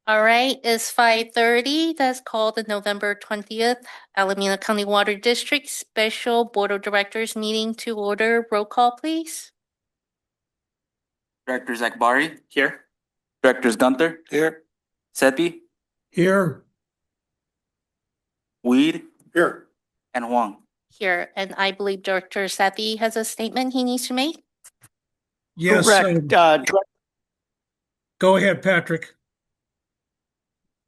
All right, it's 5:30. That's called the November 20th Alameda County Water District Special Board of Directors meeting to order. Roll call, please. Directors Akbari. Here. Directors Gunther. Here. Sethy. Here. Weed. Here. And Huang. Here, and I believe Director Sethy has a statement he needs to make. Yes. Correct. Go ahead, Patrick.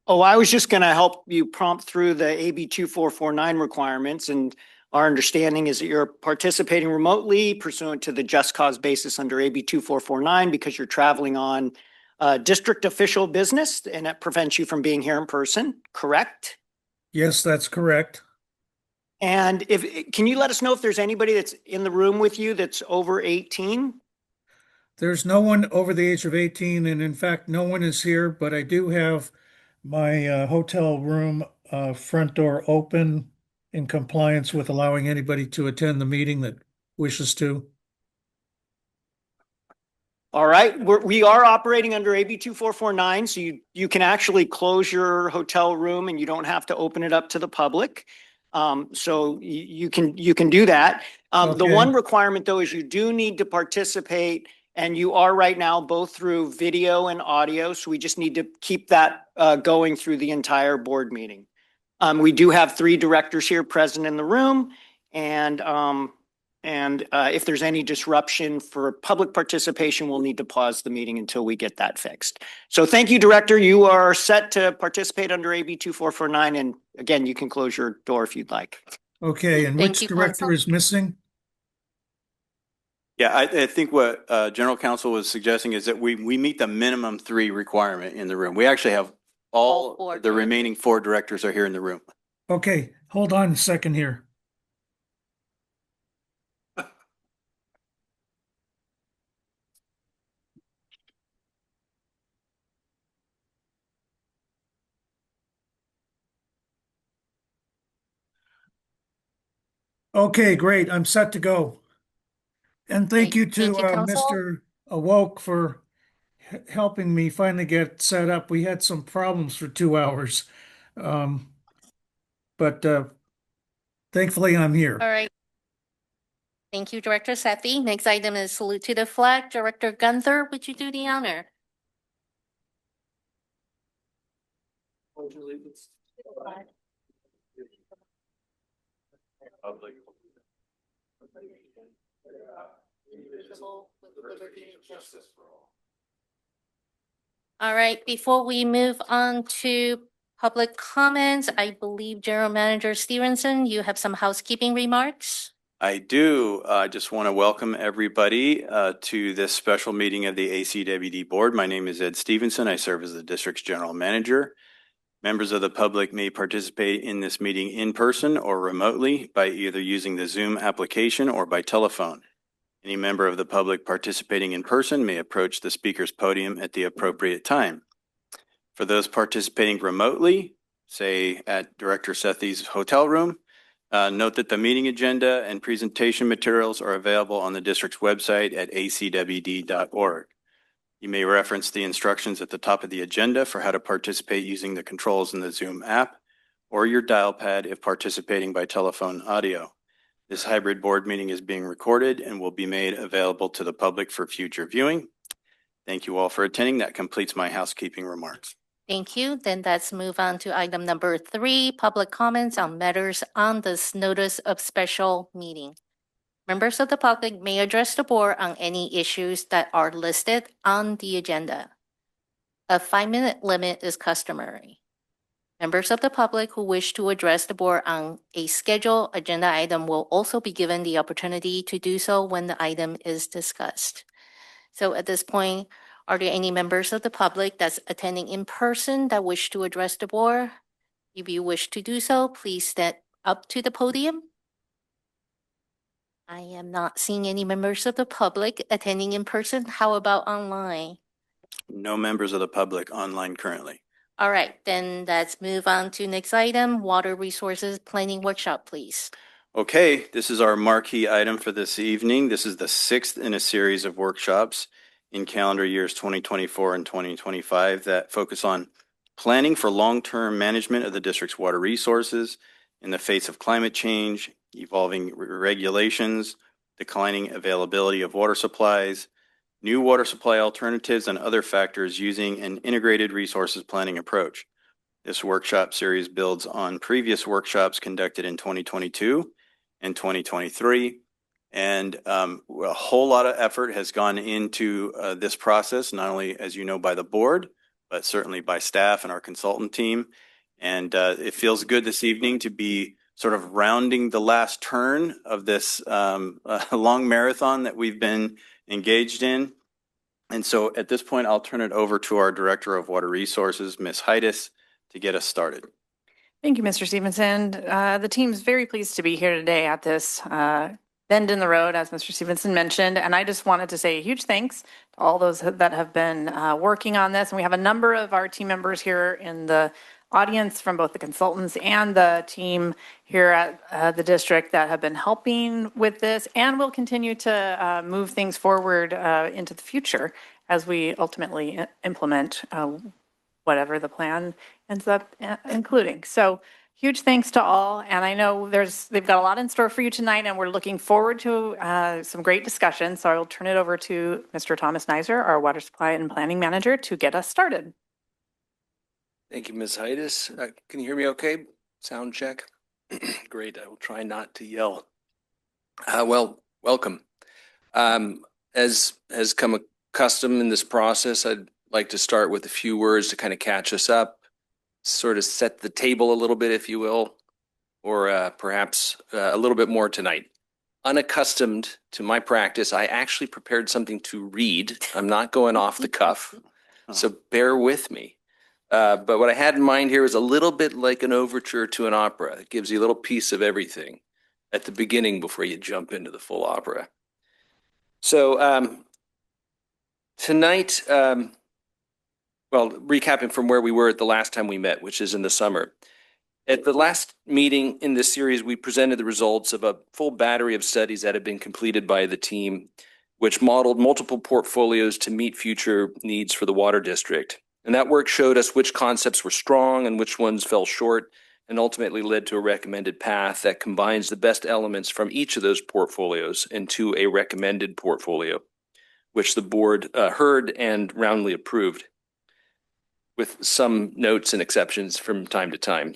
I was just going to help you prompt through the AB 2449 requirements, and our understanding is that you're participating remotely pursuant to the just cause basis under AB 2449 because you're traveling on district official business, and it prevents you from being here in person, correct? Yes, that's correct. And can you let us know if there's anybody that's in the room with you that's over 18? There's no one over the age of 18, and in fact, no one is here, but I do have my hotel room front door open in compliance with allowing anybody to attend the meeting that wishes to. All right, we are operating under AB 2449, so you can actually close your hotel room and you don't have to open it up to the public. So you can do that. The Okay. one requirement though is you do need to participate, and you are right now both through video and audio. So we just need to keep that going through the entire board meeting. We do have 3 directors here present in the room, and if there's any disruption for public participation, we'll need to pause the meeting until we get that fixed. So thank you, Director. You are set to participate under AB 2449. And again, you can close your door if you'd like. Okay, and Thank which you, director Counsel. is missing? Yeah, I think what General Counsel was suggesting is that we meet the minimum 3 requirement in the room. We actually have All 4 the directors. remaining 4 directors are here in the room. Okay, hold on a second here. Okay, great. I'm set to go. And thank you to Thank you, Counsel. Mr. Awoke for helping me finally get set up. We had some problems for 2 hours. But thankfully I'm here. All right. Thank you, Director Sethy. Next item is salute to the flag. Director Gunther, would you do the honor? Public. All right, before we move on to public comments, I believe General Manager Stevenson, you have some housekeeping remarks. I do. I just want to welcome everybody to this special meeting of the ACWD Board. My name is Ed Stevenson. I serve as the district's general manager. Members of the public may participate in this meeting in person or remotely by either using the Zoom application or by telephone. Any member of the public participating in person may approach the speaker's podium at the appropriate time. For those participating remotely, say at Director Sethy's hotel room, note that the meeting agenda and presentation materials are available on the district's website at acwd.org. You may reference the instructions at the top of the agenda for how to participate using the controls in the Zoom app or your dial pad if participating by telephone audio. This hybrid board meeting is being recorded and will be made available to the public for future viewing. Thank you all for attending. That completes my housekeeping remarks. Thank you. Then let's move on to item number 3, public comments on matters on this notice of special meeting. Members of the public may address the board on any issues that are listed on the agenda. A 5-minute limit is customary. Members of the public who wish to address the board on a scheduled agenda item will also be given the opportunity to do so when the item is discussed. So at this point, are there any members of the public that's attending in person that wish to address the board? If you wish to do so, please step up to the podium. I am not seeing any members of the public attending in person. How about online? No members of the public online currently. All right, then let's move on to next item, Water Resources Planning Workshop, please. Okay, this is our marquee item for this evening. This is the 6th in a series of workshops in calendar years 2024 and 2025 that focus on planning for long-term management of the district's water resources in the face of climate change, evolving regulations, declining availability of water supplies, new water supply alternatives, and other factors using an integrated resources planning approach. This workshop series builds on previous workshops conducted in 2022 and 2023. And a whole lot of effort has gone into this process, not only, as you know, by the board, but certainly by staff and our consultant team. And it feels good this evening to be sort of rounding the last turn of this long marathon that we've been engaged in. And so at this point, I'll turn it over to our Director of Water Resources, Ms. Heides, to get us started. Thank you, Mr. Stevenson. The team's very pleased to be here today at this bend in the road, as Mr. Stevenson mentioned. And I just wanted to say a huge thanks to all those that have been working on this. And we have a number of our team members here in the audience from both the consultants and the team here at the district that have been helping with this and will continue to move things forward into the future as we ultimately implement whatever the plan ends up including. So huge thanks to all. And I know they've got a lot in store for you tonight, and we're looking forward to some great discussion. So I will turn it over to Mr. Thomas Nizer, our Water Supply and Planning Manager, to get us started. Thank you, Ms. Heides. Can you hear me okay? Sound check. Great. I will try not to yell. Welcome. As has come custom in this process, I'd like to start with a few words to kind of catch us up, sort of set the table a little bit, if you will, or perhaps a little bit more tonight. Unaccustomed to my practice, I actually prepared something to read. I'm not going off the cuff, so bear with me. But what I had in mind here is a little bit like an overture to an opera. It gives you a little piece of everything at the beginning before you jump into the full opera. So tonight, recapping from where we were at the last time we met, which is in the summer. At the last meeting in this series, we presented the results of a full battery of studies that have been completed by the team, which modeled multiple portfolios to meet future needs for the water district. And that work showed us which concepts were strong and which ones fell short, and ultimately led to a recommended path that combines the best elements from each of those portfolios into a recommended portfolio, which the board heard and roundly approved, with some notes and exceptions from time to time.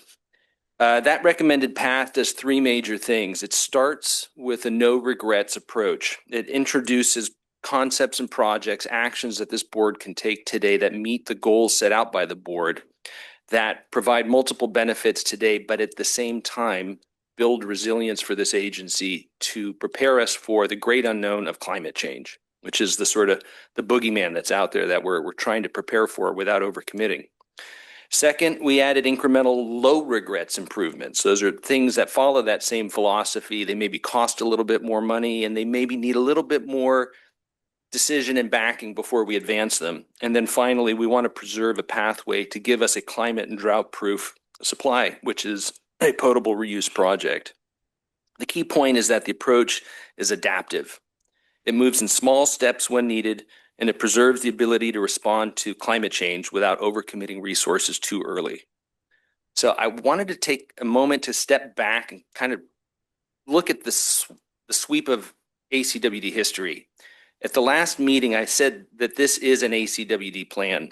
That recommended path does three major things. It starts with a no regrets approach. It introduces concepts and projects, actions that this board can take today that meet the goals set out by the board, that provide multiple benefits today, but at the same time build resilience for this agency to prepare us for the great unknown of climate change, which is the sort of the boogeyman that's out there that we're trying to prepare for without overcommitting. Second, we added incremental low regrets improvements. Those are things that follow that same philosophy. They maybe cost a little bit more money, and they maybe need a little bit more decision and backing before we advance them. And then finally, we want to preserve a pathway to give us a climate and drought proof supply, which is a potable reuse project. The key point is that the approach is adaptive. It moves in small steps when needed, and it preserves the ability to respond to climate change without overcommitting resources too early. So I wanted to take a moment to step back and kind of look at the sweep of ACWD history. At the last meeting, I said that this is an ACWD plan,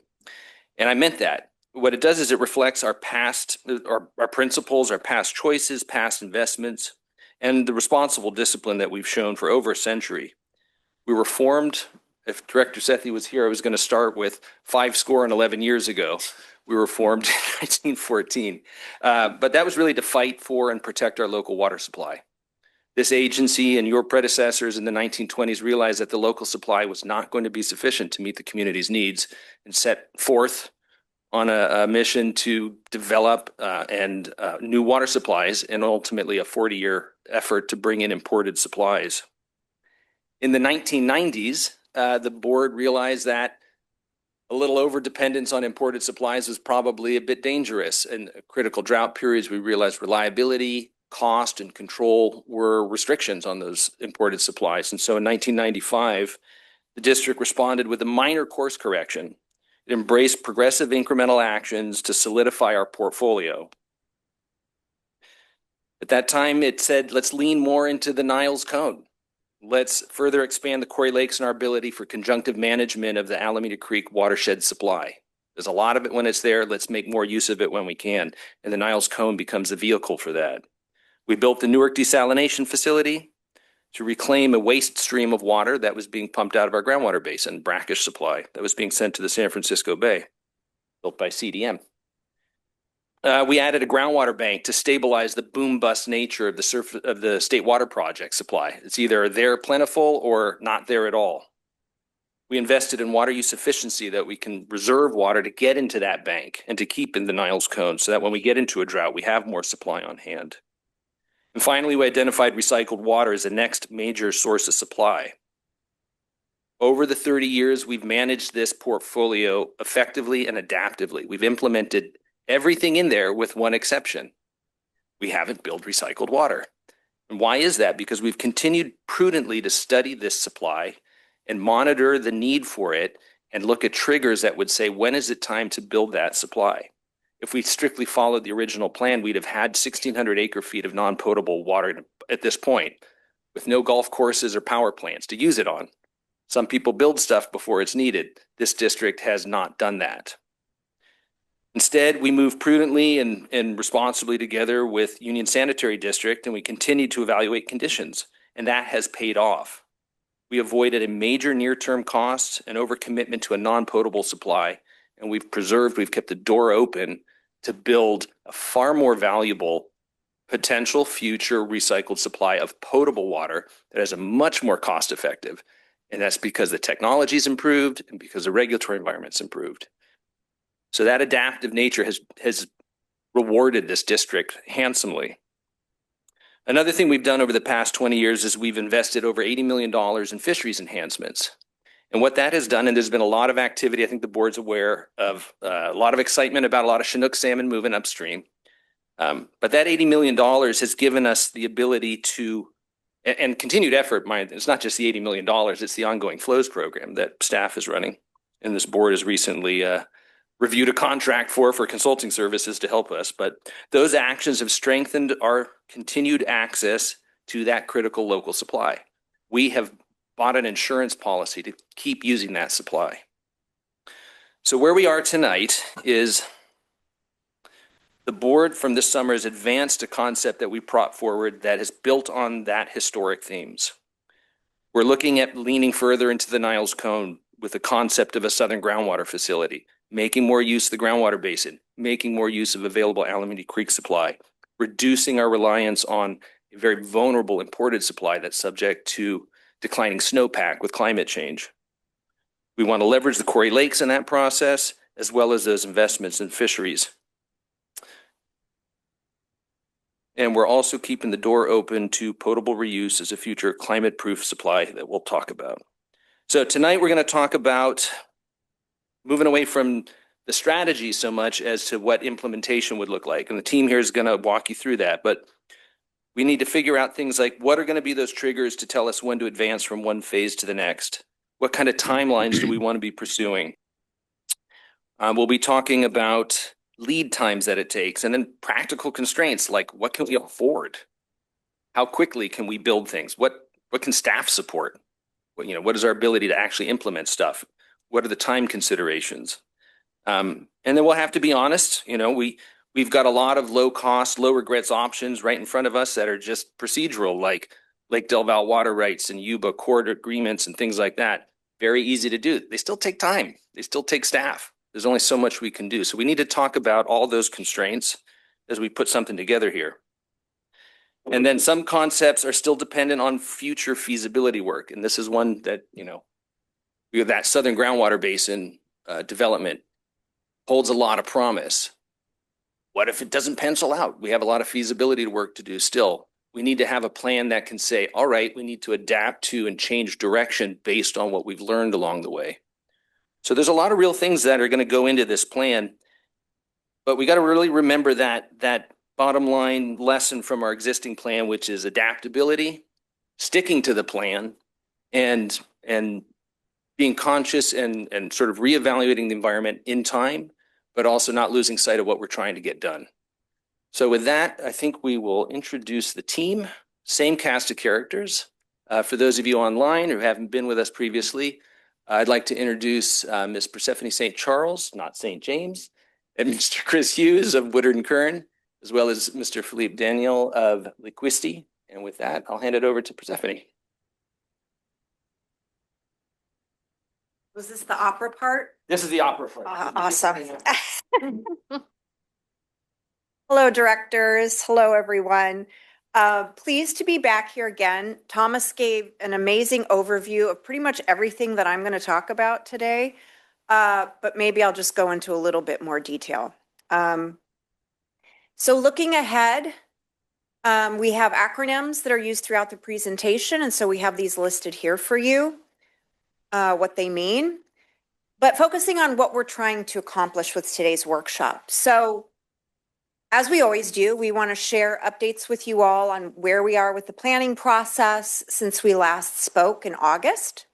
and I meant that. What it does is it reflects our past, our principles, our past choices, past investments, and the responsible discipline that we've shown for over a century. We were formed, if Director Sethy was here, I was going to start with 11 years ago. We were formed in 1914, but that was really to fight for and protect our local water supply. This agency and your predecessors in the 1920s realized that the local supply was not going to be sufficient to meet the community's needs, and set forth on a mission to develop new water supplies, and ultimately a 40-year effort to bring in imported supplies. In the 1990s, the board realized that a little over-dependence on imported supplies was probably a bit dangerous. In critical drought periods, we realized reliability, cost, and control were restrictions on those imported supplies. And so in 1995, the district responded with a minor course correction It embraced progressive incremental actions to solidify our portfolio. At that time, it said, let's lean more into the Niles Cone. Let's further expand the Quarry Lakes and our ability for conjunctive management of the Alameda Creek watershed supply. There's a lot of it when it's there. Let's make more use of it when we can. And the Niles Cone becomes the vehicle for that. We built the Newark desalination facility to reclaim a waste stream of water that was being pumped out of our groundwater basin, brackish supply, that was being sent to the San Francisco Bay, built by CDM. We added a groundwater bank to stabilize the boom-bust nature of the state water project supply. It's either there plentiful or not there at all. We invested in water use efficiency that we can reserve water to get into that bank and to keep in the Niles Cone so that when we get into a drought, we have more supply on hand. And finally, we identified recycled water as the next major source of supply. Over the 30 years, we've managed this portfolio effectively and adaptively. We've implemented everything in there with one exception. We haven't built recycled water. And why is that? Because we've continued prudently to study this supply and monitor the need for it and look at triggers that would say, when is it time to build that supply? If we strictly followed the original plan, we'd have had 1,600 acre feet of non-potable water at this point with no golf courses or power plants to use it on. Some people build stuff before it's needed. This district has not done that. Instead, we move prudently and responsibly together with Union Sanitary District, and we continue to evaluate conditions, and that has paid off. We avoided a major near-term cost and overcommitment to a non-potable supply, and we've kept the door open to build a far more valuable potential future recycled supply of potable water that is a much more cost-effective, and that's because the technology's improved and because the regulatory environment's improved. So that adaptive nature has rewarded this district handsomely. Another thing we've done over the past 20 years is we've invested over $80 million in fisheries enhancements. And what that has done, and there's been a lot of activity, I think the board's aware of a lot of excitement about a lot of Chinook salmon moving upstream. But that $80 million has given us the ability to, and continued effort, mind, it's not just the $80 million, it's the ongoing flows program that staff is running. And this board has recently reviewed a contract for consulting services to help us. But those actions have strengthened our continued access to that critical local supply. We have bought an insurance policy to keep using that supply. So where we are tonight is the board from this summer has advanced a concept that we brought forward that is built on that historic themes. We're looking at leaning further into the Niles Cone with the concept of a southern groundwater facility, making more use of the groundwater basin, making more use of available Alameda Creek supply, reducing our reliance on a very vulnerable imported supply that's subject to declining snowpack with climate change. We want to leverage the Quarry Lakes in that process, as well as those investments in fisheries. And we're also keeping the door open to potable reuse as a future climate-proof supply that we'll talk about. So tonight we're going to talk about moving away from the strategy so much as to what implementation would look like. And the team here is going to walk you through that. But we need to figure out things like what are going to be those triggers to tell us when to advance from one phase to the next? What kind of timelines do we want to be pursuing? We'll be talking about lead times that it takes and then practical constraints like what can we afford? How quickly can we build things? What can staff support? What is our ability to actually implement stuff? What are the time considerations? And then we'll have to be honest, we've got a lot of low cost, low regrets options right in front of us that are just procedural, like Lake Del Valle water rights and Yuba court agreements and things like that. Very easy to do. They still take time. They still take staff. There's only so much we can do. So we need to talk about all those constraints as we put something together here. And then some concepts are still dependent on future feasibility work. And this is one that, we have that southern groundwater basin development holds a lot of promise. What if it doesn't pencil out? We have a lot of feasibility work to do still. We need to have a plan that can say, all right, we need to adapt to and change direction based on what we've learned along the way. So there's a lot of real things that are going to go into this plan, but we got to really remember that bottom line lesson from our existing plan, which is adaptability, sticking to the plan, and being conscious and sort of reevaluating the environment in time, but also not losing sight of what we're trying to get done. So with that, I think we will introduce the team, same cast of characters. For those of you online who haven't been with us previously, I'd like to introduce Ms. Persephone St. Charles, not St. James, and Mr. Chris Hughes of Woodard and Kern, as well as Mr. Philippe Daniel of Liquisti. And with that, I'll hand it over to Persephone. Was this the opera part? This is the opera part. Awesome. Hello, directors. Hello, everyone. Pleased to be back here again. Thomas gave an amazing overview of pretty much everything that I'm going to talk about today, but maybe I'll just go into a little bit more detail. So looking ahead, we have acronyms that are used throughout the presentation, and so we have these listed here for you, what they mean, but focusing on what we're trying to accomplish with today's workshop. So as we always do, we want to share updates with you all on where we are with the planning process since we last spoke in August.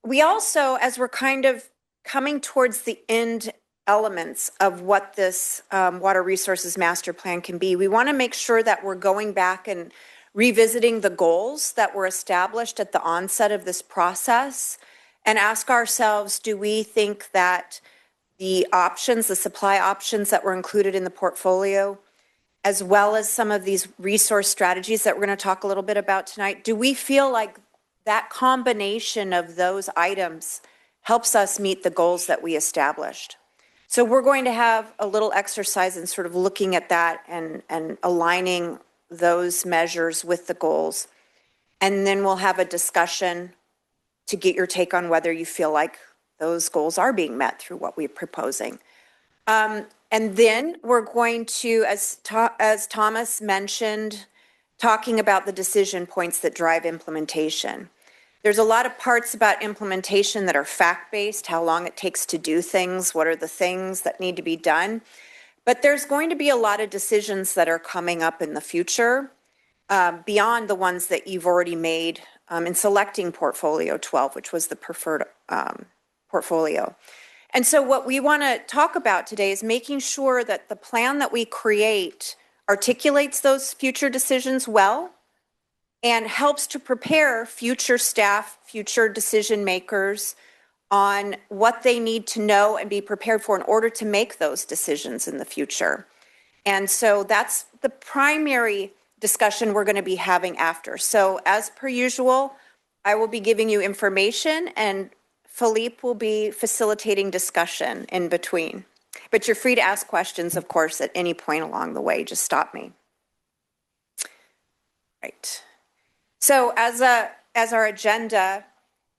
We also, as we're kind of coming towards the end elements of what this water resources master plan can be, we want to make sure that we're going back and revisiting the goals that were established at the onset of this process and ask ourselves, do we think that the options, the supply options that were included in the portfolio, as well as some of these resource strategies that we're going to talk a little bit about tonight, do we feel like that combination of those items helps us meet the goals that we established? So we're going to have a little exercise in sort of looking at that and aligning those measures with the goals. And then we'll have a discussion to get your take on whether you feel like those goals are being met through what we're proposing. And then we're going to, as Thomas mentioned, talking about the decision points that drive implementation. There's a lot of parts about implementation that are fact-based, how long it takes to do things, what are the things that need to be done. But there's going to be a lot of decisions that are coming up in the future beyond the ones that you've already made in selecting Portfolio 12, which was the preferred portfolio. And so what we want to talk about today is making sure that the plan that we create articulates those future decisions well and helps to prepare future staff, future decision makers on what they need to know and be prepared for in order to make those decisions in the future. And so that's the primary discussion we're going to be having after. So as per usual, I will be giving you information and Philippe will be facilitating discussion in between. But you're free to ask questions, of course, at any point along the way. Just stop me. Right. So as our agenda,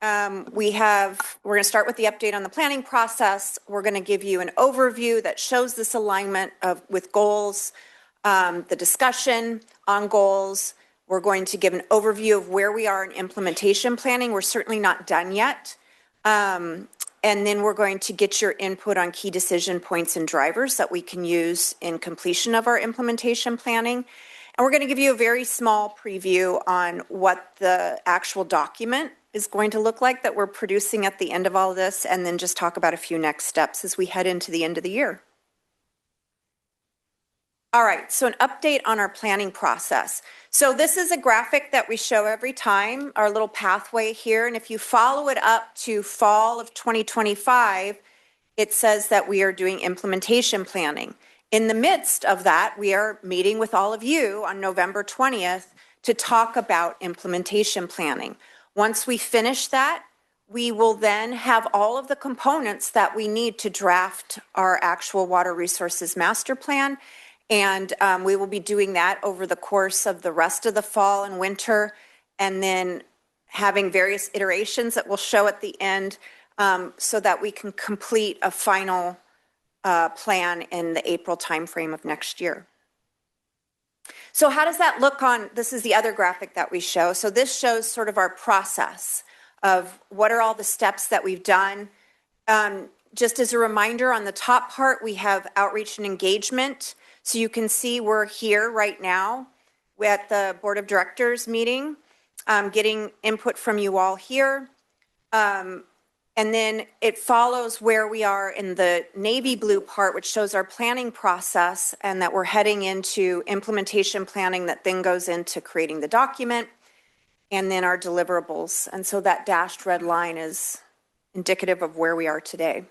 we're going to start with the update on the planning process. We're going to give you an overview that shows this alignment with goals, the discussion on goals. We're going to give an overview of where we are in implementation planning. We're certainly not done yet. And then we're going to get your input on key decision points and drivers that we can use in completion of our implementation planning. And we're going to give you a very small preview on what the actual document is going to look like that we're producing at the end of all of this, and then just talk about a few next steps as we head into the end of the year. All right, so an update on our planning process. So this is a graphic that we show every time, our little pathway here. And if you follow it up to fall of 2025, it says that we are doing implementation planning. In the midst of that, we are meeting with all of you on November 20th to talk about implementation planning. Once we finish that, we will then have all of the components that we need to draft our actual water resources master plan. And we will be doing that over the course of the rest of the fall and winter, and then having various iterations that we'll show at the end so that we can complete a final plan in the April timeframe of next year. So how does that look on, this is the other graphic that we show. So this shows sort of our process of what are all the steps that we've done. Just as a reminder, on the top part, we have outreach and engagement. So you can see we're here right now at the Board of Directors meeting, getting input from you all here. And then it follows where we are in the navy blue part, which shows our planning process and that we're heading into implementation planning that then goes into creating the document and then our deliverables. And so that dashed red line is indicative of where we are today.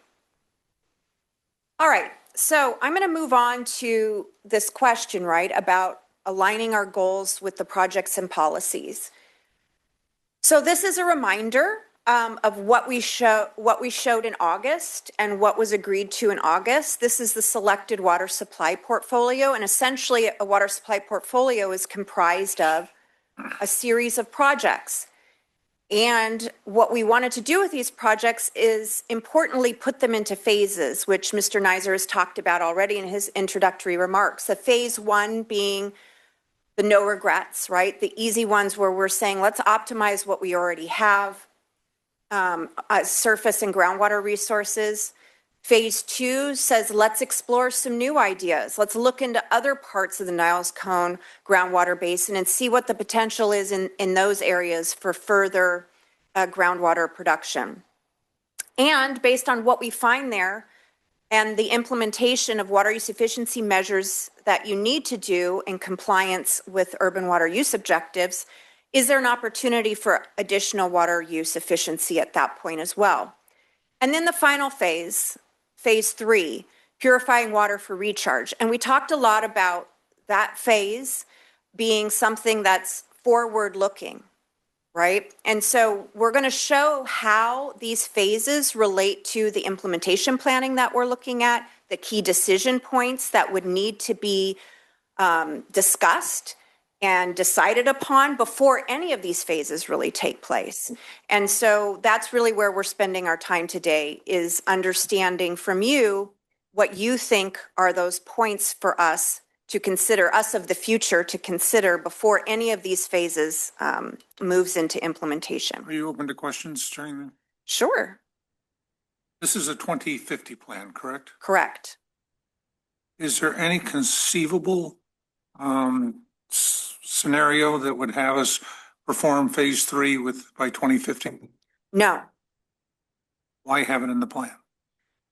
All right, so I'm going to move on to this question, right, about aligning our goals with the projects and policies. So this is a reminder of what we showed in August and what was agreed to in August. This is the selected water supply portfolio, and essentially a water supply portfolio is comprised of a series of projects. And what we wanted to do with these projects is importantly put them into phases, which Mr. Neiser has talked about already in his introductory remarks. The phase one being the no regrets, right? The easy ones where we're saying, let's optimize what we already have, surface and groundwater resources. Phase two says, let's explore some new ideas. Let's look into other parts of the Niles Cone groundwater basin and see what the potential is in those areas for further groundwater production. And based on what we find there and the implementation of water use efficiency measures that you need to do in compliance with urban water use objectives, is there an opportunity for additional water use efficiency at that point as well? And then the final phase, phase three, purifying water for recharge. And we talked a lot about that phase being something that's forward-looking, right? And so we're going to show how these phases relate to the implementation planning that we're looking at, the key decision points that would need to be discussed and decided upon before any of these phases really take place. And so that's really where we're spending our time today, is understanding from you what you think are those points for us to consider, us of the future to consider before any of these phases moves into implementation. Are you open to questions during the? Sure. This is a 2050 plan, correct? Correct. Is there any conceivable scenario that would have us perform phase three by 2050? No. Why have it in the plan?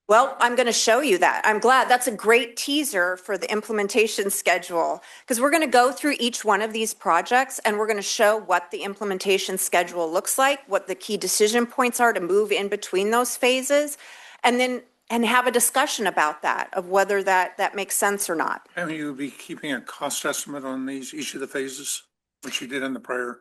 Well, I'm going to show you that. I'm glad. That's a great teaser for the implementation schedule, because we're going to go through each one of these projects and we're going to show what the implementation schedule looks like, what the key decision points are to move in between those phases, and have a discussion about that, of whether that makes sense or not. Have you be keeping a cost estimate on each of the phases, which you did in the prior?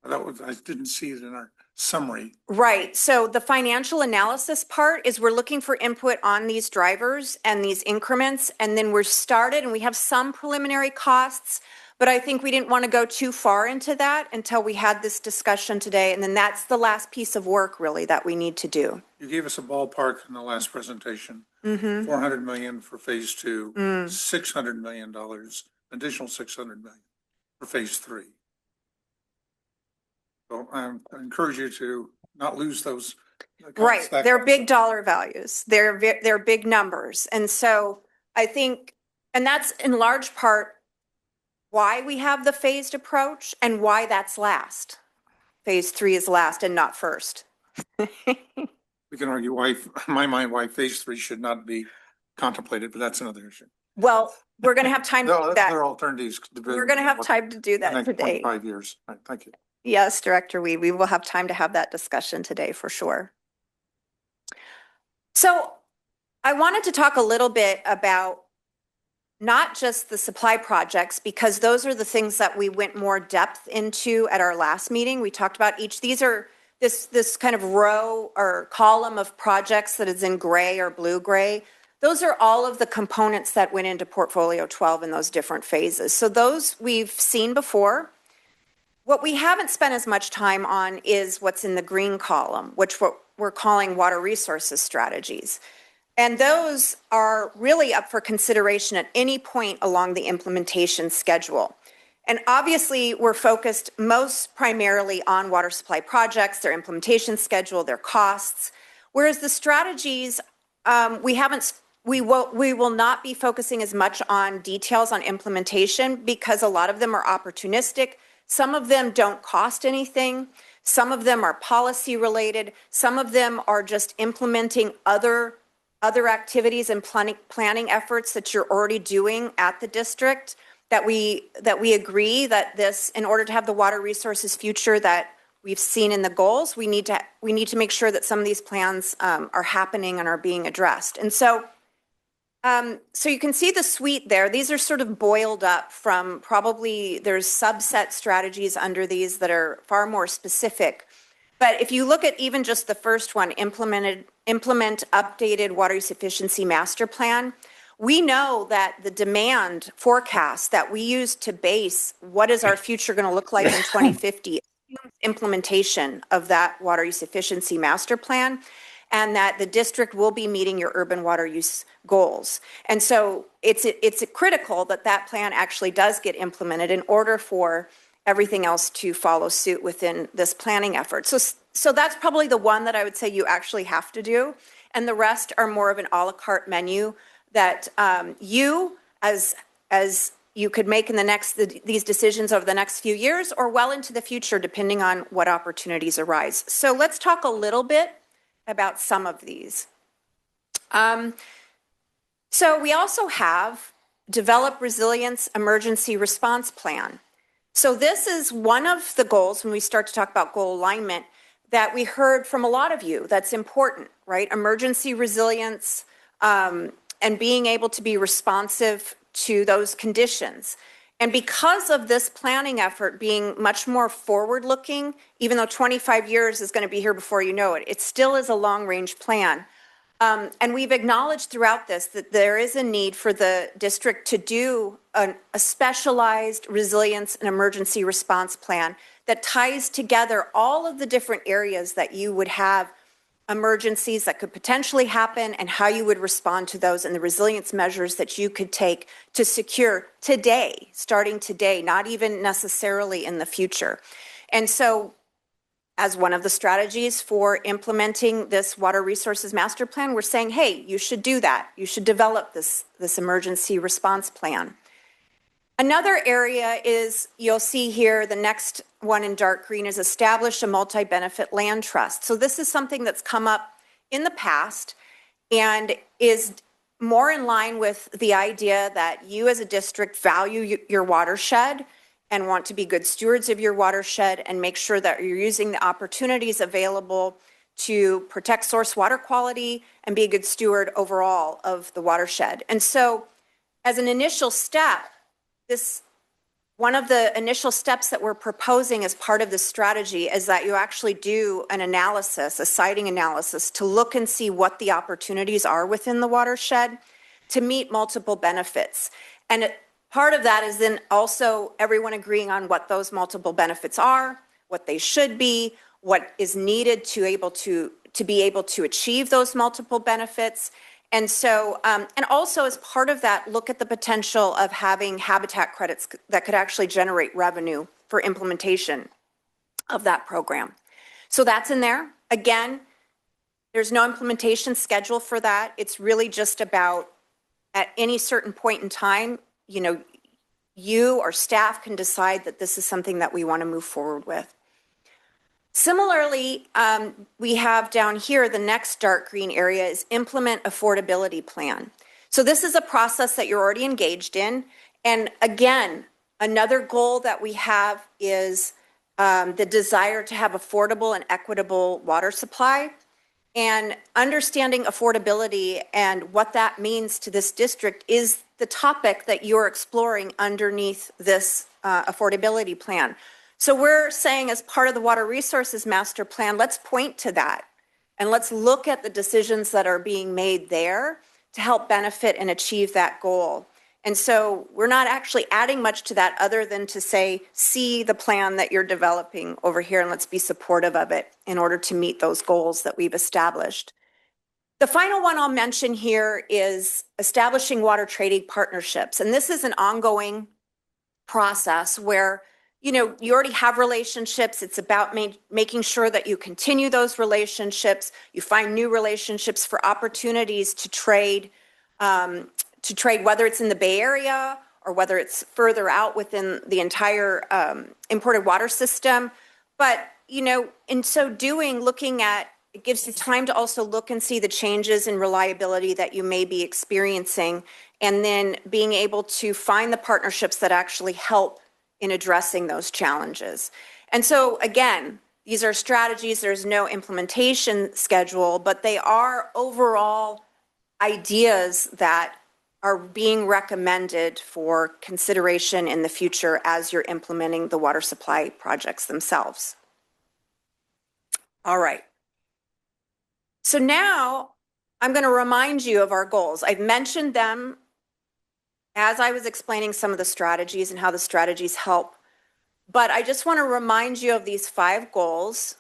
I didn't see it in our summary. Right. So the financial analysis part is we're looking for input on these drivers and these increments, and then we're started and we have some preliminary costs, but I think we didn't want to go too far into that until we had this discussion today. And then that's the last piece of work really that we need to do. You gave us a ballpark in the last presentation, 400 million for phase two, $600 million, additional 600 million for phase three. So I encourage you to not lose those. Right. They're big dollar values. They're big numbers. And so I think, and that's in large part why we have the phased approach and why that's last. Phase three is last and not first. We can argue why, in my mind, why phase three should not be contemplated, but that's another issue. Well, we're going to have time to do that. There are alternatives. We're going to have time to do that today. 5 years. All right, thank you. Yes, Director Wee, we will have time to have that discussion today for sure. So I wanted to talk a little bit about not just the supply projects, because those are the things that we went more depth into at our last meeting. We talked about each. These are this kind of row or column of projects that is in gray or blue-gray. Those are all of the components that went into Portfolio 12 in those different phases. So those we've seen before. What we haven't spent as much time on is what's in the green column, which we're calling water resources strategies. And those are really up for consideration at any point along the implementation schedule. And obviously, we're focused most primarily on water supply projects, their implementation schedule, their costs, whereas the strategies, we will not be focusing as much on details on implementation because a lot of them are opportunistic. Some of them don't cost anything. Some of them are policy related. Some of them are just implementing other activities and planning efforts that you're already doing at the district, that we agree that this, in order to have the water resources future that we've seen in the goals, we need to make sure that some of these plans are happening and are being addressed. And so you can see the suite there. These are sort of boiled up from probably there's subset strategies under these that are far more specific. But if you look at even just the first one, implement updated water use efficiency master plan, we know that the demand forecast that we use to base what is our future going to look like in 2050 implementation of that water use efficiency master plan, and that the district will be meeting your urban water use goals. And so it's critical that that plan actually does get implemented in order for everything else to follow suit within this planning effort. So that's probably the one that I would say you actually have to do. And the rest are more of an a la carte menu that you, as you could make in these decisions over the next few years or well into the future, depending on what opportunities arise. So let's talk a little bit about some of these. So we also have develop resilience emergency response plan. So this is one of the goals when we start to talk about goal alignment that we heard from a lot of you that's important, right? Emergency resilience and being able to be responsive to those conditions. And because of this planning effort being much more forward-looking, even though 25 years is going to be here before you know it, it still is a long-range plan. And we've acknowledged throughout this that there is a need for the district to do a specialized resilience and emergency response plan that ties together all of the different areas that you would have emergencies that could potentially happen and how you would respond to those and the resilience measures that you could take to secure today, starting today, not even necessarily in the future. And so as one of the strategies for implementing this water resources master plan, we're saying, hey, you should do that. You should develop this emergency response plan. Another area is, you'll see here, the next one in dark green is establish a multi-benefit land trust. So this is something that's come up in the past and is more in line with the idea that you as a district value your watershed and want to be good stewards of your watershed and make sure that you're using the opportunities available to protect source water quality and be a good steward overall of the watershed. And so as an initial step, one of the initial steps that we're proposing as part of this strategy is that you actually do an analysis, a siting analysis, to look and see what the opportunities are within the watershed to meet multiple benefits. And part of that is then also everyone agreeing on what those multiple benefits are, what they should be, what is needed to be able to achieve those multiple benefits. And so, and also as part of that, look at the potential of having habitat credits that could actually generate revenue for implementation of that program. So that's in there. Again, there's no implementation schedule for that. It's really just about at any certain point in time, you or staff can decide that this is something that we want to move forward with. Similarly, we have down here, the next dark green area is implement affordability plan. So this is a process that you're already engaged in. And again, another goal that we have is the desire to have affordable and equitable water supply. And understanding affordability and what that means to this district is the topic that you're exploring underneath this affordability plan. So we're saying as part of the Water Resources Master Plan, let's point to that and let's look at the decisions that are being made there to help benefit and achieve that goal. And so we're not actually adding much to that other than to say, see the plan that you're developing over here and let's be supportive of it in order to meet those goals that we've established. The final one I'll mention here is establishing water trading partnerships. And this is an ongoing process where you already have relationships. It's about making sure that you continue those relationships. You find new relationships for opportunities to trade, whether it's in the Bay Area or whether it's further out within the entire imported water system. But in so doing, looking at, it gives you time to also look and see the changes in reliability that you may be experiencing, and then being able to find the partnerships that actually help in addressing those challenges. And so again, these are strategies, there's no implementation schedule, but they are overall ideas that are being recommended for consideration in the future as you're implementing the water supply projects themselves. All right. So now I'm going to remind you of our goals. I've mentioned them as I was explaining some of the strategies and how the strategies help, but I just want to remind you of these 5 goals.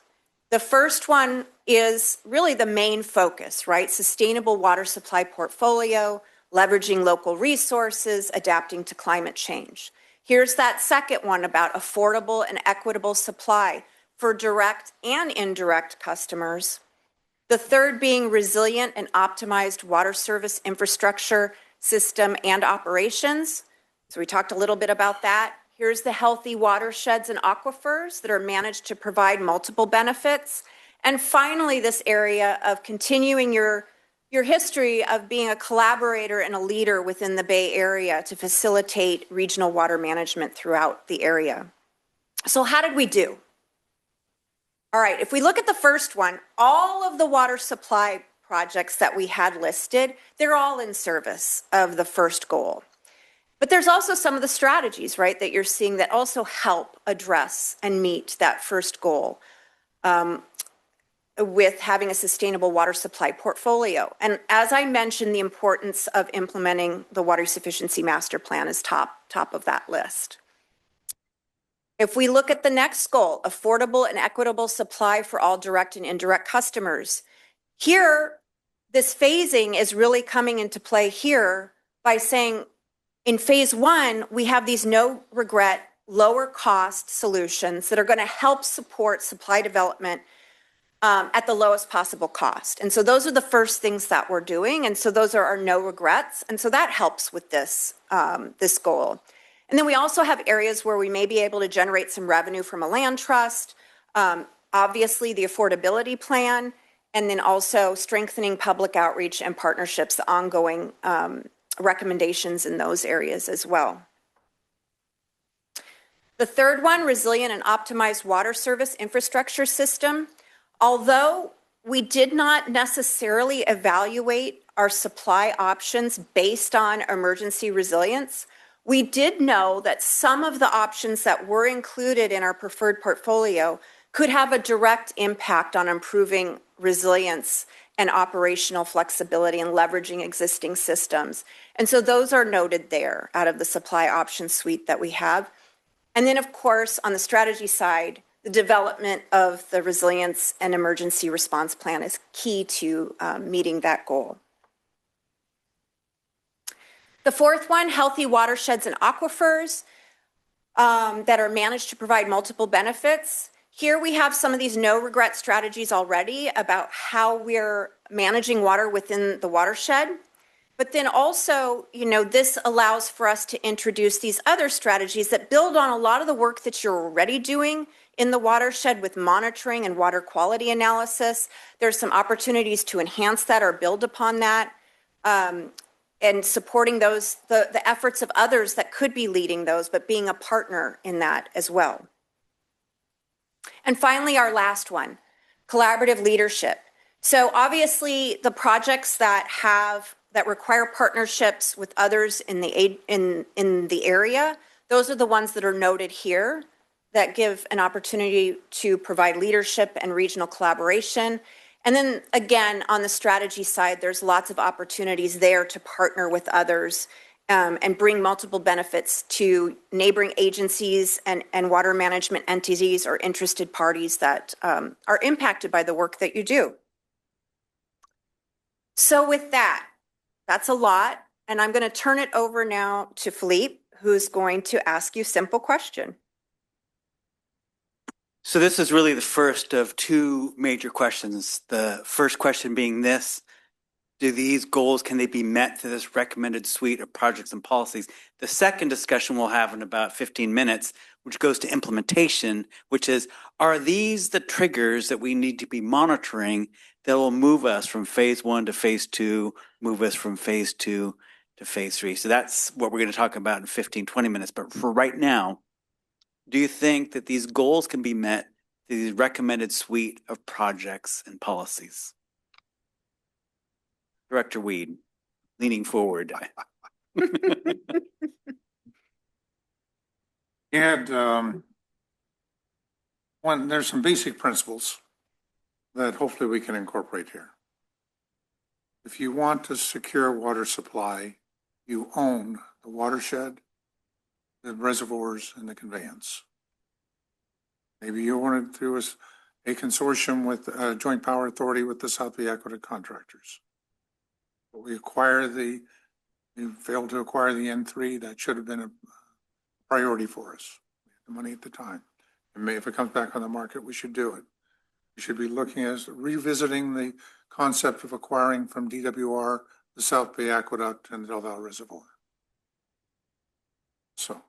The first one is really the main focus, right? Sustainable water supply portfolio, leveraging local resources, adapting to climate change. Here's that second one about affordable and equitable supply for direct and indirect customers. The third being resilient and optimized water service infrastructure, system, and operations. So we talked a little bit about that. Here's the healthy watersheds and aquifers that are managed to provide multiple benefits. And finally, this area of continuing your history of being a collaborator and a leader within the Bay Area to facilitate regional water management throughout the area. So how did we do? All right, if we look at the first one, all of the water supply projects that we had listed, they're all in service of the first goal. But there's also some of the strategies, right, that you're seeing that also help address and meet that first goal with having a sustainable water supply portfolio. And as I mentioned, the importance of implementing the Water Sufficiency Master Plan is top of that list. If we look at the next goal, affordable and equitable supply for all direct and indirect customers, here, this phasing is really coming into play here by saying in phase 1, we have these no regret, lower cost solutions that are going to help support supply development at the lowest possible cost. And so those are the first things that we're doing. And so those are our no regrets. And so that helps with this, this goal. And then we also have areas where we may be able to generate some revenue from a land trust, obviously the affordability plan, and then also strengthening public outreach and partnerships, the ongoing recommendations in those areas as well. The third one, resilient and optimized water service infrastructure system. Although we did not necessarily evaluate our supply options based on emergency resilience, we did know that some of the options that were included in our preferred portfolio could have a direct impact on improving resilience and operational flexibility and leveraging existing systems. And so those are noted there out of the supply option suite that we have. And then, of course, on the strategy side, the development of the resilience and emergency response plan is key to meeting that goal. The fourth one, healthy watersheds and aquifers that are managed to provide multiple benefits. Here we have some of these no regret strategies already about how we're managing water within the watershed. But then also, this allows for us to introduce these other strategies that build on a lot of the work that you're already doing in the watershed with monitoring and water quality analysis. There's some opportunities to enhance that or build upon that, and supporting those, the efforts of others that could be leading those, but being a partner in that as well. And finally, our last one, collaborative leadership. So obviously the projects that require partnerships with others in the area, those are the ones that are noted here that give an opportunity to provide leadership and regional collaboration. And then again, on the strategy side, there's lots of opportunities there to partner with others and bring multiple benefits to neighboring agencies and water management entities or interested parties that are impacted by the work that you do. So with that, that's a lot. And I'm going to turn it over now to Philippe, who's going to ask you a simple question. So this is really the first of 2 major questions. The first question being this: do these goals, can they be met through this recommended suite of projects and policies? The second discussion we'll have in about 15 minutes, which goes to implementation, which is, are these the triggers that we need to be monitoring that will move us from phase 1 to phase 2, move us from phase 2 to phase 3? So that's what we're going to talk about in 15, 20 minutes. But for right now, do you think that these goals can be met through these recommended suite of projects and policies? Director Weed, leaning forward. You had there's some basic principles that hopefully we can incorporate here. If you want to secure water supply, you own the watershed, the reservoirs, and the conveyance. Maybe you want to do a consortium with a joint power authority with the South Bay Aqueduct contractors. But we failed to acquire the N3. That should have been a priority for us. We had the money at the time. And if it comes back on the market, we should do it. We should be looking at revisiting the concept of acquiring from DWR the South Bay Aqueduct and the Del Valle Reservoir. So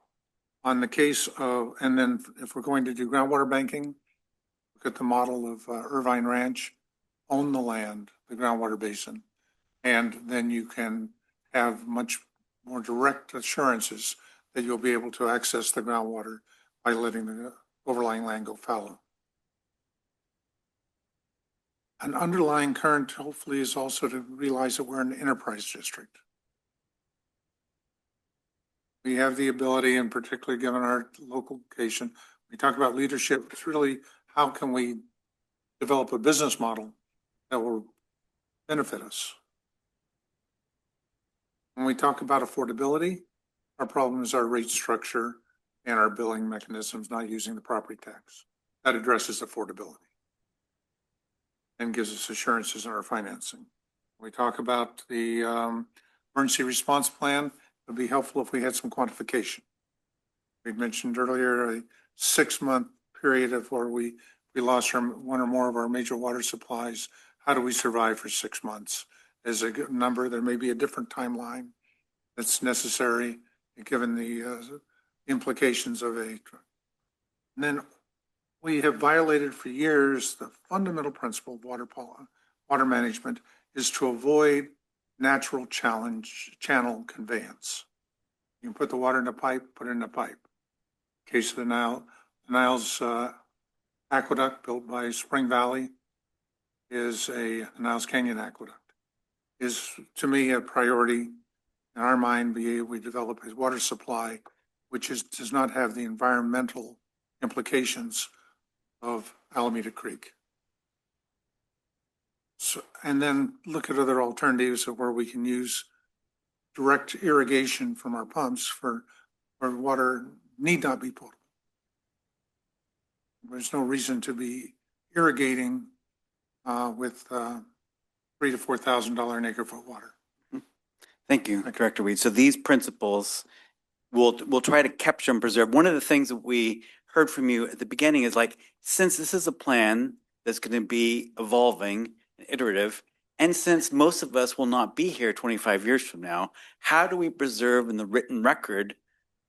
on the case of, and then if we're going to do groundwater banking, look at the model of Irvine Ranch, own the land, the groundwater basin, and then you can have much more direct assurances that you'll be able to access the groundwater by letting the overlying land go fallow. An underlying current, hopefully, is also to realize that we're an enterprise district. We have the ability, and particularly given our local location, we talk about leadership. It's really how can we develop a business model that will benefit us. When we talk about affordability, our problem is our rate structure and our billing mechanisms not using the property tax. That addresses affordability and gives us assurances in our financing. When we talk about the emergency response plan, it would be helpful if we had some quantification. We mentioned earlier a 6-month period of where we lost one or more of our major water supplies. How do we survive for 6 months? Is a good number. There may be a different timeline that's necessary given the implications of a. And then we have violated for years the fundamental principle of water management is to avoid natural channel conveyance. You can put the water in a pipe, put it in a pipe. In case of the Niles aqueduct built by Spring Valley is a Niles Canyon aqueduct. Is to me a priority in our mind. We develop a water supply which does not have the environmental implications of Alameda Creek. So, and then look at other alternatives of where we can use direct irrigation from our pumps for where water need not be potable. There's no reason to be irrigating with $3,000 to $4,000 an acre foot water. Thank you, Director Weed. So these principles, we'll try to capture and preserve. One of the things that we heard from you at the beginning is like, since this is a plan that's going to be evolving, iterative, and since most of us will not be here 25 years from now, how do we preserve in the written record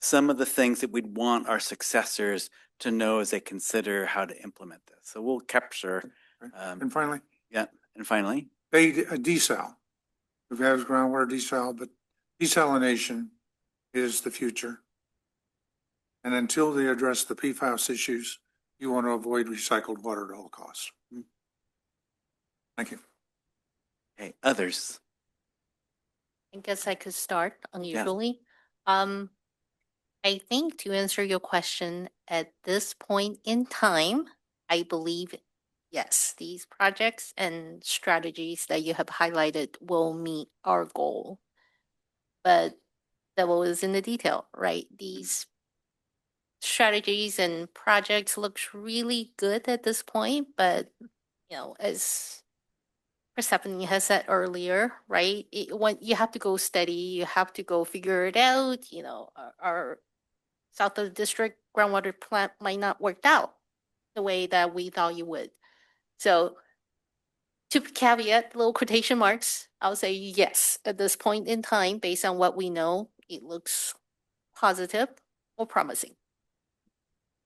some of the things that we'd want our successors to know as they consider how to implement this? So we'll capture. And finally? Yeah, and finally? Desal. We've had groundwater desal, but desalination is the future. And until they address the PFAS issues, you want to avoid recycled water at all costs. Thank you. Okay, others? I guess I could start unusually. I think to answer your question at this point in time, I believe, yes, these projects and strategies that you have highlighted will meet our goal. But the devil is in the detail, right? These strategies and projects looks really good at this point, but as Persephone has said earlier, right? When you have to go steady, you have to go figure it out. Our South of the District groundwater plant might not work out the way that we thought you would. So To caveat, little quotation marks, I'll say yes. At this point in time, based on what we know, it looks positive or promising.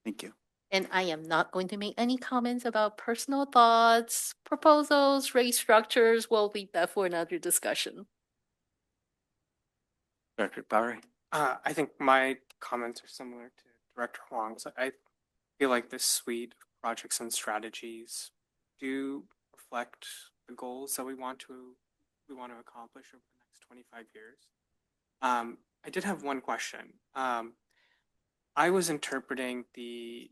Thank you. And I am not going to make any comments about personal thoughts, proposals, rate structures. We'll leave that for another discussion. Director Akbari. I think my comments are similar to Director Huang's. I feel like this suite of projects and strategies do reflect the goals that we want to accomplish over the next 25 years. I did have one question. I was interpreting the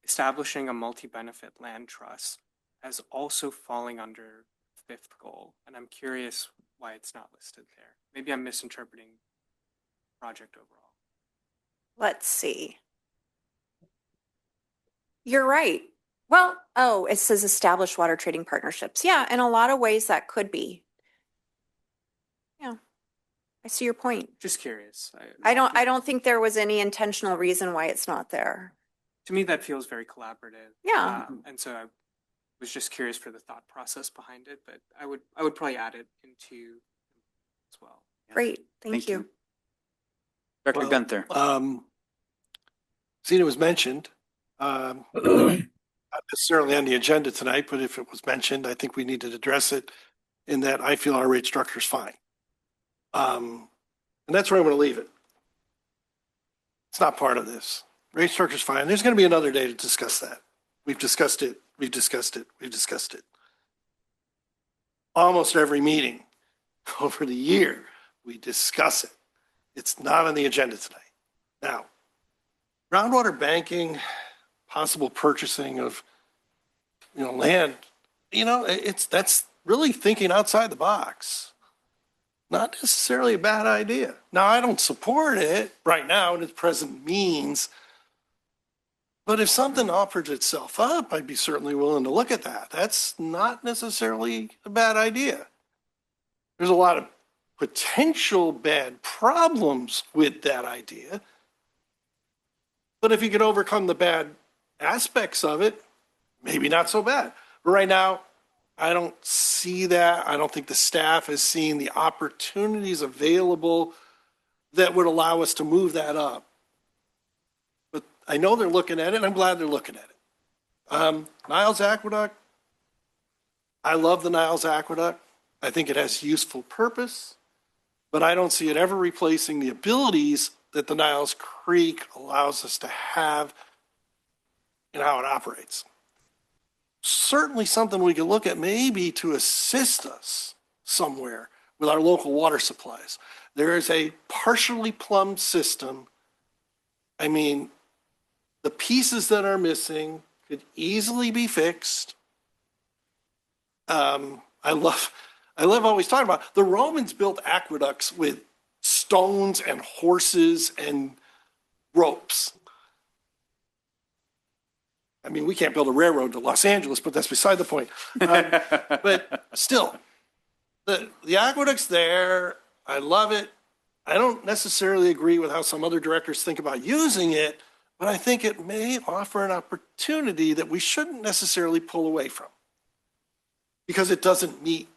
establishing a multi-benefit land trust as also falling under fifth goal, and I'm curious why it's not listed there. Maybe I'm misinterpreting the project overall. Let's see. You're right. Well, oh, it says establish water trading partnerships. Yeah, in a lot of ways that could be. Yeah, I see your point. Just curious. I don't think there was any intentional reason why it's not there. To me, that feels very collaborative. Yeah. And so I was just curious for the thought process behind it, but I would probably add it into as well. Great, thank you. Director Well, Gunther. Seeing it was mentioned, not necessarily on the agenda tonight, but if it was mentioned, I think we need to address it in that I feel our rate structure is fine. And that's where I'm going to leave it. It's not part of this. Rate structure is fine. There's going to be another day to discuss that. We've discussed it. We've discussed it. We've discussed it. Almost every meeting over the year, we discuss it. It's not on the agenda tonight. Now, groundwater banking, possible purchasing of, land, that's really thinking outside the box. Not necessarily a bad idea. Now, I don't support it right now in its present means, but if something offers itself up, I'd be certainly willing to look at that. That's not necessarily a bad idea. There's a lot of potential bad problems with that idea. But if you could overcome the bad aspects of it, maybe not so bad. But right now, I don't see that. I don't think the staff is seeing the opportunities available that would allow us to move that up. But I know they're looking at it, and I'm glad they're looking at it. Niles Aqueduct, I love the Niles Aqueduct. I think it has useful purpose, but I don't see it ever replacing the abilities that the Niles Creek allows us to have and how it operates. Certainly something we could look at maybe to assist us somewhere with our local water supplies. There is a partially plumbed system. I mean, the pieces that are missing could easily be fixed. I love always talking about the Romans built aqueducts with stones and horses and ropes. I mean, we can't build a railroad to Los Angeles, but that's beside the point. But still, the aqueduct's there. I love it. I don't necessarily agree with how some other directors think about using it, but I think it may offer an opportunity that we shouldn't necessarily pull away from because it doesn't meet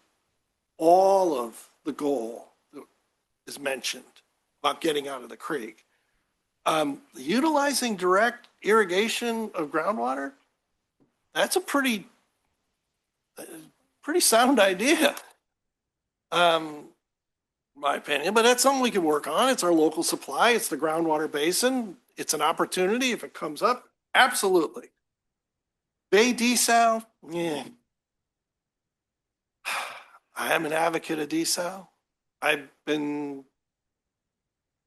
all of the goal that is mentioned about getting out of the creek. Utilizing direct irrigation of groundwater, that's a pretty sound idea, in my opinion, but that's something we can work on. It's our local supply. It's the groundwater basin. It's an opportunity if it comes up. Absolutely. Bay desal, yeah. I am an advocate of desal. I've been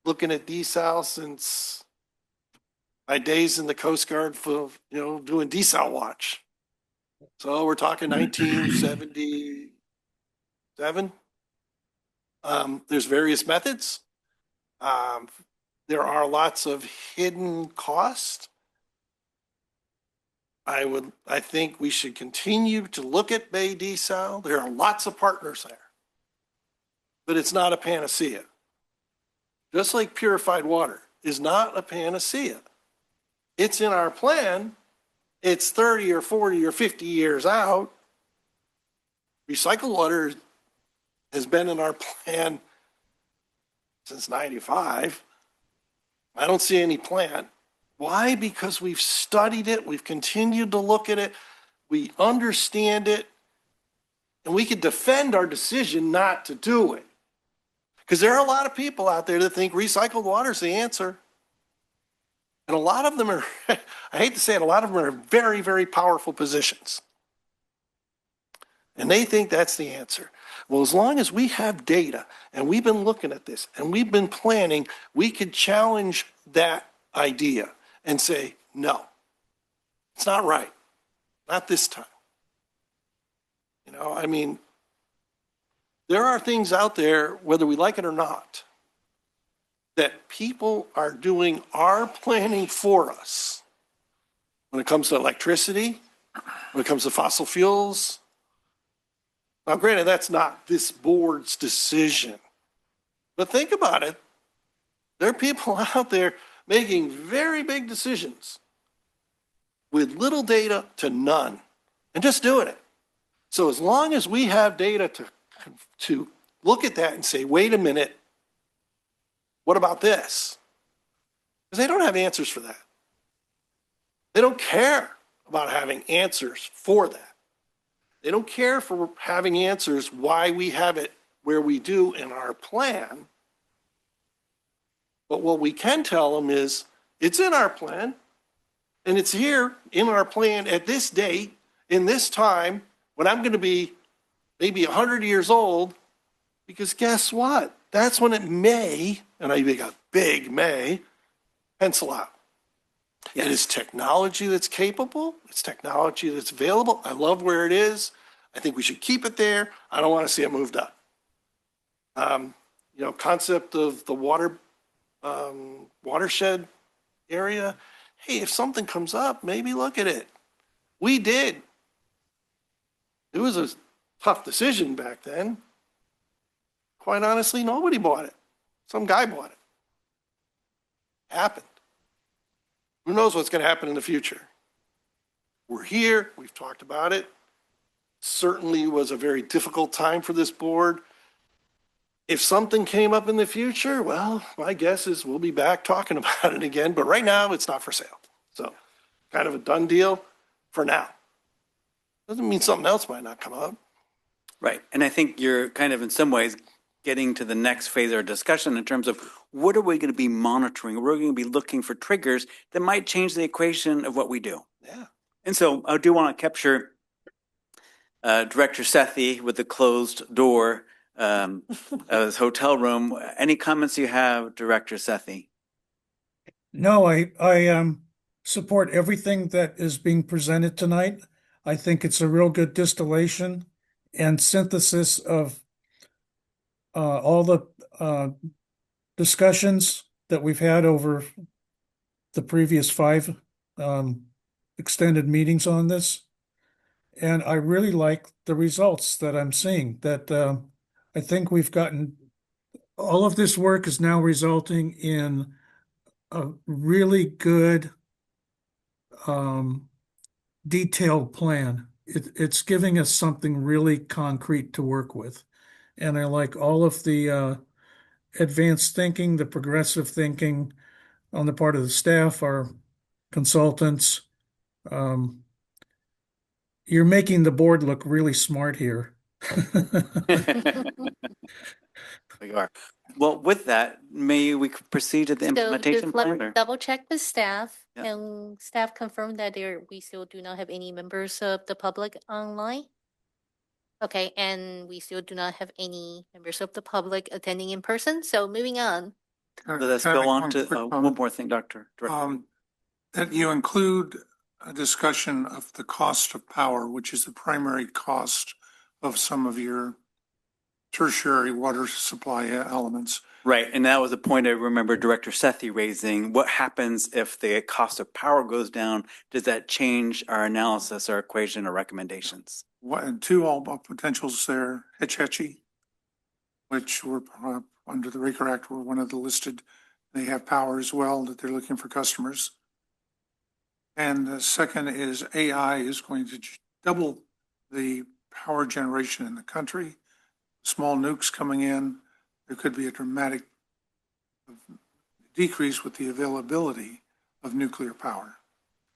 looking at desal since my days in the Coast Guard for, doing desal watch. So we're talking 1977. There's various methods. There are lots of hidden costs. I think we should continue to look at Bay desal. There are lots of partners there, but it's not a panacea. Just like purified water is not a panacea. It's in our plan. It's 30 or 40 or 50 years out. Recycled water has been in our plan since 95. I don't see any plan. Why? Because we've studied it, we've continued to look at it, we understand it, and we can defend our decision not to do it. Because there are a lot of people out there that think recycled water is the answer. And a lot of them are, I hate to say it, a lot of them are in very, very powerful positions. And they think that's the answer. Well, as long as we have data and we've been looking at this and we've been planning, we could challenge that idea and say, no, it's not right. Not this time. You know, I mean, there are things out there, whether we like it or not, that people are doing our planning for us. When it comes to electricity, when it comes to fossil fuels. Now, granted, that's not this board's decision. But think about it. There are people out there making very big decisions with little data to none and just doing it. So as long as we have data to look at that and say, wait a minute, what about this? Because they don't have answers for that. They don't care about having answers for that. They don't care for having answers why we have it where we do in our plan. But what we can tell them is it's in our plan and it's here in our plan at this date, in this time, when I'm going to be maybe 100 years old, because guess what? That's when it may, and I make a big may, pencil out. It is technology that's capable. It's technology that's available. I love where it is. I think we should keep it there. I don't want to see it moved up. You know, concept of the watershed area. Hey, if something comes up, maybe look at it. We did. It was a tough decision back then. Quite honestly, nobody bought it. Some guy bought it. Happened. Who knows what's going to happen in the future? We're here. We've talked about it. Certainly was a very difficult time for this board. If something came up in the future, well, my guess is we'll be back talking about it again. But right now, it's not for sale. So kind of a done deal for now. Doesn't mean something else might not come up. Right. And I think you're kind of in some ways getting to the next phase of our discussion in terms of what are we going to be monitoring? We're going to be looking for triggers that might change the equation of what we do. Yeah. And so I do want to capture Director Sethy with the closed door of his hotel room. Any comments you have, Director Sethy? No, I support everything that is being presented tonight. I think it's a real good distillation and synthesis of all the discussions that we've had over the previous 5 extended meetings on this. And I really like the results that I'm seeing, that I think we've gotten, all of this work is now resulting in a really good detailed plan. It's giving us something really concrete to work with. And I like all of the advanced thinking, the progressive thinking on the part of the staff, our consultants. You're making the board look really smart here. We are. Well, with that, may we proceed to the So implementation just let plan? me Or? double check with staff. Yeah. Can staff confirm that we still do not have any members of the public online? Okay, and we still do not have any members of the public attending in person. So moving on. Let's Can I go make on one to quick one comment? more thing, Director. That you include a discussion of the cost of power, which is the primary cost of some of your tertiary water supply elements. Right, and that was a point I remember Director Sethy raising. What happens if the cost of power goes down? Does that change our analysis, our equation, or recommendations? And 2 all potentials there, Hetchy, which were under the Raker Act, were one of the listed. They have power as well that they're looking for customers. And the second is AI is going to double the power generation in the country. Small nukes coming in, there could be a dramatic decrease with the availability of nuclear power.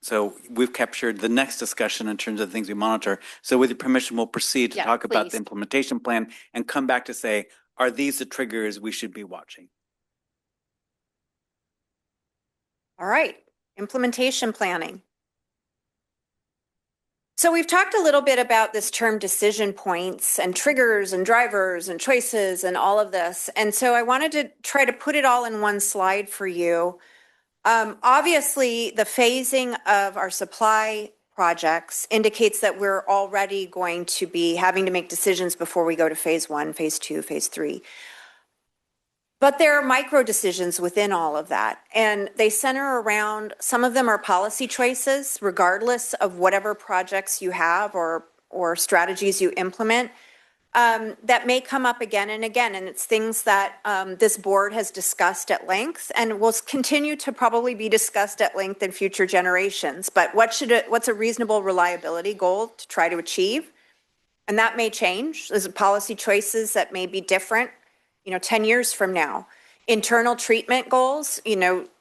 So we've captured the next discussion in terms of things we monitor. So with your permission, we'll proceed to Yeah, talk about please. the implementation plan and come back to say, are these the triggers we should be watching? All right, implementation planning. So we've talked a little bit about this term decision points and triggers and drivers and choices and all of this. And so I wanted to try to put it all in one slide for you. Obviously, the phasing of our supply projects indicates that we're already going to be having to make decisions before we go to phase 1, phase 2, phase 3. But there are micro decisions within all of that, and they center around, some of them are policy choices, regardless of whatever projects you have or strategies you implement, that may come up again and again. And it's things that this board has discussed at length and will continue to probably be discussed at length in future generations. But what's a reasonable reliability goal to try to achieve? And that may change. There's policy choices that may be different, 10 years from now. Internal treatment goals,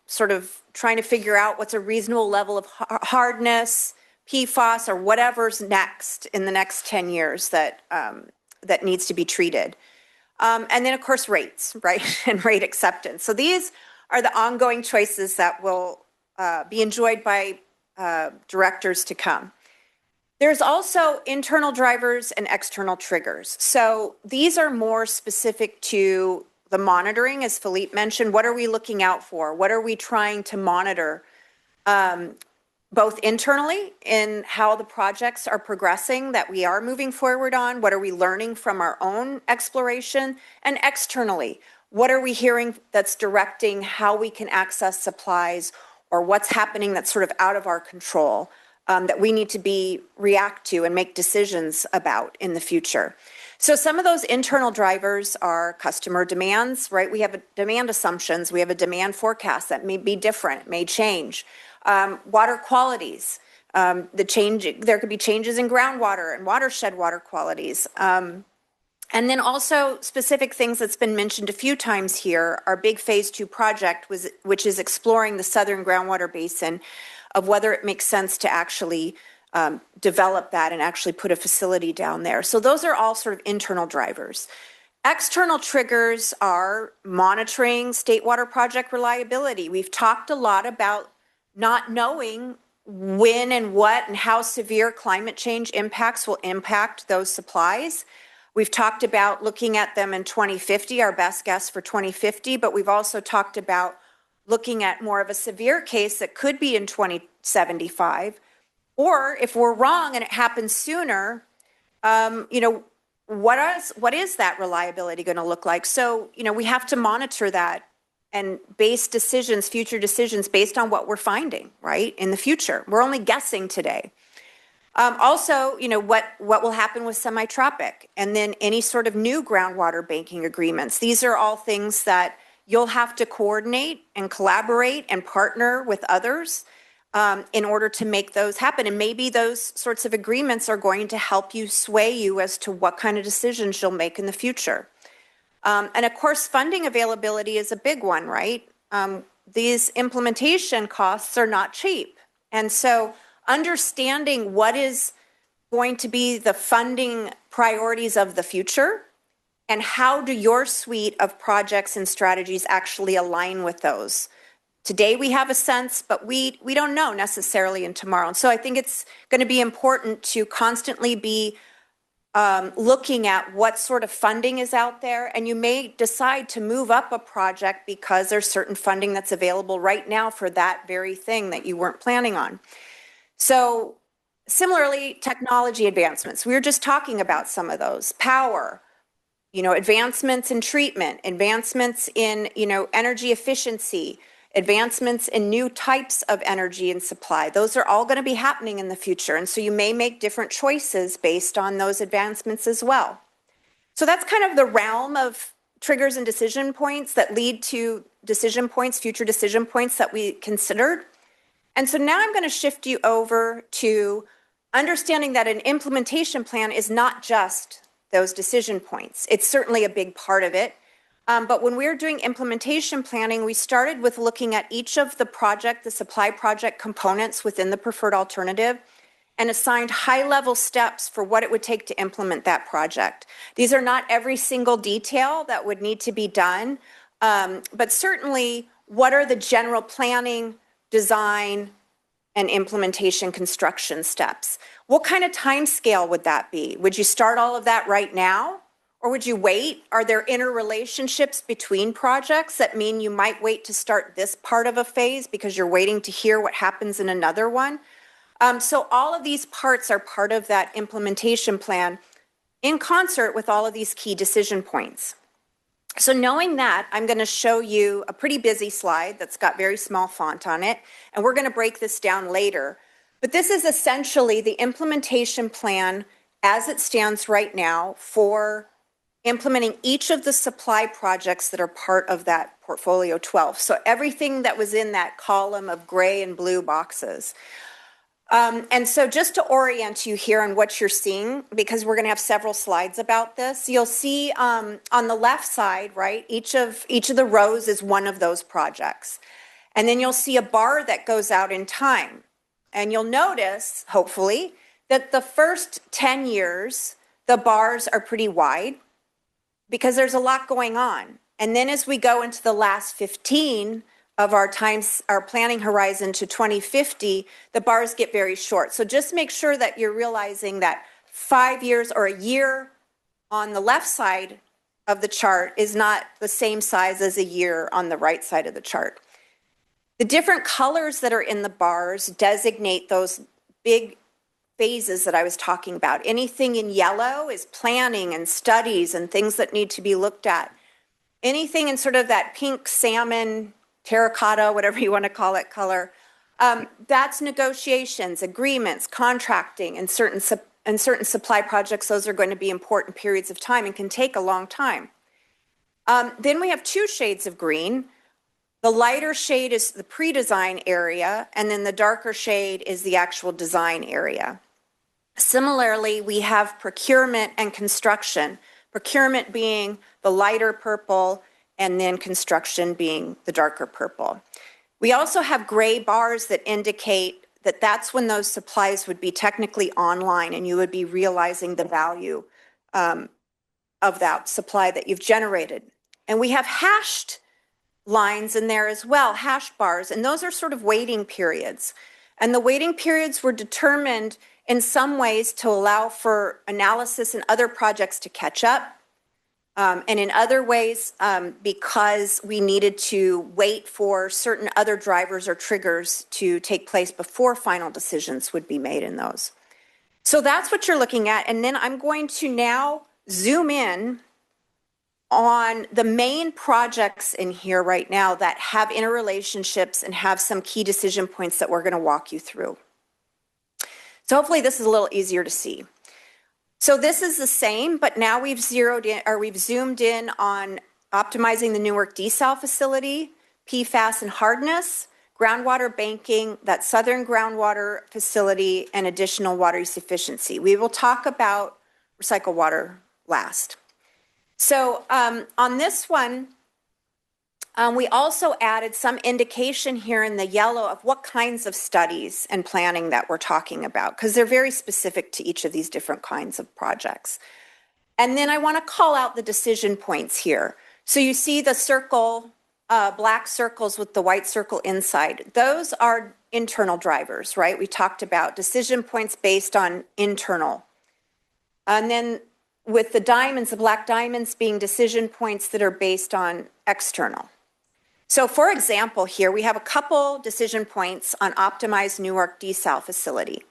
sort of trying to figure out what's a reasonable level of hardness, PFAS, or whatever's next in the next 10 years that needs to be treated. And then, of course, rates, right? And rate acceptance. So these are the ongoing choices that will be enjoyed by directors to come. There's also internal drivers and external triggers. So these are more specific to the monitoring, as Philippe mentioned. What are we looking out for? What are we trying to monitor, both internally in how the projects are progressing that we are moving forward on? What are we learning from our own exploration? And externally, what are we hearing that's directing how we can access supplies, or what's happening that's sort of out of our control? That we need to react to and make decisions about in the future. So some of those internal drivers are customer demands, right? We have demand assumptions. We have a demand forecast that may be different, may change. Water qualities, there could be changes in groundwater and watershed water qualities. And then also specific things that's been mentioned a few times here, our big phase 2 project, which is exploring the southern groundwater basin, of whether it makes sense to actually develop that and actually put a facility down there. So those are all sort of internal drivers. External triggers are monitoring state water project reliability. We've talked a lot about not knowing when and what and how severe climate change impacts will impact those supplies. We've talked about looking at them in 2050, our best guess for 2050, but we've also talked about looking at more of a severe case that could be in 2075. Or if we're wrong and it happens sooner, what is that reliability going to look like? So, we have to monitor that and base decisions, future decisions, based on what we're finding, right, in the future. We're only guessing today. Also, what will happen with semi-tropic, and then any sort of new groundwater banking agreements. These are all things that you'll have to coordinate and collaborate and partner with others in order to make those happen. And maybe those sorts of agreements are going to help you sway you as to what kind of decisions you'll make in the future. And of course, funding availability is a big one, right? These implementation costs are not cheap. And so understanding what is going to be the funding priorities of the future, and how do your suite of projects and strategies actually align with those? Today we have a sense, but we don't know necessarily in tomorrow. And so I think it's going to be important to constantly be looking at what sort of funding is out there. And you may decide to move up a project because there's certain funding that's available right now for that very thing that you weren't planning on. So similarly, technology advancements. We were just talking about some of those. Power, advancements in treatment, advancements in, energy efficiency, advancements in new types of energy and supply. Those are all going to be happening in the future. And so you may make different choices based on those advancements as well. So that's kind of the realm of triggers and decision points that lead to decision points, future decision points that we considered. And so now I'm going to shift you over to understanding that an implementation plan is not just those decision points. It's certainly a big part of it. But when we were doing implementation planning, we started with looking at each of the supply project components within the preferred alternative and assigned high-level steps for what it would take to implement that project. These are not every single detail that would need to be done, but certainly what are the general planning, design, and implementation construction steps? What kind of time scale would that be? Would you start all of that right now? Or would you wait? Are there interrelationships between projects that mean you might wait to start this part of a phase because you're waiting to hear what happens in another one? So all of these parts are part of that implementation plan in concert with all of these key decision points. So knowing that, I'm going to show you a pretty busy slide that's got very small font on it, and we're going to break this down later. But this is essentially the implementation plan as it stands right now for implementing each of the supply projects that are part of that portfolio 12. So everything that was in that column of gray and blue boxes. And so just to orient you here on what you're seeing, because we're going to have several slides about this, you'll see on the left side, right, each of the rows is one of those projects. And then you'll see a bar that goes out in time. And you'll notice, hopefully, that the first 10 years, the bars are pretty wide because there's a lot going on. And then as we go into the last 15 of our planning horizon to 2050, the bars get very short. So just make sure that you're realizing that 5 years or a year on the left side of the chart is not the same size as a year on the right side of the chart. The different colors that are in the bars designate those big phases that I was talking about. Anything in yellow is planning and studies and things that need to be looked at. Anything in sort of that pink salmon, terracotta, whatever you want to call it, color, that's negotiations, agreements, contracting, and certain supply projects. Those are going to be important periods of time and can take a long time. Then we have two shades of green. The lighter shade is the pre-design area, and then the darker shade is the actual design area. Similarly, we have procurement and construction. Procurement being the lighter purple, and then construction being the darker purple. We also have gray bars that indicate that that's when those supplies would be technically online and you would be realizing the value of that supply that you've generated. And we have hashed lines in there as well, hash bars, and those are sort of waiting periods. And the waiting periods were determined in some ways to allow for analysis and other projects to catch up. And in other ways, because we needed to wait for certain other drivers or triggers to take place before final decisions would be made in those. So that's what you're looking at. And then I'm going to now zoom in on the main projects in here right now that have interrelationships and have some key decision points that we're going to walk you through. So hopefully this is a little easier to see. So this is the same, but now we've zoomed in on optimizing the Newark desal facility, PFAS and hardness, groundwater banking, that southern groundwater facility, and additional water use efficiency. We will talk about recycled water last. So on this one, we also added some indication here in the yellow of what kinds of studies and planning that we're talking about, because they're very specific to each of these different kinds of projects. And then I want to call out the decision points here. So you see the circle, black circles with the white circle inside. Those are internal drivers, right? We talked about decision points based on internal. And then with the diamonds, the black diamonds being decision points that are based on external. So for example, here we have a couple decision points on optimized Newark desal facility.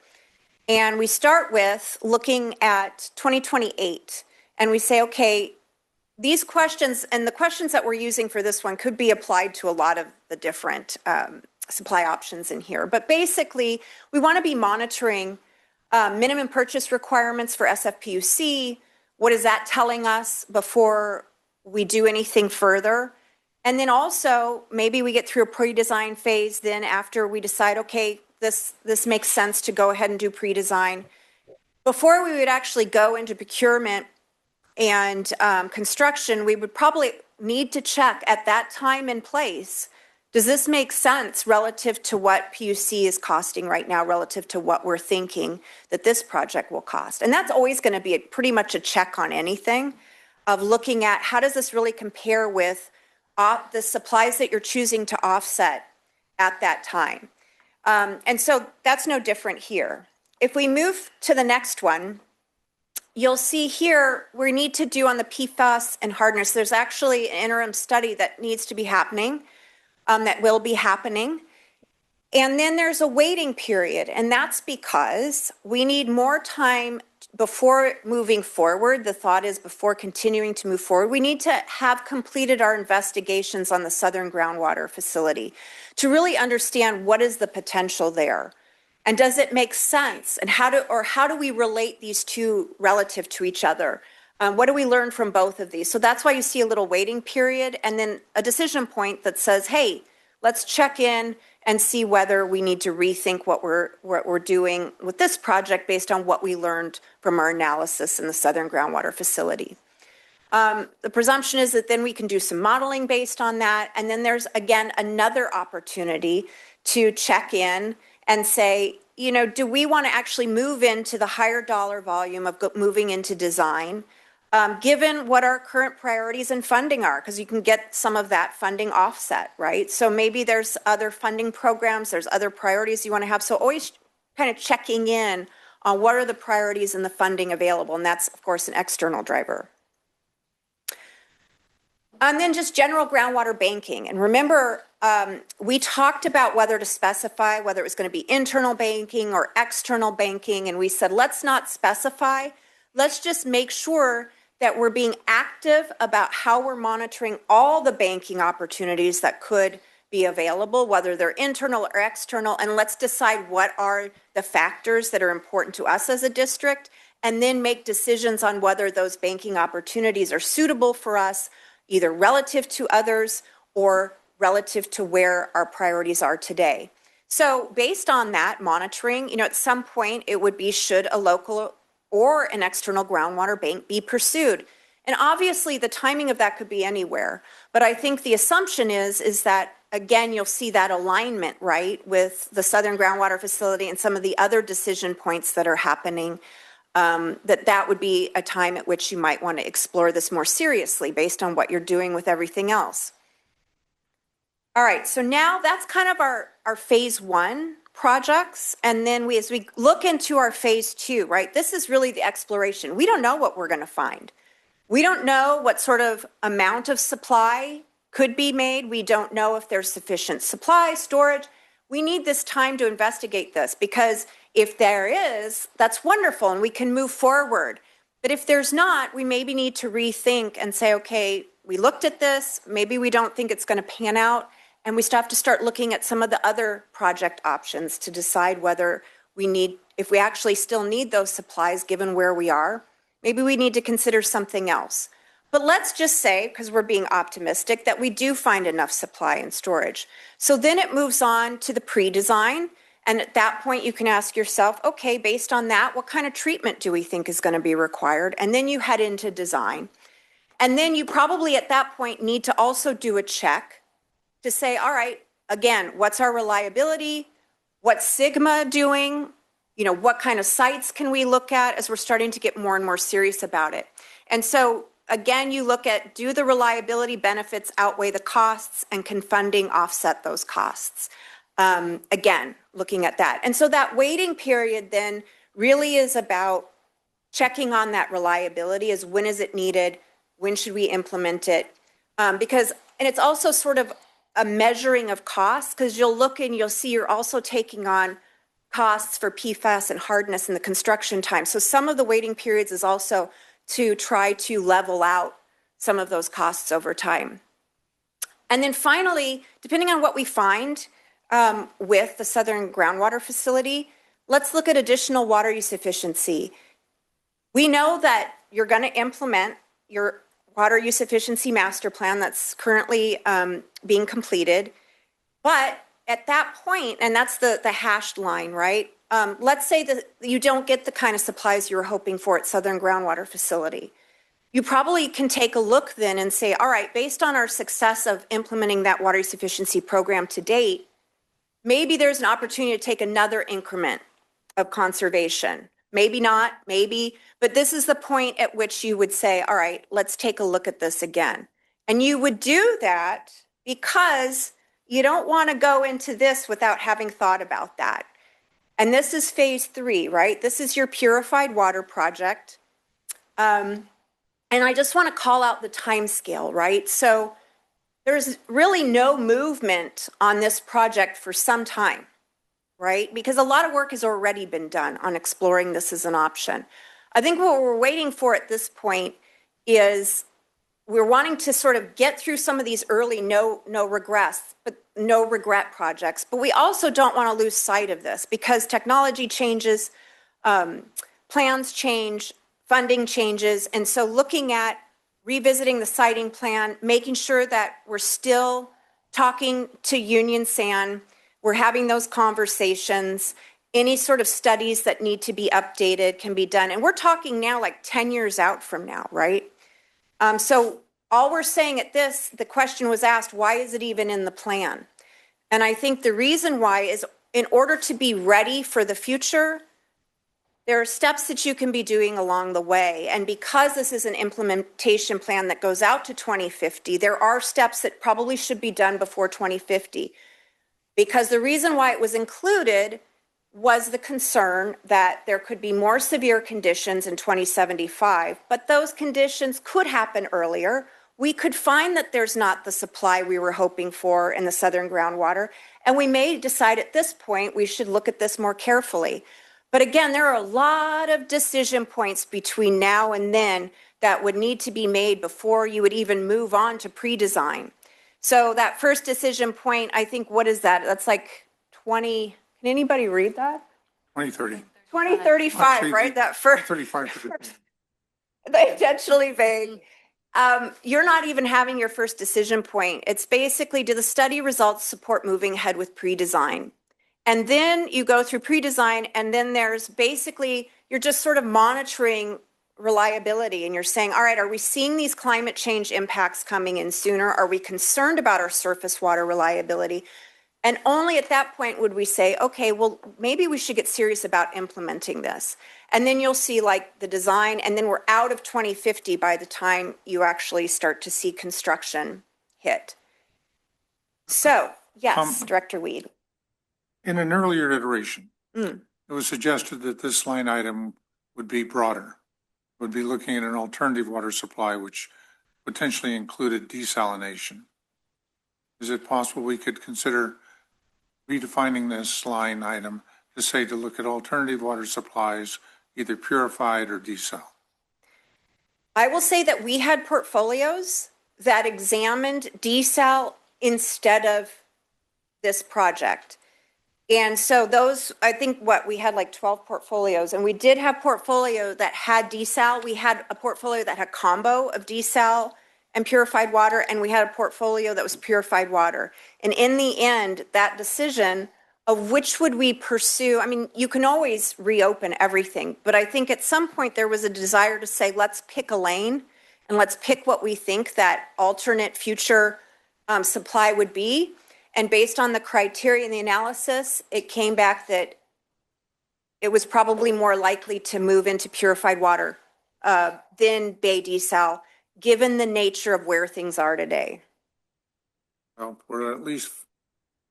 And we start with looking at 2028 and we say, okay, these questions and the questions that we're using for this one could be applied to a lot of the different supply options in here. But basically, we want to be monitoring minimum purchase requirements for SFPUC. What is that telling us before we do anything further? And then also, maybe we get through a pre-design phase, then after we decide, okay, this makes sense to go ahead and do pre-design. Before we would actually go into procurement and construction, we would probably need to check at that time and place, does this make sense relative to what PUC is costing right now, relative to what we're thinking that this project will cost? And that's always going to be pretty much a check on anything, of looking at how does this really compare with the supplies that you're choosing to offset at that time. And so that's no different here. If we move to the next one, you'll see here we need to do on the PFAS and hardness. There's actually an interim study that needs to be happening, that will be happening. And then there's a waiting period, and that's because we need more time before moving forward. The thought is before continuing to move forward, we need to have completed our investigations on the Southern Groundwater Facility to really understand what is the potential there. And does it make sense? And how do we relate these two relative to each other? What do we learn from both of these? So that's why you see a little waiting period and then a decision point that says, hey, let's check in and see whether we need to rethink what we're doing with this project based on what we learned from our analysis in the Southern Groundwater Facility. The presumption is that then we can do some modeling based on that. And then there's, again, another opportunity to check in and say, you know, do we want to actually move into the higher dollar volume of moving into design, given what our current priorities and funding are, because you can get some of that funding offset, right? So maybe there's other funding programs, there's other priorities you want to have. So always kind of checking in on what are the priorities and the funding available. And that's, of course, an external driver. And then just general groundwater banking. And remember, we talked about whether to specify whether it was going to be internal banking or external banking. And we said, let's not specify. Let's just make sure that we're being active about how we're monitoring all the banking opportunities that could be available, whether they're internal or external. And let's decide what are the factors that are important to us as a district, and then make decisions on whether those banking opportunities are suitable for us, either relative to others or relative to where our priorities are today. So based on that monitoring, you know, at some point it would be, should a local or an external groundwater bank be pursued? And obviously the timing of that could be anywhere. But I think the assumption is that, again, you'll see that alignment, right, with the Southern Groundwater Facility and some of the other decision points that are happening, that would be a time at which you might want to explore this more seriously based on what you're doing with everything else. All right, so now that's kind of our phase one projects. And then as we look into our phase two, right, this is really the exploration. We don't know what we're going to find. We don't know what sort of amount of supply could be made. We don't know if there's sufficient supply, storage. We need this time to investigate this, because if there is, that's wonderful and we can move forward. But if there's not, we maybe need to rethink and say, okay, we looked at this, maybe we don't think it's going to pan out, and we still have to start looking at some of the other project options to decide whether we need, if we actually still need those supplies given where we are, maybe we need to consider something else. But let's just say, because we're being optimistic, that we do find enough supply and storage. So then it moves on to the pre-design. And at that point, you can ask yourself, okay, based on that, what kind of treatment do we think is going to be required? And then you head into design. And then you probably at that point need to also do a check to say, all right, again, what's our reliability? What's Sigma doing? You know, what kind of sites can we look at as we're starting to get more and more serious about it? And so again, you look at, do the reliability benefits outweigh the costs, and can funding offset those costs? Again, looking at that. And so that waiting period then really is about checking on that reliability, as when is it needed? When should we implement it? And it's also sort of a measuring of costs, because you'll look and you'll see you're also taking on costs for PFAS and hardness in the construction time. So some of the waiting periods is also to try to level out some of those costs over time. And then finally, depending on what we find with the Southern Groundwater Facility, let's look at additional water use efficiency. We know that you're going to implement your water use efficiency master plan that's currently being completed, but at that point, and that's the hashed line, right? Let's say that you don't get the kind of supplies you were hoping for at Southern Groundwater Facility. You probably can take a look then and say, all right, based on our success of implementing that water use efficiency program to date, maybe there's an opportunity to take another increment of conservation. Maybe not, maybe, but this is the point at which you would say, all right, let's take a look at this again. And you would do that because you don't want to go into this without having thought about that. And this is phase 3, right? This is your purified water project. And I just want to call out the time scale, right? So there's really no movement on this project for some time, right? Because a lot of work has already been done on exploring this as an option. I think what we're waiting for at this point is we're wanting to sort of get through some of these early no regret projects, but we also don't want to lose sight of this because technology changes, plans change, funding changes, and so looking at revisiting the siting plan, making sure that we're still talking to Union Sand, we're having those conversations, any sort of studies that need to be updated can be done. And we're talking now like 10 years out from now, right? So all we're saying at this, the question was asked, why is it even in the plan? And I think the reason why is in order to be ready for the future, there are steps that you can be doing along the way. And because this is an implementation plan that goes out to 2050, there are steps that probably should be done before 2050. Because the reason why it was included was the concern that there could be more severe conditions in 2075, but those conditions could happen earlier. We could find that there's not the supply we were hoping for in the southern groundwater, and we may decide at this point we should look at this more carefully. But again, there are a lot of decision points between now and then that would need to be made before you would even move on to pre-design. So that first decision point, I think, what is that? That's like 20, can anybody read that? 2030. 2035, Actually, right? That first, 35. intentionally vague. You're not even having your first decision point. It's basically, do the study results support moving ahead with pre-design? And then you go through pre-design, and then there's basically, you're just sort of monitoring reliability, and you're saying, all right, are we seeing these climate change impacts coming in sooner? Are we concerned about our surface water reliability? And only at that point would we say, okay, well, maybe we should get serious about implementing this. And then you'll see like the design, and then we're out of 2050 by the time you actually start to see construction hit. So, yes, Director Weed. In an earlier iteration, it was suggested that this line item would be broader, would be looking at an alternative water supply, which potentially included desalination. Is it possible we could consider redefining this line item to say to look at alternative water supplies, either purified or desal? I will say that we had portfolios that examined desal instead of this project. And so those, I think we had like 12 portfolios, and we did have portfolio that had desal. We had a portfolio that had combo of desal and purified water, and we had a portfolio that was purified water. And in the end, that decision of which would we pursue, I mean, you can always reopen everything, but I think at some point there was a desire to say, let's pick a lane and let's pick what we think that alternate future supply would be. And based on the criteria and the analysis, it came back that it was probably more likely to move into purified water than bay desal, given the nature of where things are today. Well, we're at least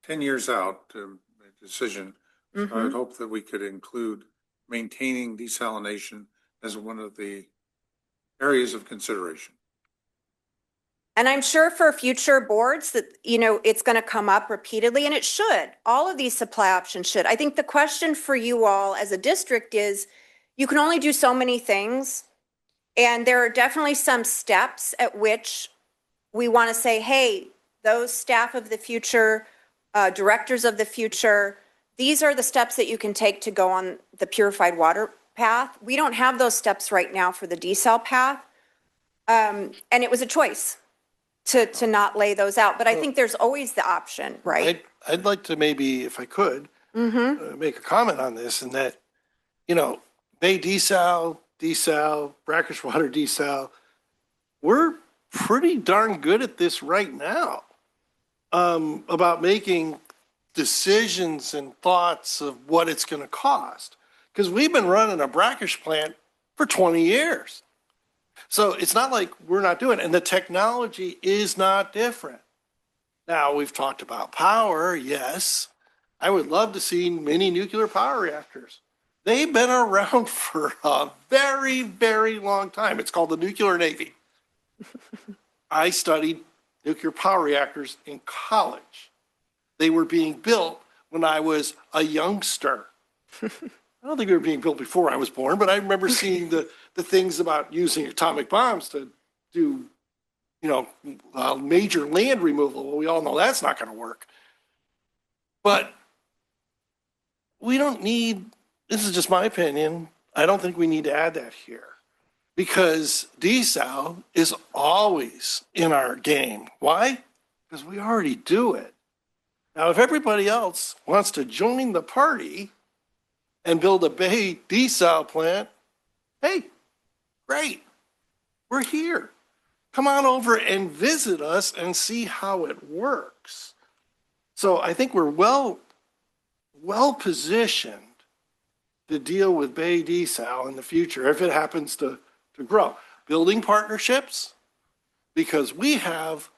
10 years out to a decision. So I would hope that we could include maintaining desalination as one of the areas of consideration. And I'm sure for future boards that, it's going to come up repeatedly, and it should. All of these supply options should. I think the question for you all as a district is, you can only do so many things. And there are definitely some steps at which we want to say, hey, those staff of the future, directors of the future, these are the steps that you can take to go on the purified water path. We don't have those steps right now for the desal path. And it was a choice to not lay those out. But I think there's always the option, right? I'd like to maybe, if I could, make a comment on this, and that, Bay desal, brackish water desal, we're pretty darn good at this right now. About making decisions and thoughts of what it's going to cost. Because we've been running a brackish plant for 20 years. So it's not like we're not doing it. And the technology is not different. Now, we've talked about power, yes. I would love to see mini nuclear power reactors. They've been around for a very, very long time. It's called the nuclear navy. I studied nuclear power reactors in college. They were being built when I was a youngster. I don't think they were being built before I was born, but I remember seeing the things about using atomic bombs to do, major land removal. Well, we all know that's not going to work. But we don't need, this is just my opinion, I don't think we need to add that here. Because desal is always in our game. Why? Because we already do it. Now, if everybody else wants to join the party and build a Bay desal plant, hey, great. We're here. Come on over and visit us and see how it works. So I think we're well positioned to deal with Bay desal in the future if it happens to grow. Building partnerships, because we have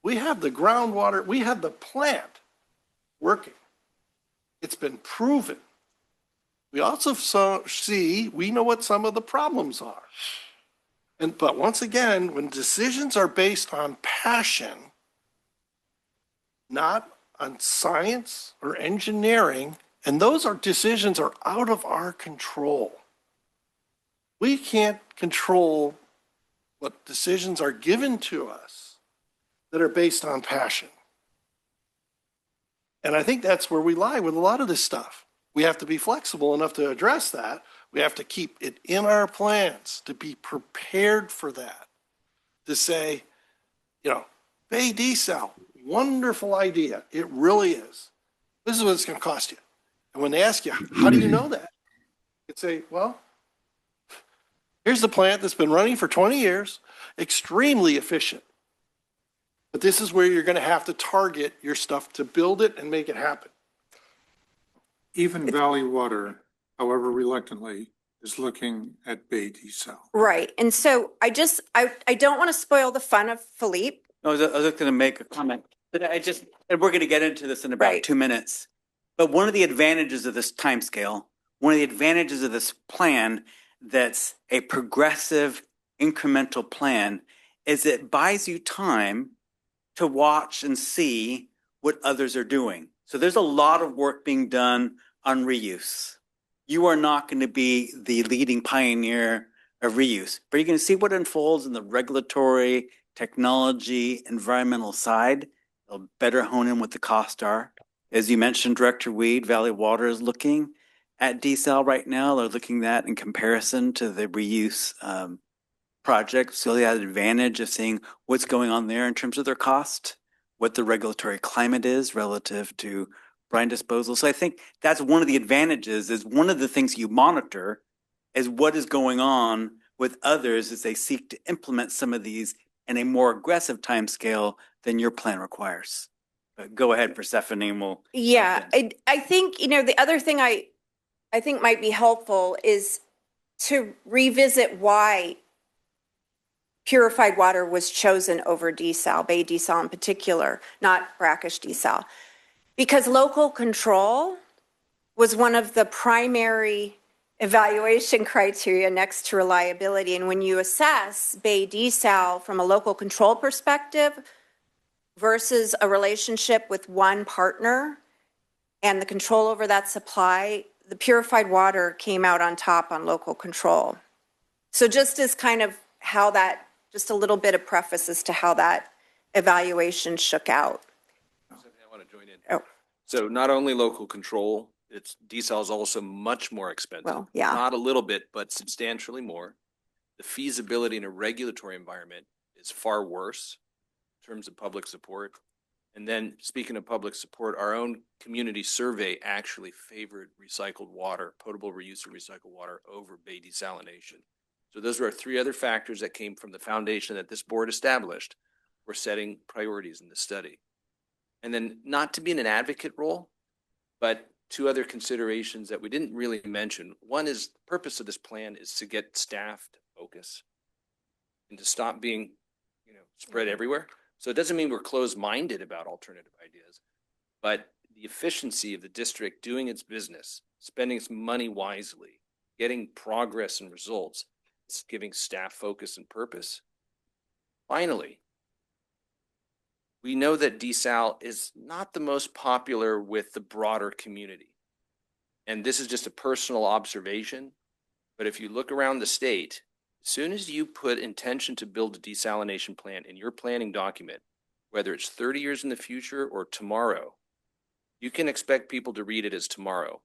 the groundwater, we have the plant working. It's been proven. We also we know what some of the problems are. But once again, when decisions are based on passion, not on science or engineering, and those decisions are out of our control. We can't control what decisions are given to us that are based on passion. And I think that's where we lie with a lot of this stuff. We have to be flexible enough to address that. We have to keep it in our plans, to be prepared for that. To say, Bay desal, wonderful idea. It really is. This is what it's going to cost you. And when they ask you, how do you know that? You'd say, well, here's the plant that's been running for 20 years, extremely efficient. But this is where you're going to have to target your stuff to build it and make it happen. Even Valley Water, however reluctantly, is looking at Bay desal. Right. And so I don't want to spoil the fun of Philippe. I was just going to make a comment. But and we're going to get into this in about 2 minutes. But one of the advantages of this timescale, one of the advantages of this plan that's a progressive, incremental plan, is it buys you time to watch and see what others are doing. So there's a lot of work being done on reuse. You are not going to be the leading pioneer of reuse, but you're going to see what unfolds in the regulatory, technology, environmental side. They'll better hone in what the costs are. As you mentioned, Director Weed, Valley Water is looking at desal right now. They're looking at that in comparison to the reuse project. So they have the advantage of seeing what's going on there in terms of their cost, what the regulatory climate is relative to brine disposal. So I think that's one of the advantages, is one of the things you monitor is what is going on with others as they seek to implement some of these in a more aggressive timescale than your plan requires. But go ahead, Persephone, and we'll. Yeah, I think, the other thing I think might be helpful is to revisit why purified water was chosen over desal, Bay desal in particular, not brackish desal. Because local control was one of the primary evaluation criteria next to reliability. And when you assess Bay desal from a local control perspective versus a relationship with one partner and the control over that supply, the purified water came out on top on local control. So just as kind of how that, just a little bit of preface as to how that evaluation shook out. I want to join in. Oh. So not only local control, desal is also much more expensive. Well, yeah. Not a little bit, but substantially more. The feasibility in a regulatory environment is far worse in terms of public support. And then speaking of public support, our own community survey actually favored recycled water, potable reuse of recycled water over bay desalination. So those are 3 other factors that came from the foundation that this board established for setting priorities in the study. And then not to be in an advocate role, but 2 other considerations that we didn't really mention. One is the purpose of this plan is to get staff to focus and to stop being, spread everywhere. So it doesn't mean we're closed-minded about alternative ideas, but the efficiency of the district doing its business, spending its money wisely, getting progress and results, is giving staff focus and purpose. Finally, we know that desal is not the most popular with the broader community. And this is just a personal observation, but if you look around the state, as soon as you put intention to build a desalination plant in your planning document, whether it's 30 years in the future or tomorrow, you can expect people to read it as tomorrow,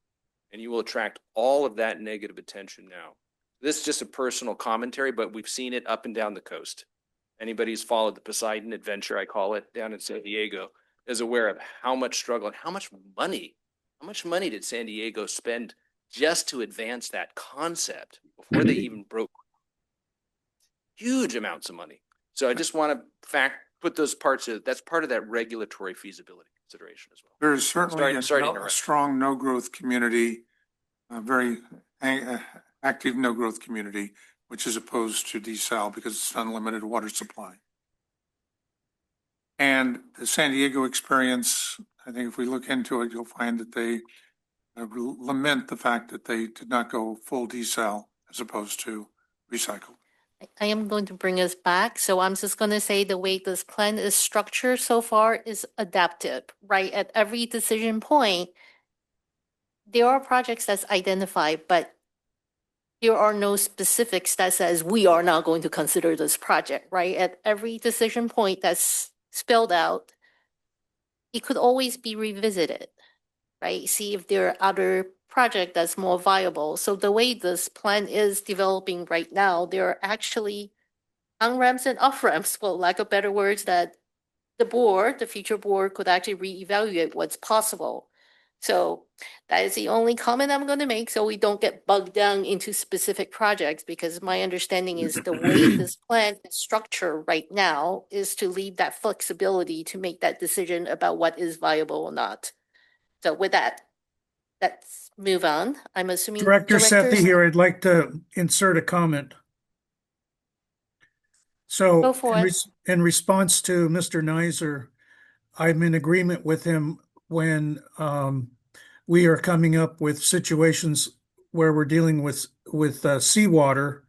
and you will attract all of that negative attention now. This is just a personal commentary, but we've seen it up and down the coast. Anybody who's followed the Poseidon adventure, I call it, down in San Diego, is aware of how much struggle and how much money did San Diego spend just to advance that concept before they even broke? Huge amounts of money. So I just want to put those parts of, that's part of that regulatory feasibility consideration as well. There is certainly Sorry to a interrupt. strong no-growth community, a very active no-growth community, which is opposed to desal because it's unlimited water supply. And the San Diego experience, I think if we look into it, you'll find that they lament the fact that they did not go full desal as opposed to recycle. I am going to bring us back. So I'm just going to say the way this plan is structured so far is adaptive, right? At every decision point, there are projects that's identified, but there are no specifics that says we are not going to consider this project, right? At every decision point that's spelled out, it could always be revisited, right? See if there are other project that's more viable. So the way this plan is developing right now, there are actually on-ramps and off-ramps, for lack of better words, that the future board could actually reevaluate what's possible. So that is the only comment I'm going to make, so we don't get bogged down into specific projects, because my understanding is the way this plan is structured right now is to leave that flexibility to make that decision about what is viable or not. So with that, let's move on. I'm assuming Director Sethy directors- here, I'd like to insert a comment. So Go for it. in response to Mr. Nizer, I'm in agreement with him when we are coming up with situations where we're dealing with seawater,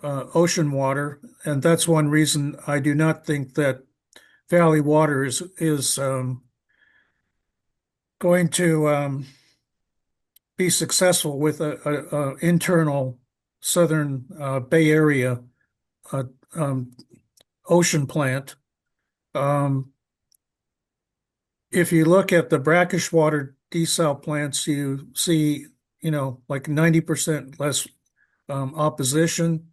ocean water, and that's one reason I do not think that Valley Water is going to be successful with a internal Southern Bay Area ocean plant. If you look at the brackish water desal plants, you see, like 90% less opposition.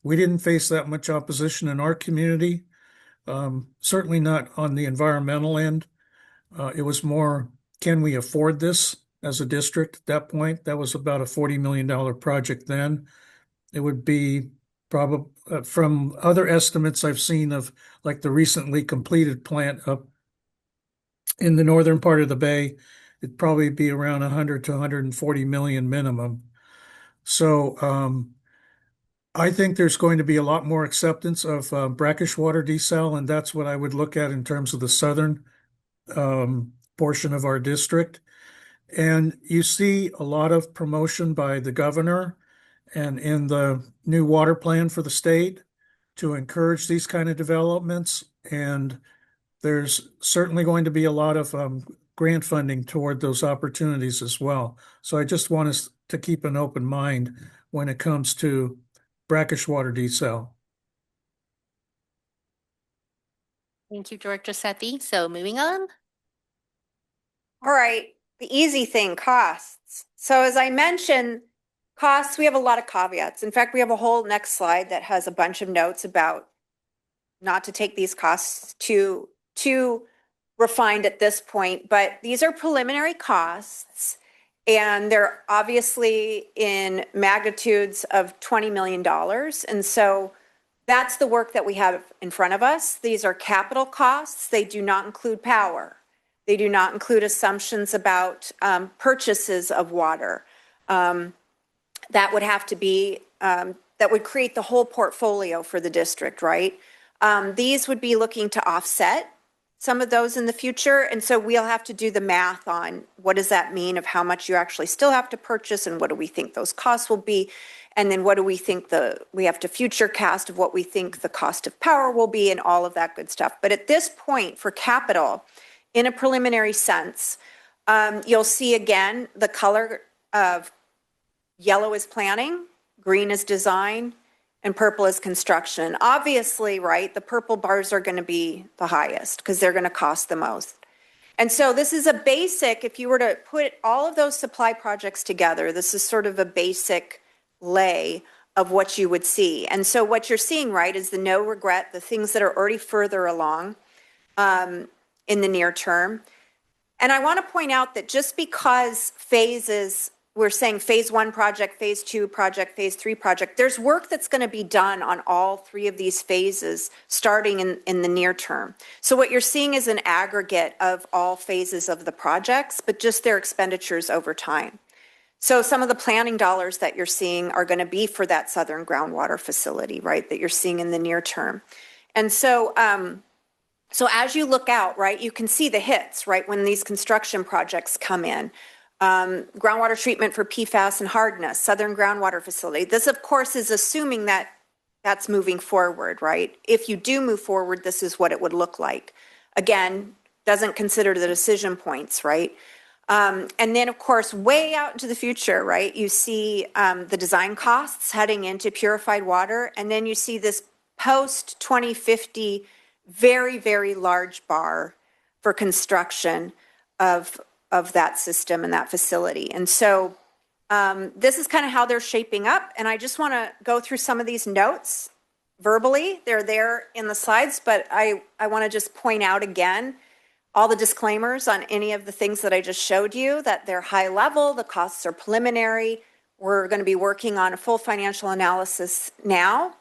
We didn't face that much opposition in our community, certainly not on the environmental end. It was more, can we afford this as a district at that point? That was about a $40 million project then. It would be probably, from other estimates I've seen of like the recently completed plant up in the northern part of the bay, it'd probably be around 100 to 140 million minimum. So I think there's going to be a lot more acceptance of brackish water desal, and that's what I would look at in terms of the southern portion of our district. And you see a lot of promotion by the governor and in the new water plan for the state to encourage these kind of developments. And there's certainly going to be a lot of grant funding toward those opportunities as well. So I just want us to keep an open mind when it comes to brackish water desal. Thank you, Director Sethy. So moving on. All right, the easy thing, costs. So as I mentioned, costs, we have a lot of caveats. In fact, we have a whole next slide that has a bunch of notes about not to take these costs too refined at this point, but these are preliminary costs. And they're obviously in magnitudes of $20 million. And so that's the work that we have in front of us. These are capital costs. They do not include power. They do not include assumptions about purchases of water. That would have to be, that would create the whole portfolio for the district, right? These would be looking to offset some of those in the future. And so we'll have to do the math on what does that mean of how much you actually still have to purchase and what do we think those costs will be. And then what do we think we have to future cast of what we think the cost of power will be and all of that good stuff. But at this point for capital, in a preliminary sense, you'll see again, the color of yellow is planning, green is design, and purple is construction. Obviously, right, the purple bars are going to be the highest because they're going to cost the most. And so this is a basic, if you were to put all of those supply projects together, this is sort of a basic lay of what you would see. And so what you're seeing, right, is the no regret, the things that are already further along in the near term. And I want to point out that just because phases, we're saying phase 1 project, phase 2 project, phase 3 project, there's work that's going to be done on all 3 of these phases starting in the near term. So what you're seeing is an aggregate of all phases of the projects, but just their expenditures over time. So some of the planning dollars that you're seeing are going to be for that southern groundwater facility, right, that you're seeing in the near term. And so, so as you look out, right, you can see the hits, right, when these construction projects come in. Groundwater treatment for PFAS and hardness, southern groundwater facility. This, of course, is assuming that that's moving forward, right? If you do move forward, this is what it would look like. Again, doesn't consider the decision points, right? And then, of course, way out into the future, right, you see the design costs heading into purified water, and then you see this post-2050 very, very large bar for construction of that system and that facility. And so this is kind of how they're shaping up. And I just want to go through some of these notes verbally. They're there in the slides, but I want to just point out again all the disclaimers on any of the things that I just showed you, that they're high level, the costs are preliminary. We're going to be working on a full financial analysis now.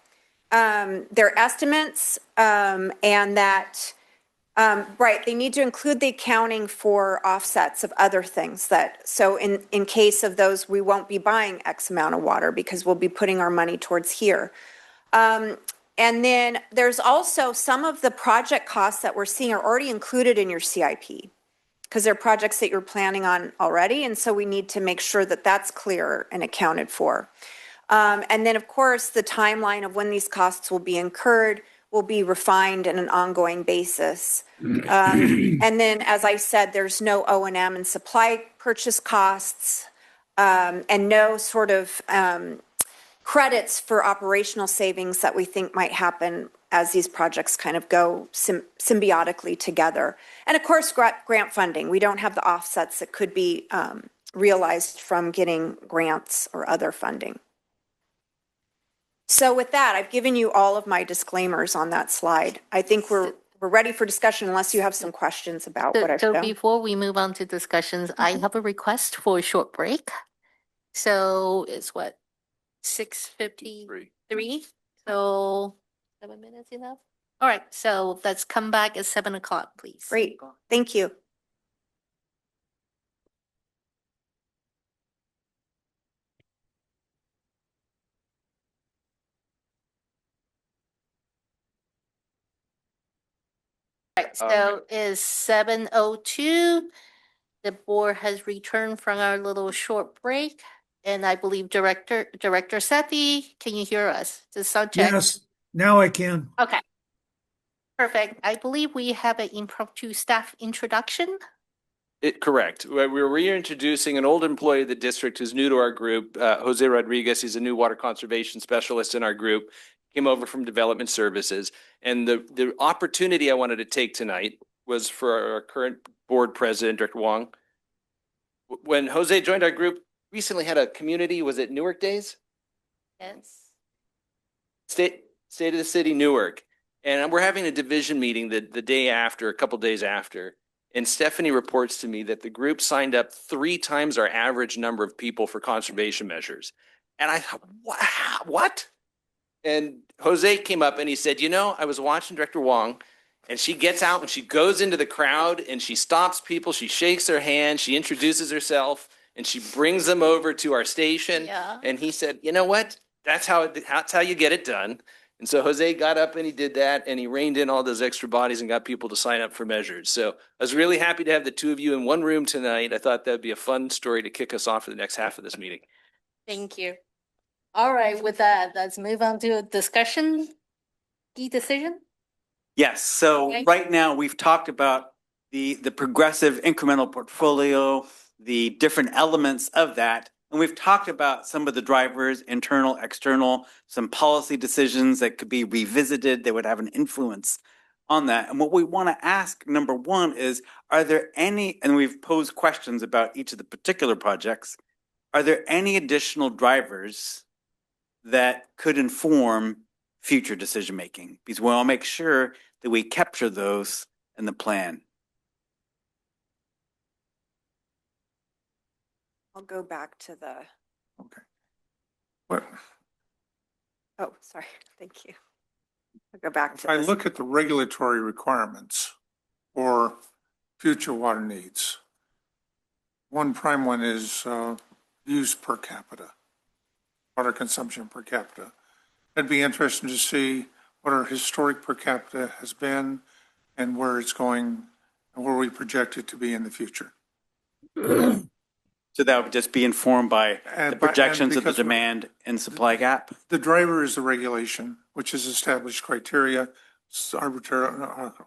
Their estimates and that right, they need to include the accounting for offsets of other things that, so in case of those, we won't be buying X amount of water because we'll be putting our money towards here. And then there's also some of the project costs that we're seeing are already included in your CIP because they're projects that you're planning on already. And so we need to make sure that that's clear and accounted for. And then, of course, the timeline of when these costs will be incurred will be refined on an ongoing basis. And then, as I said, there's no O&M and supply purchase costs and no sort of credits for operational savings that we think might happen as these projects kind of go symbiotically together. And of course, grant funding. We don't have the offsets that could be realized from getting grants or other funding. So with that, I've given you all of my disclaimers on that slide. I think we're ready for discussion unless you have some questions about what I've So done. before we move on to discussions, I have a request for a short break. So it's what, 6:53? So 7 minutes enough? All right, so let's come back at 7 o'clock, please. Great, thank you. Right, so is 7:02. The board has returned from our little short break. And I believe Director Sethy, can you hear us? Just sound check. Yes, now I can. Okay. Perfect. I believe we have an impromptu staff introduction. Correct. We're reintroducing an old employee of the district who's new to our group, Jose Rodriguez. He's a new water conservation specialist in our group. Came over from Development Services. And the opportunity I wanted to take tonight was for our current board president, Director Huang. When Jose joined our group, recently had a community, was it Newark Days? Yes. State of the City, Newark. And we're having a division meeting the day after, a couple days after. And Stephanie reports to me that the group signed up 3 times our average number of people for conservation measures. And I thought, what? And Jose came up and he said, I was watching Director Huang, and she gets out and she goes into the crowd and she stops people. She shakes their hand. She introduces herself and she brings them over to our station. Yeah. And he said, you know what? That's how you get it done. And so Jose got up and he did that, and he reined in all those extra bodies and got people to sign up for measures. So I was really happy to have the two of you in one room tonight. I thought that'd be a fun story to kick us off for the next half of this meeting. Thank you. All right, with that, let's move on to a discussion. Key decision? Yes, so Okay. right now, we've talked about the progressive incremental portfolio, the different elements of that. And we've talked about some of the drivers, internal, external, some policy decisions that could be revisited that would have an influence on that. And what we want to ask, number one, is are there any, and we've posed questions about each of the particular projects, are there any additional drivers that could inform future decision-making? Because we want to make sure that we capture those in the plan. I'll go back to the, Okay. What, oh, sorry, thank you. I'll go back if to I this. look at the regulatory requirements for future water needs, one prime one is use per capita, water consumption per capita. It'd be interesting to see what our historic per capita has been and where it's going and where we project it to be in the future. So that would just be informed by the projections of the because demand and supply gap? The driver is the regulation, which is established criteria. It's arbitrary,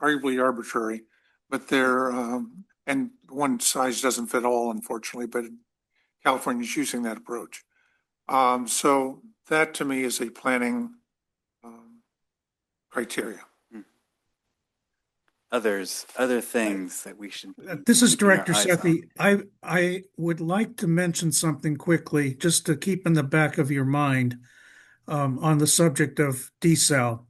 arguably arbitrary, but they're, and one size doesn't fit all, unfortunately, but California's using that approach. So that to me is a planning criteria. Other things that we should. This is keep our Director eyes Sethy. I would like to mention something quickly, just to keep in the back of your mind, on the subject of desal.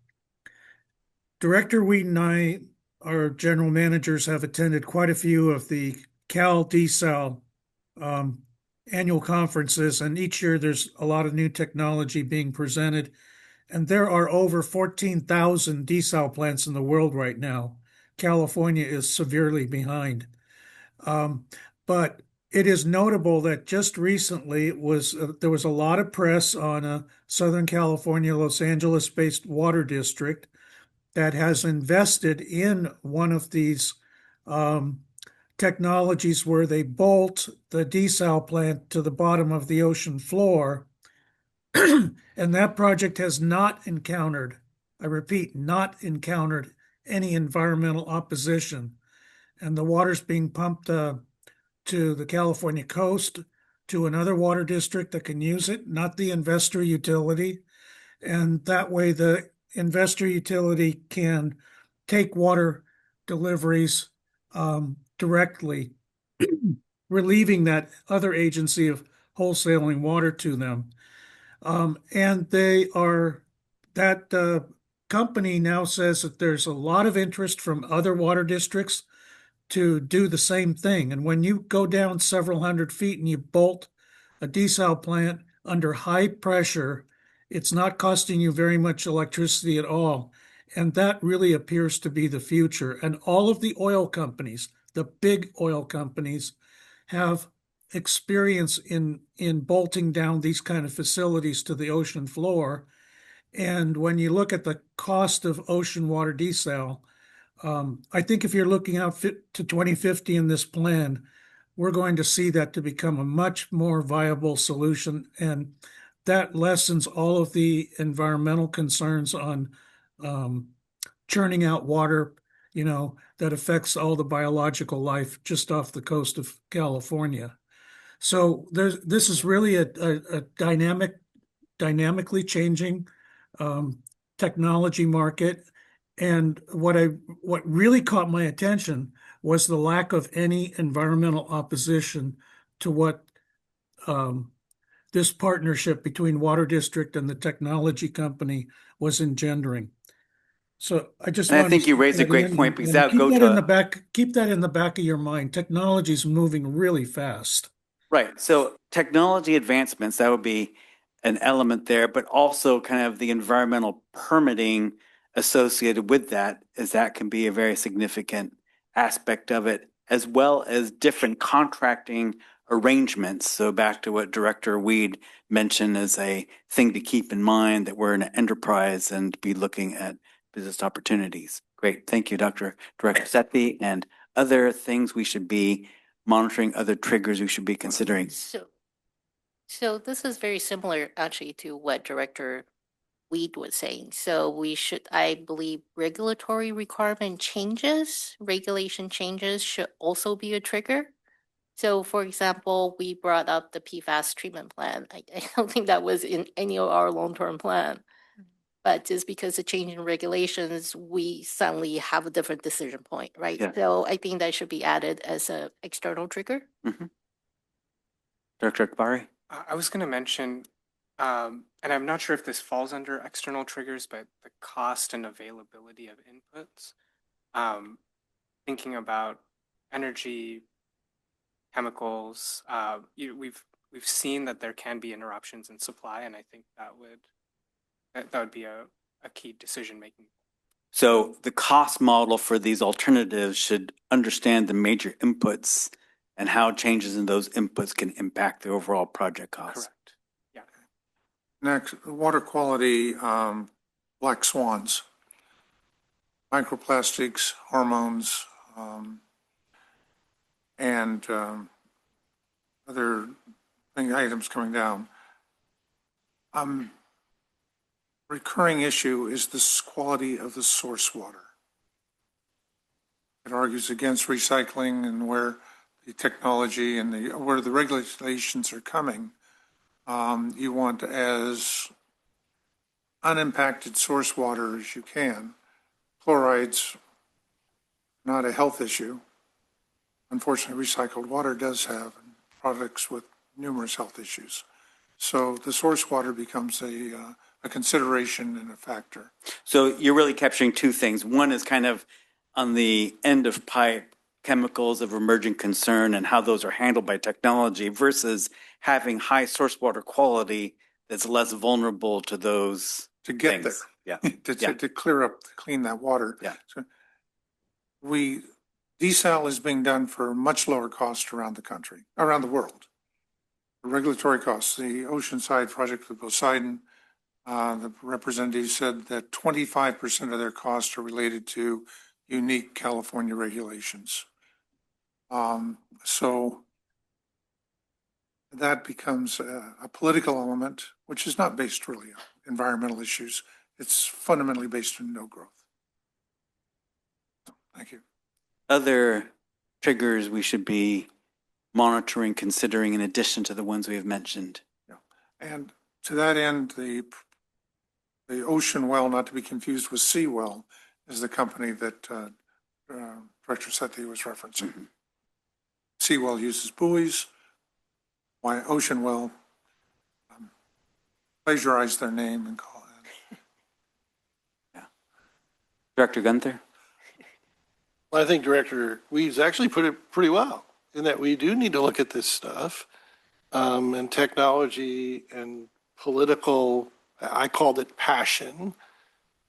Director Wheaton and I, our general managers, have attended quite a few of the Cal desal annual conferences, and each year there's a lot of new technology being presented. And there are over 14,000 desal plants in the world right now. California is severely behind. But it is notable that just recently there was a lot of press on a Southern California, Los Angeles-based water district that has invested in one of these technologies where they bolt the desal plant to the bottom of the ocean floor. And that project has not encountered, I repeat, not encountered any environmental opposition. And the water's being pumped to the California coast, to another water district that can use it, not the investor utility. And that way the investor utility can take water deliveries directly, relieving that other agency of wholesaling water to them. And that company now says that there's a lot of interest from other water districts to do the same thing. And when you go down several hundred feet and you bolt a desal plant under high pressure, it's not costing you very much electricity at all. And that really appears to be the future. And all of the oil companies, the big oil companies, have experience in bolting down these kind of facilities to the ocean floor. And when you look at the cost of ocean water desal, I think if you're looking out to 2050 in this plan, we're going to see that to become a much more viable solution. And that lessens all of the environmental concerns on churning out water, that affects all the biological life just off the coast of California. So this is really a dynamically changing technology market. And what really caught my attention was the lack of any environmental opposition to what this partnership between Water District and the technology company was engendering. So I just And I want think to you raised a keep that great in, point, because and that would keep go that to in the back, keep that in the back of your mind. Technology's moving really fast. Right. So technology advancements, that would be an element there, but also kind of the environmental permitting associated with that, as that can be a very significant aspect of it, as well as different contracting arrangements. So back to what Director Weed mentioned as a thing to keep in mind, that we're an enterprise and be looking at business opportunities. Great. Thank you, Director Sethy. And other things we should be monitoring, other triggers we should be considering. So this is very similar actually to what Director Weed was saying. So we should, I believe, regulatory requirement changes, regulation changes should also be a trigger. So for example, we brought up the PFAS treatment plan. I don't think that was in any of our long-term plan. But just because of change in regulations, we suddenly have a different decision point, right? Yeah. So I think that should be added as an external trigger. Director Akbari? I was going to mention, and I'm not sure if this falls under external triggers, but the cost and availability of inputs. Thinking about energy, chemicals, we've seen that there can be interruptions in supply, and I think that would be a key decision making. So the cost model for these alternatives should understand the major inputs and how changes in those inputs can impact the overall project cost. Correct. Yeah. Next, water quality, black swans, microplastics, hormones, and other items coming down. Recurring issue is the quality of the source water. It argues against recycling, and where the technology and where the regulations are coming, you want as unimpacted source water as you can. Chloride's not a health issue. Unfortunately, recycled water does have products with numerous health issues. So the source water becomes a consideration and a factor. So you're really capturing two things. One is kind of on the end of pipe, chemicals of emerging concern and how those are handled by technology, versus having high source water quality that's less vulnerable to those To get things. there. Yeah. To clear up, to clean that water. Yeah. So desal is being done for much lower cost around the country, around the world. The regulatory costs, the Oceanside project with Poseidon, the representative said that 25% of their costs are related to unique California regulations. So that becomes a political element, which is not based really on environmental issues. It's fundamentally based on no growth. Thank you. Other triggers we should be monitoring, considering, in addition to the ones we have mentioned. Yeah. And to that end, the Ocean Well, not to be confused with Sea Well, is the company that Director Sethy was referencing. Sea Well uses buoys. Why Ocean Well plagiarized their name and call it. Yeah. Director Gunther? Well, I think Director Weaves actually put it pretty well, in that we do need to look at this stuff, and technology and political, I called it passion.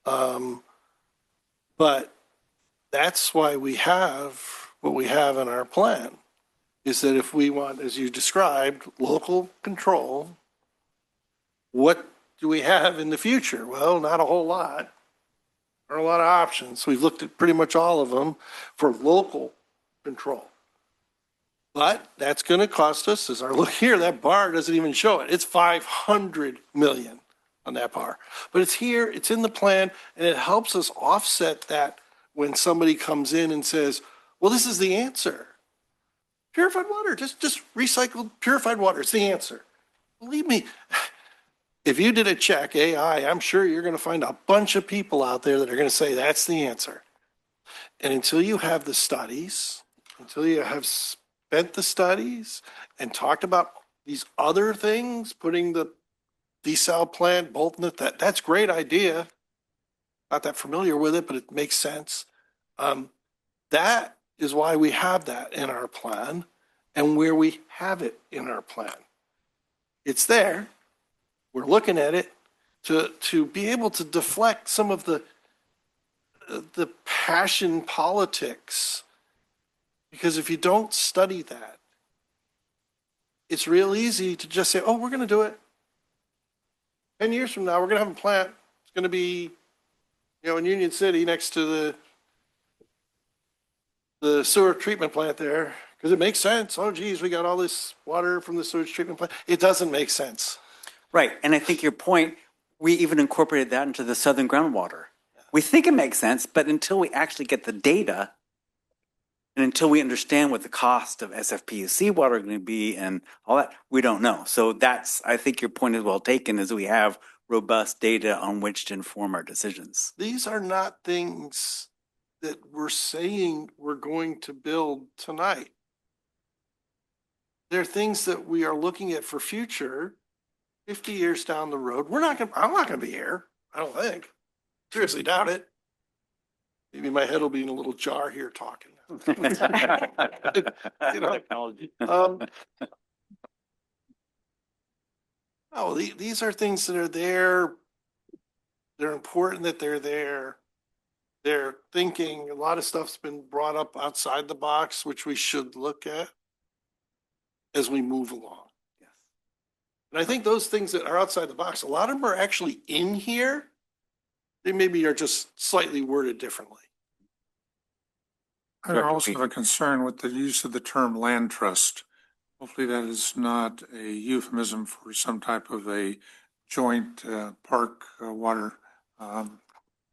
But that's why we have what we have in our plan, is that if we want, as you described, local control, what do we have in the future? Well, not a whole lot. There are a lot of options. We've looked at pretty much all of them for local control. But that's going to cost us, as our look here, that bar doesn't even show it. It's 500 million on that bar. But it's here, it's in the plan, and it helps us offset that when somebody comes in and says, well, this is the answer. Purified water, just recycled purified water, it's the answer. Believe me, if you did a check, AI, I'm sure you're going to find a bunch of people out there that are going to say that's the answer. And until you have the studies, until you have spent the studies and talked about these other things, putting the desal plant, both in that's a great idea. not that familiar with it, but it makes sense. That is why we have that in our plan and where we have it in our plan. It's there. We're looking at it to be able to deflect some of the passion politics. Because if you don't study that, it's real easy to just say, oh, we're going to do it. 10 years from now, we're going to have a plant. It's going to be, in Union City next to the sewer treatment plant there, because it makes sense. Oh, geez, we got all this water from the sewage treatment plant. It doesn't make sense. Right. And I think your point, we even incorporated that into the southern groundwater. We think it makes sense, but until we actually get the data and until we understand what the cost of SFPUC water is going to be and all that, we don't know. So I think your point is well taken, is we have robust data on which to inform our decisions. These are not things that we're saying we're going to build tonight. They're things that we are looking at for future, 50 years down the road. I'm not going to be here. I don't think. Seriously doubt it. Maybe my head will be in a little jar here talking. These are things that are there. They're important that they're there. They're thinking. A lot of stuff's been brought up outside the box, which we should look at as we move along. Yes. And I think those things that are outside the box, a lot of them are actually in here. They maybe are just slightly worded differently. I also have a concern with the use of the term land trust. Hopefully that is not a euphemism for some type of a joint park water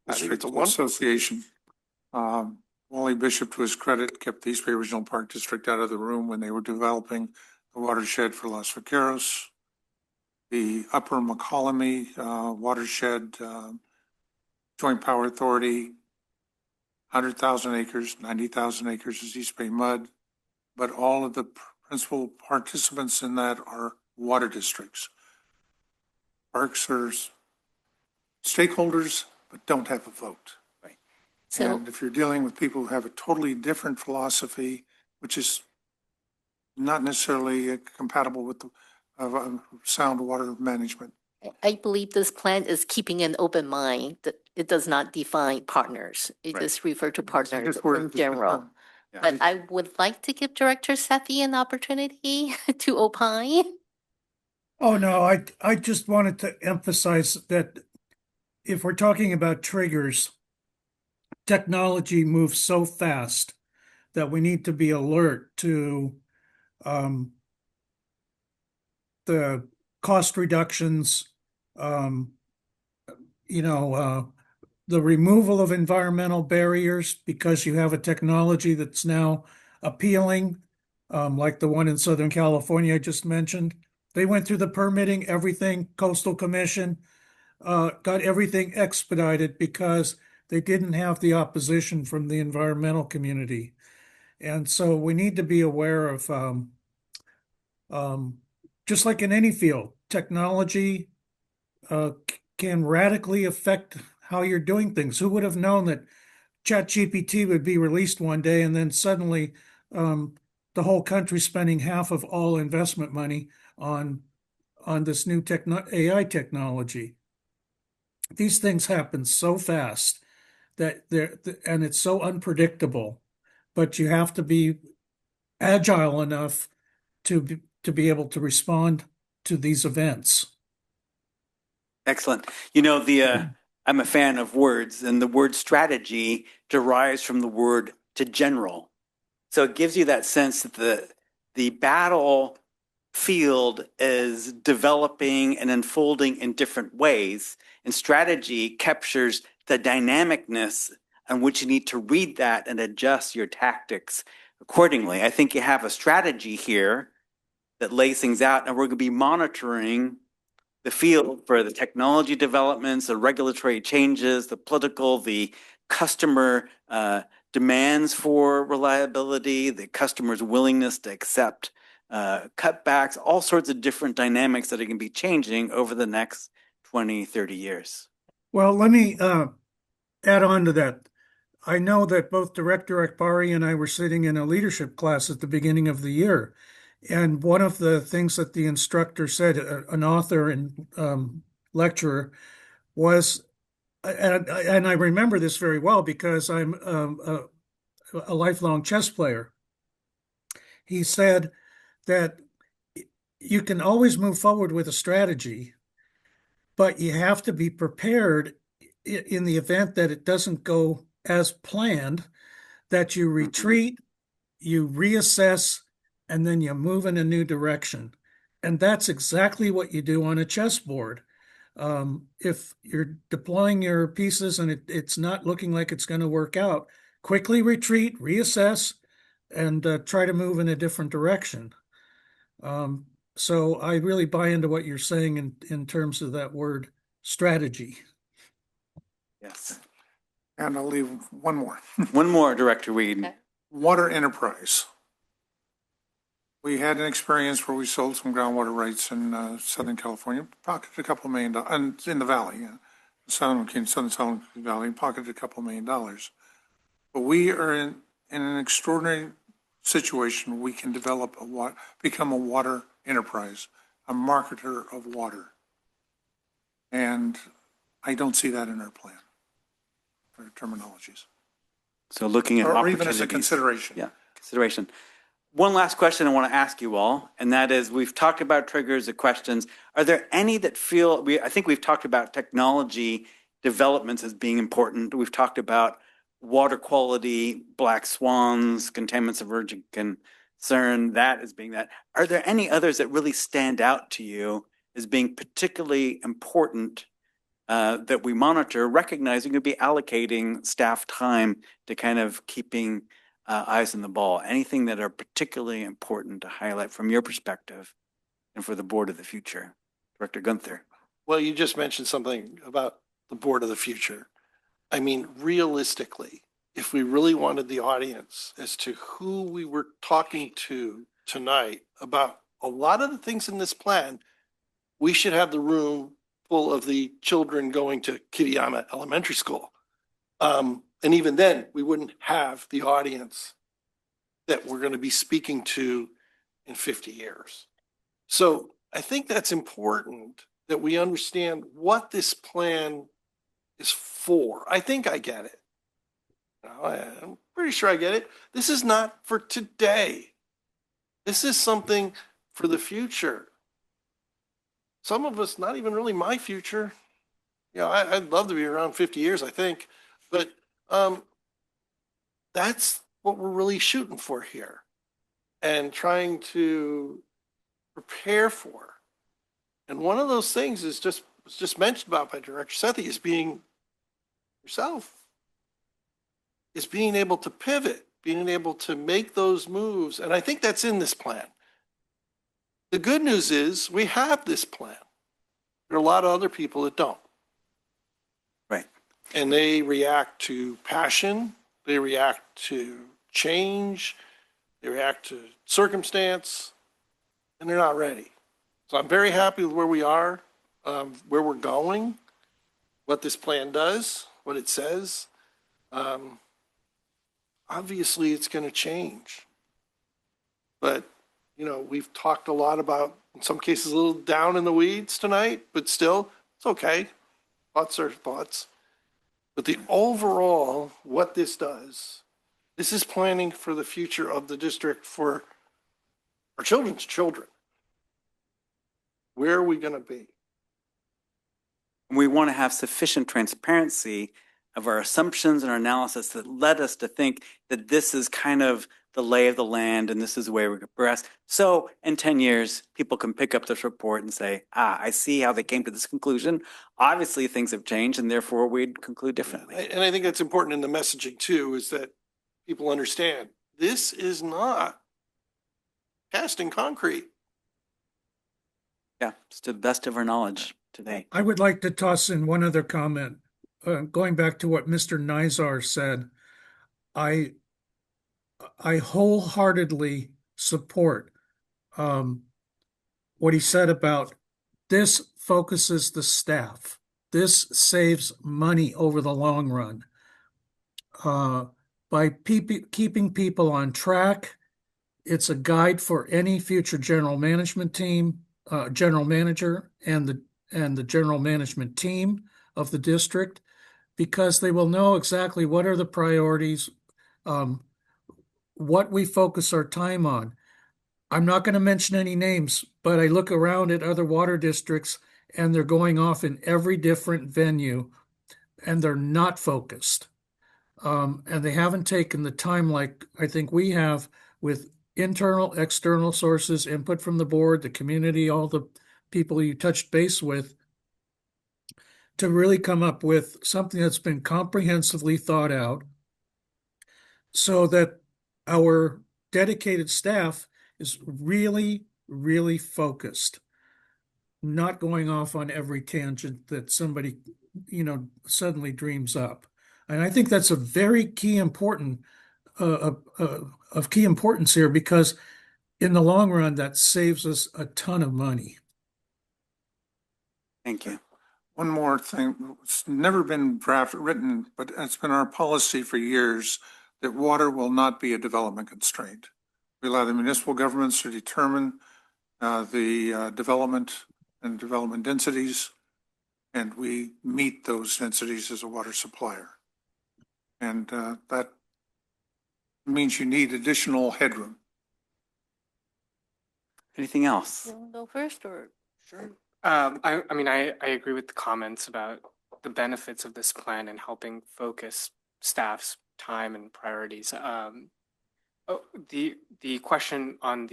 district association. Wally Bishop, to his credit, kept the East Bay Regional Park District out of the room when they were developing the watershed for Los Vaqueros. The Upper McCollamy watershed Joint Power Authority, 100,000 acres, 90,000 acres is East Bay mud, but all of the principal participants in that are water districts. Parks are stakeholders, but don't have a vote. Right. So- And if you're dealing with people who have a totally different philosophy, which is not necessarily compatible with the sound water management. I believe this plan is keeping an open mind. It does not define partners. It Right. just refers to It's partners just word- in general. Yeah. But I would like to give Director Sethy an opportunity to opine. Oh, no, I just wanted to emphasize that if we're talking about triggers, technology moves so fast that we need to be alert to the cost reductions, the removal of environmental barriers because you have a technology that's now appealing, like the one in Southern California I just mentioned. They went through the permitting, everything, Coastal Commission, got everything expedited because they didn't have the opposition from the environmental community. And so we need to be aware of, just like in any field, technology can radically affect how you're doing things. Who would have known that ChatGPT would be released one day and then suddenly the whole country spending half of all investment money on this new AI technology? These things happen so fast that and it's so unpredictable, but you have to be agile enough to be able to respond to these events. Excellent. I'm a fan of words, and the word strategy derives from the word to general. So it gives you that sense that the battle field is developing and unfolding in different ways, and strategy captures the dynamicness on which you need to read that and adjust your tactics accordingly. I think you have a strategy here that lays things out, and we're going to be monitoring the field for the technology developments, the regulatory changes, the political, the customer demands for reliability, the customer's willingness to accept cutbacks, all sorts of different dynamics that are going to be changing over the next 20, 30 years. Well, let me add on to that. I know that both Director Akbari and I were sitting in a leadership class at the beginning of the year. And one of the things that the instructor said, an author and lecturer, was, and I remember this very well because I'm a lifelong chess player. He said that you can always move forward with a strategy, but you have to be prepared in the event that it doesn't go as planned, that you retreat, you reassess, and then you move in a new direction. And that's exactly what you do on a chessboard. If you're deploying your pieces and it's not looking like it's going to work out, quickly retreat, reassess, and try to move in a different direction. So I really buy into what you're saying in terms of that word strategy. Yes. And I'll leave one more. One more, Director Weed. Okay. Water enterprise. We had an experience where we sold some groundwater rights in Southern California, pocketed a couple $1 million, and in the valley, Southern Valley, pocketed a couple $1 million. But we are in an extraordinary situation. We can develop become a water enterprise, a marketer of water. And I don't see that in our plan for terminologies. So looking at Or opportunities. even as a consideration. Yeah, consideration. One last question I want to ask you all, and that is, we've talked about triggers and questions. Are there any that feel, I think we've talked about technology developments as being important. We've talked about water quality, black swans, contaminants of urgent concern, that as being that. Are there any others that really stand out to you as being particularly important that we monitor, recognizing you'll be allocating staff time to kind of keeping eyes on the ball? Anything that are particularly important to highlight from your perspective and for the board of the future? Director Gunther. Well, you just mentioned something about the board of the future. I mean, realistically, if we really wanted the audience as to who we were talking to tonight about a lot of the things in this plan, we should have the room full of the children going to Kitayama Elementary School. And even then, we wouldn't have the audience that we're going to be speaking to in 50 years. So I think that's important that we understand what this plan is for. I think I get it. I'm pretty sure I get it. This is not for today. This is something for the future. Some of us, not even really my future. I'd love to be around 50 years, I think. But that's what we're really shooting for here and trying to prepare for. And one of those things was just mentioned about by Director Sethy is being yourself, is being able to pivot, being able to make those moves. And I think that's in this plan. The good news is we have this plan. There are a lot of other people that don't. Right. And they react to passion, they react to change, they react to circumstance, and they're not ready. So I'm very happy with where we are, where we're going, what this plan does, what it says. Obviously, it's going to change. But, we've talked a lot about, in some cases, a little down in the weeds tonight, but still, it's okay. Thoughts are thoughts. But the overall, what this does, this is planning for the future of the district for our children's children. Where are we going to be? We want to have sufficient transparency of our assumptions and our analysis that led us to think that this is kind of the lay of the land and this is the way we could progress. So in 10 years, people can pick up this report and say, I see how they came to this conclusion. Obviously, things have changed and therefore we'd conclude differently. And I think that's important in the messaging too, is that people understand this is not cast in concrete. Yeah, it's to the best of our knowledge today. I would like to toss in one other comment. Going back to what Mr. Nizar said, I wholeheartedly support what he said about this focuses the staff. This saves money over the long run. by keeping people on track. It's a guide for any future general management team, general manager and the general management team of the district, because they will know exactly what are the priorities, what we focus our time on. I'm not going to mention any names, but I look around at other water districts and they're going off in every different venue and they're not focused. And they haven't taken the time like I think we have with internal, external sources, input from the board, the community, all the people you touched base with, to really come up with something that's been comprehensively thought out so that our dedicated staff is really, really focused, not going off on every tangent that somebody, suddenly dreams up. And I think that's a very key important of key importance here, because in the long run, that saves us a ton of money. Thank you. One more thing, it's never been written, but it's been our policy for years that water will not be a development constraint. We allow the municipal governments to determine the development and development densities, and we meet those densities as a water supplier. And that means you need additional headroom. Anything else? You wanna go first or? Sure. I mean, I agree with the comments about the benefits of this plan and helping focus staff's time and priorities. The question on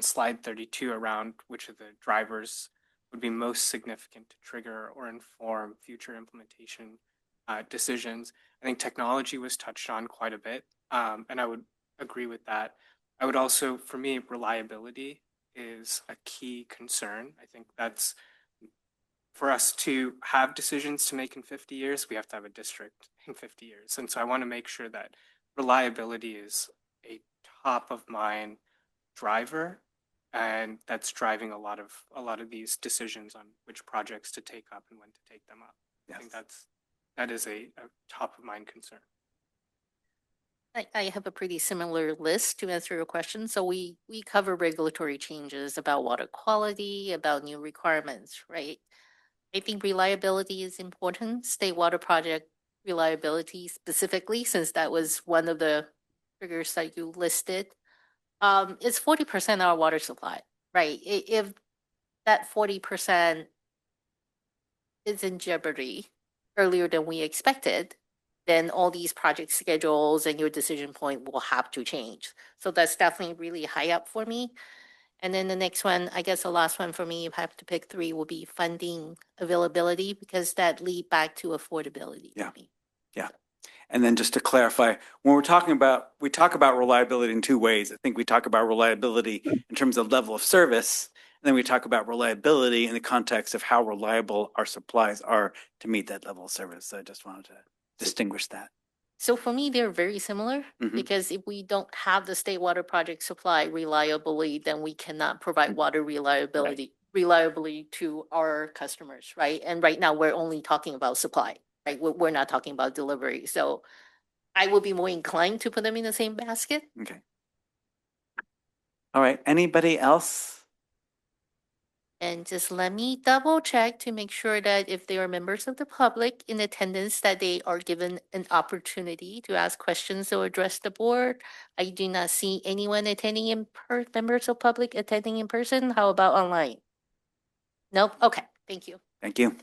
slide 32 around which of the drivers would be most significant to trigger or inform future implementation decisions. I think technology was touched on quite a bit, and I would agree with that. I would also, for me, reliability is a key concern. I think that's for us to have decisions to make in 50 years, we have to have a district in 50 years. And so I want to make sure that reliability is a top of mind driver, and that's driving a lot of these decisions on which projects to take up and when to take them up. Yes. I think that is a top of mind concern. I have a pretty similar list to answer your question. So we cover regulatory changes about water quality, about new requirements, right? I think reliability is important. State water project reliability specifically, since that was one of the triggers that you listed. It's 40% our water supply, right? If that 40% is in jeopardy earlier than we expected, then all these project schedules and your decision point will have to change. So that's definitely really high up for me. And then the next one, I guess the last one for me, you have to pick three, will be funding availability, because that lead back to affordability. Yeah. For me. Yeah. And then just to clarify, when we talk about reliability in two ways. I think we talk about reliability in terms of level of service, and then we talk about reliability in the context of how reliable our supplies are to meet that level of service. So I just wanted to distinguish that. So for me, they're very similar, because if we don't have the state water project supply reliably, then we cannot provide water reliably to our customers, right? And right now we're only talking about supply, right? We're not talking about delivery. So I would be more inclined to put them in the same basket. Okay. All right. Anybody else? And just let me double check to make sure that if they are members of the public in attendance, that they are given an opportunity to ask questions or address the board. I do not see anyone attending members of public attending in person. How about online? Nope. Okay. Thank you. Thank you.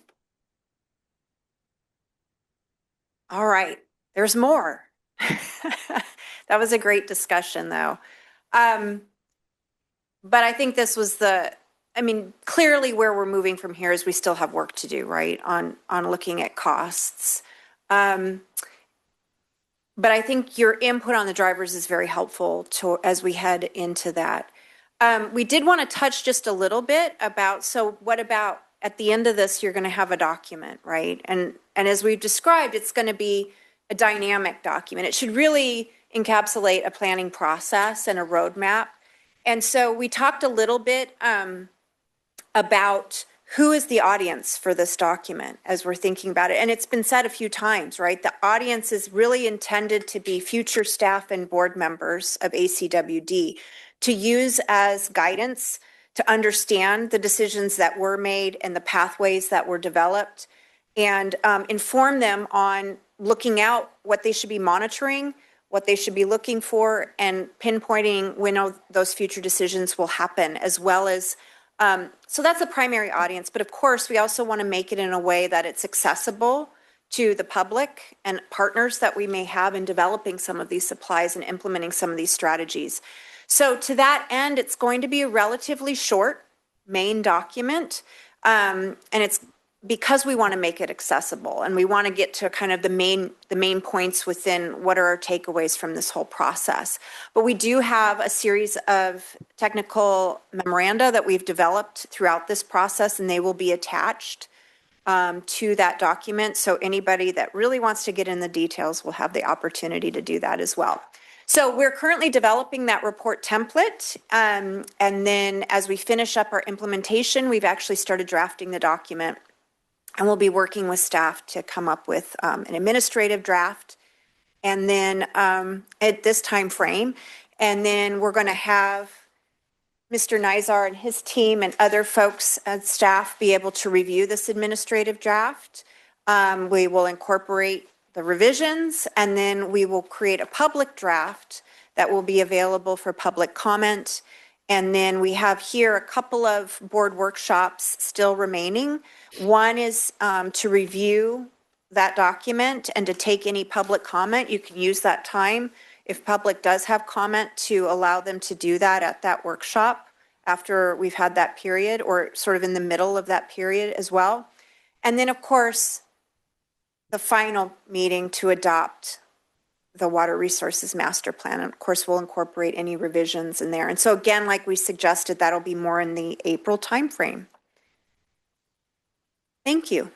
All right, there's more. That was a great discussion, though. But I think this was clearly where we're moving from here is we still have work to do, right, on looking at costs. But I think your input on the drivers is very helpful as we head into that. We did want to touch just a little bit about, so what about at the end of this, you're going to have a document, right? And as we've described, it's going to be a dynamic document. It should really encapsulate a planning process and a roadmap. And so we talked a little bit about who is the audience for this document as we're thinking about it? And it's been said a few times, right? The audience is really intended to be future staff and board members of ACWD to use as guidance to understand the decisions that were made and the pathways that were developed, and inform them on looking out what they should be monitoring, what they should be looking for, and pinpointing when those future decisions will happen, as well as, so that's the primary audience. But of course, we also want to make it in a way that it's accessible to the public and partners that we may have in developing some of these supplies and implementing some of these strategies. So to that end, it's going to be a relatively short main document, and it's because we want to make it accessible and we want to get to kind of the main points within what are our takeaways from this whole process. But we do have a series of technical memoranda that we've developed throughout this process, and they will be attached to that document. So anybody that really wants to get in the details will have the opportunity to do that as well. So we're currently developing that report template. And then as we finish up our implementation, we've actually started drafting the document. And we'll be working with staff to come up with an administrative draft, and then at this time frame. And then we're going to have Mr. Nizar and his team and other folks and staff be able to review this administrative draft. We will incorporate the revisions, and then we will create a public draft that will be available for public comment. And then we have here a couple of board workshops still remaining. One is to review that document and to take any public comment. You can use that time, if public does have comment, to allow them to do that at that workshop after we've had that period, or sort of in the middle of that period as well. And then, of course, the final meeting to adopt the Water Resources Master Plan. And of course, we'll incorporate any revisions in there. And so again, like we suggested, that'll be more in the April timeframe. Thank you.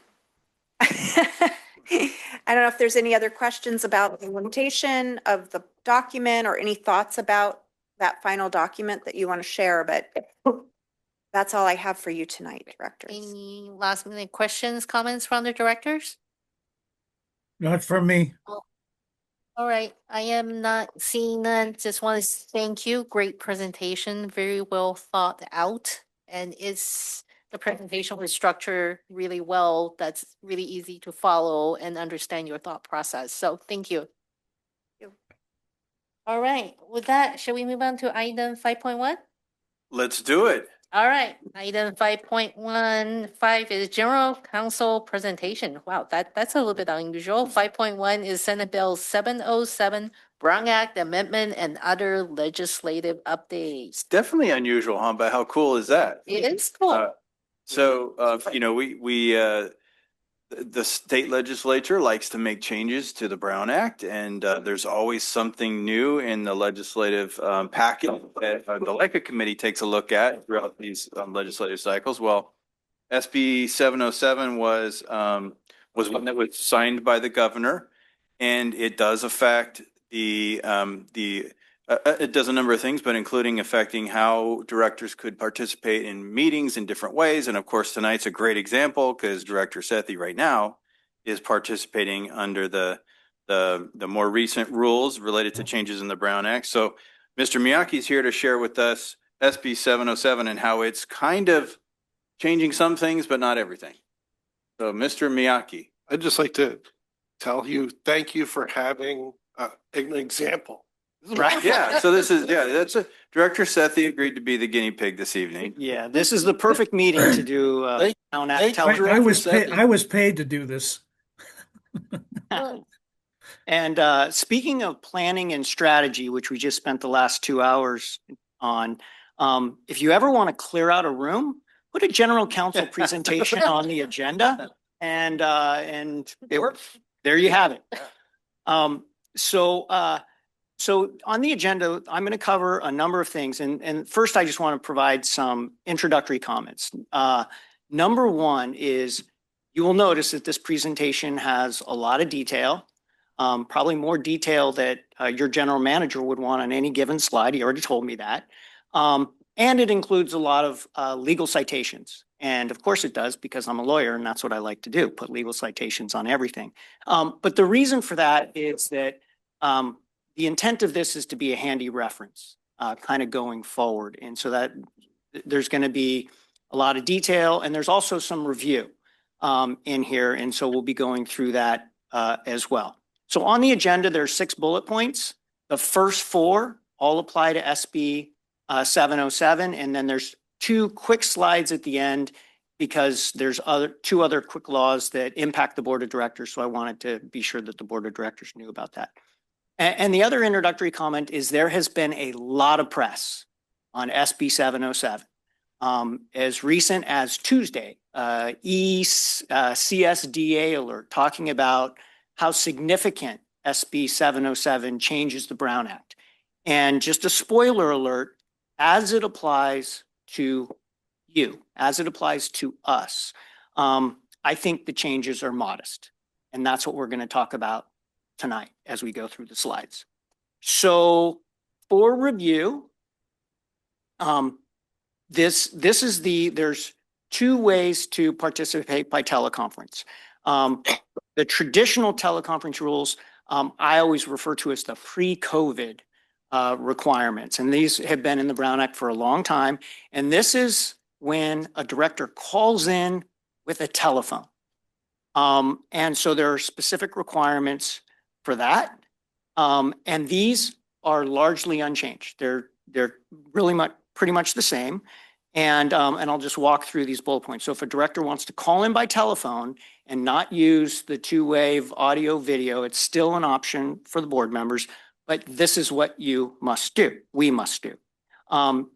I don't know if there's any other questions about the implementation of the document or any thoughts about that final document that you want to share, but that's all I have for you tonight, directors. Any last minute questions, comments from the directors? Not from me. All right, I am not seeing none. Just want to thank you. Great presentation, very well thought out. And the presentation was structured really well. That's really easy to follow and understand your thought process. So thank you. All right, with that, shall we move on to item 5.1? Let's do it. All right, item 5.15 is General Counsel presentation. Wow, that's a little bit unusual. 5.1 is Senate Bill 707, Brown Act Amendment, and other legislative updates. It's definitely unusual, huh? But how cool is that? It is cool. The state legislature likes to make changes to the Brown Act, and there's always something new in the legislative packet that the LECA committee takes a look at throughout these legislative cycles. Well, SB 707 was one that was signed by the governor, and it does affect it does a number of things, but including affecting how directors could participate in meetings in different ways. And of course, tonight's a great example because Director Sethy right now is participating under the more recent rules related to changes in the Brown Act. So Mr. Miyake is here to share with us SB 707 and how it's kind of changing some things, but not everything. So Mr. Miyake. I'd just like to tell you, thank you for having an example. Right. Yeah. So Director Sethy agreed to be the guinea pig this evening. Yeah, this is the perfect meeting to do Town Act television. I was paid to do this. And speaking of planning and strategy, which we just spent the last 2 hours on, if you ever want to clear out a room, put a general counsel presentation on the agenda, and there you have it. So on the agenda, I'm going to cover a number of things. And first, I just want to provide some introductory comments. Number one is you will notice that this presentation has a lot of detail, probably more detail that your general manager would want on any given slide. He already told me that. And it includes a lot of legal citations. And of course it does, because I'm a lawyer and that's what I like to do, put legal citations on everything. But the reason for that is that the intent of this is to be a handy reference, kind of going forward. And so that there's going to be a lot of detail, and there's also some review in here. And so we'll be going through that as well. So on the agenda, there's 6 bullet points. The first 4 all apply to SB 707. And then there's 2 quick slides at the end, because there's 2 other quick laws that impact the board of directors. So I wanted to be sure that the board of directors knew about that. And the other introductory comment is there has been a lot of press on SB 707. As recent as Tuesday, CSDA alert talking about how significant SB 707 changes the Brown Act. And just a spoiler alert, as it applies to you, as it applies to us, I think the changes are modest. And that's what we're going to talk about tonight as we go through the slides. So for review, there's 2 ways to participate by teleconference. The traditional teleconference rules, I always refer to as the pre-COVID requirements. And these have been in the Brown Act for a long time. And this is when a director calls in with a telephone. And so there are specific requirements for that. And these are largely unchanged. They're really pretty much the same. And I'll just walk through these bullet points. So if a director wants to call in by telephone and not use the 2-way audio video, it's still an option for the board members, but this is what you must do. We must do.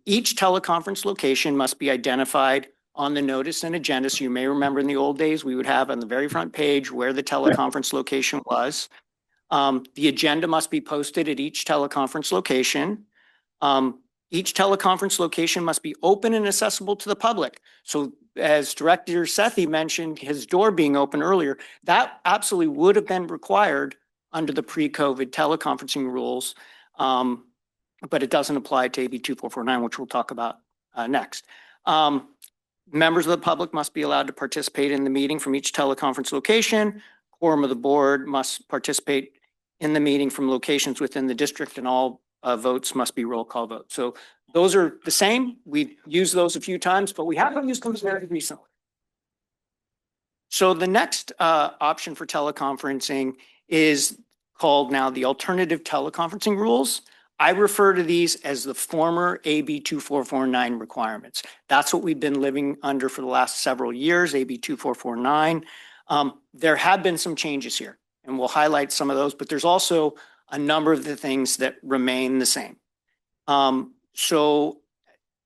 Each teleconference location must be identified on the notice and agenda. So you may remember in the old days, we would have on the very front page where the teleconference location was. The agenda must be posted at each teleconference location. Each teleconference location must be open and accessible to the public. So as Director Sethy mentioned, his door being open earlier, that absolutely would have been required under the pre-COVID teleconferencing rules, but it doesn't apply to AB 2449, which we'll talk about next. Members of the public must be allowed to participate in the meeting from each teleconference location. Quorum of the board must participate in the meeting from locations within the district, and all votes must be roll call votes. So those are the same. We've used those a few times, but we haven't used them very recently. So the next option for teleconferencing is called now the alternative teleconferencing rules. I refer to these as the former AB 2449 requirements. That's what we've been living under for the last several years, AB 2449. There have been some changes here, and we'll highlight some of those, but there's also a number of the things that remain the same. So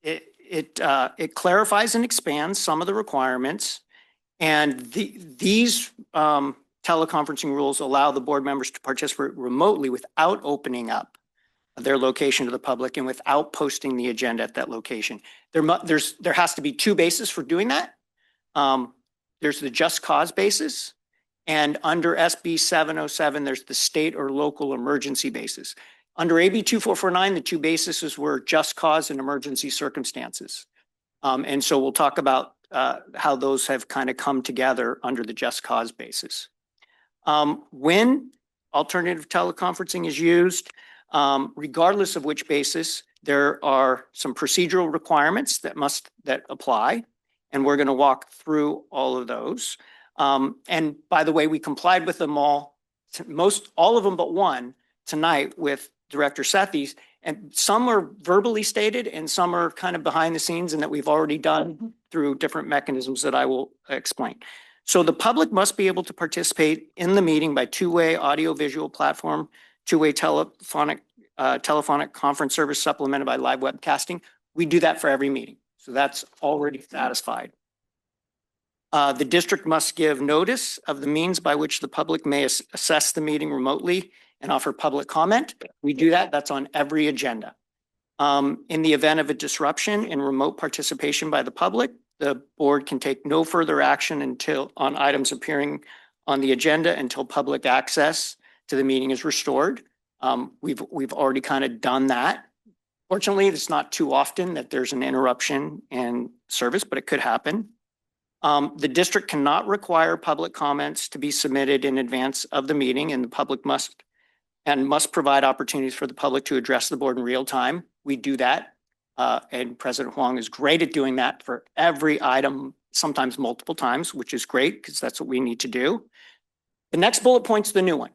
it clarifies and expands some of the requirements, and these teleconferencing rules allow the board members to participate remotely without opening up their location to the public and without posting the agenda at that location. There has to be 2 bases for doing that. There's the just cause basis, and under SB 707, there's the state or local emergency basis. Under AB 2449, the 2 bases were just cause and emergency circumstances. And so we'll talk about how those have kind of come together under the just cause basis. When alternative teleconferencing is used, regardless of which basis, there are some procedural requirements that apply, and we're going to walk through all of those. And by the way, we complied with them all of them but one tonight with Director Sethy's, and some are verbally stated and some are kind of behind the scenes and that we've already done through different mechanisms that I will explain. So the public must be able to participate in the meeting by 2-way audio-visual platform, 2-way telephonic conference service supplemented by live webcasting. We do that for every meeting. So that's already satisfied. The district must give notice of the means by which the public may assess the meeting remotely and offer public comment. We do that. That's on every agenda. In the event of a disruption in remote participation by the public, the board can take no further action on items appearing on the agenda until public access to the meeting is restored. We've already kind of done that. Fortunately, it's not too often that there's an interruption in service, but it could happen. The district cannot require public comments to be submitted in advance of the meeting, and the public must provide opportunities for the public to address the board in real time. We do that. And President Huang is great at doing that for every item, sometimes multiple times, which is great because that's what we need to do. The next bullet point's the new one.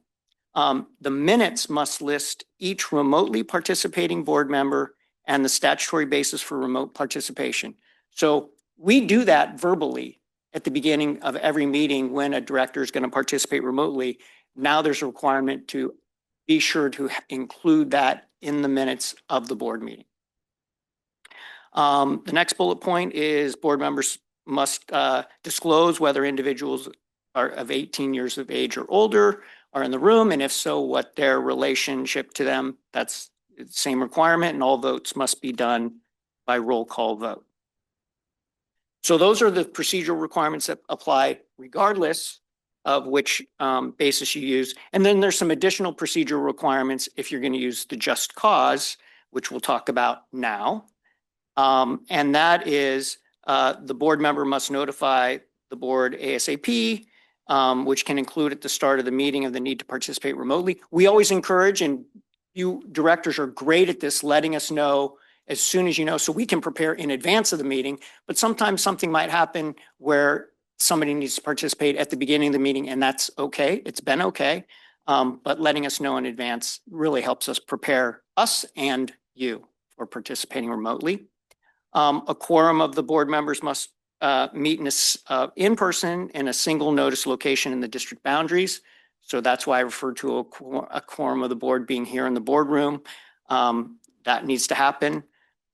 The minutes must list each remotely participating board member and the statutory basis for remote participation. So we do that verbally at the beginning of every meeting when a director is going to participate remotely. Now there's a requirement to be sure to include that in the minutes of the board meeting. The next bullet point is board members must disclose whether individuals are of 18 years of age or older are in the room, and if so, what their relationship to them. That's the same requirement, and all votes must be done by roll call vote. So those are the procedural requirements that apply regardless of which basis you use. And then there's some additional procedural requirements if you're going to use the just cause, which we'll talk about now. And that is the board member must notify the board ASAP, which can include at the start of the meeting of the need to participate remotely. We always encourage, and you directors are great at this, letting us know as soon as you know, so we can prepare in advance of the meeting. But sometimes something might happen where somebody needs to participate at the beginning of the meeting, and that's okay. It's been okay. But letting us know in advance really helps us prepare us and you for participating remotely. A quorum of the board members must meet in person in a single notice location in the district boundaries. So that's why I refer to a quorum of the board being here in the boardroom. That needs to happen.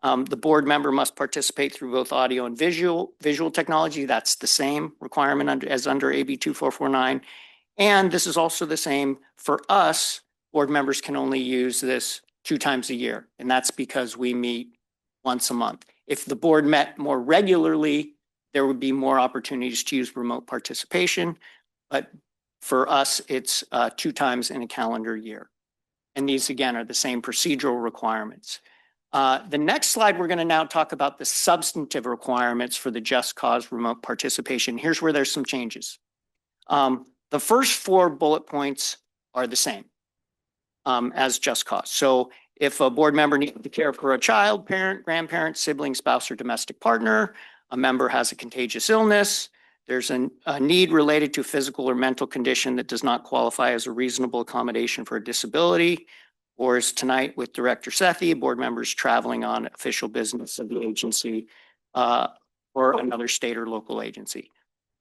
The board member must participate through both audio and visual technology. That's the same requirement as under AB 2449. And this is also the same for us. Board members can only use this 2 times a year, and that's because we meet once a month. If the board met more regularly, there would be more opportunities to use remote participation. But for us, it's 2 times in a calendar year. And these, again, are the same procedural requirements. The next slide, we're going to now talk about the substantive requirements for the just cause remote participation. Here's where there's some changes. The first 4 bullet points are the same as just cause. So if a board member needs to care for a child, parent, grandparent, sibling, spouse, or domestic partner, a member has a contagious illness, there's a need related to physical or mental condition that does not qualify as a reasonable accommodation for a disability, or as tonight with Director Sethy, board members traveling on official business of the agency or another state or local agency.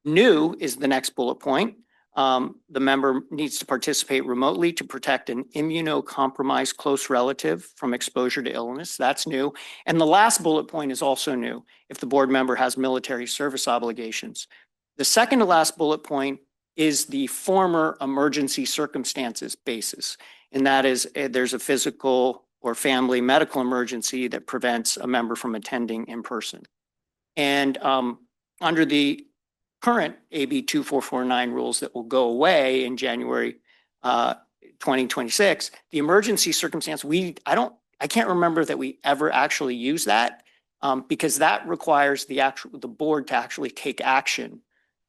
New is the next bullet point. The member needs to participate remotely to protect an immunocompromised close relative from exposure to illness. That's new. And the last bullet point is also new if the board member has military service obligations. The second to last bullet point is the former emergency circumstances basis. And that is there's a physical or family medical emergency that prevents a member from attending in person. And under the current AB 2449 rules that will go away in January 2026, the emergency circumstance, I can't remember that we ever actually use that because that requires the board to actually take action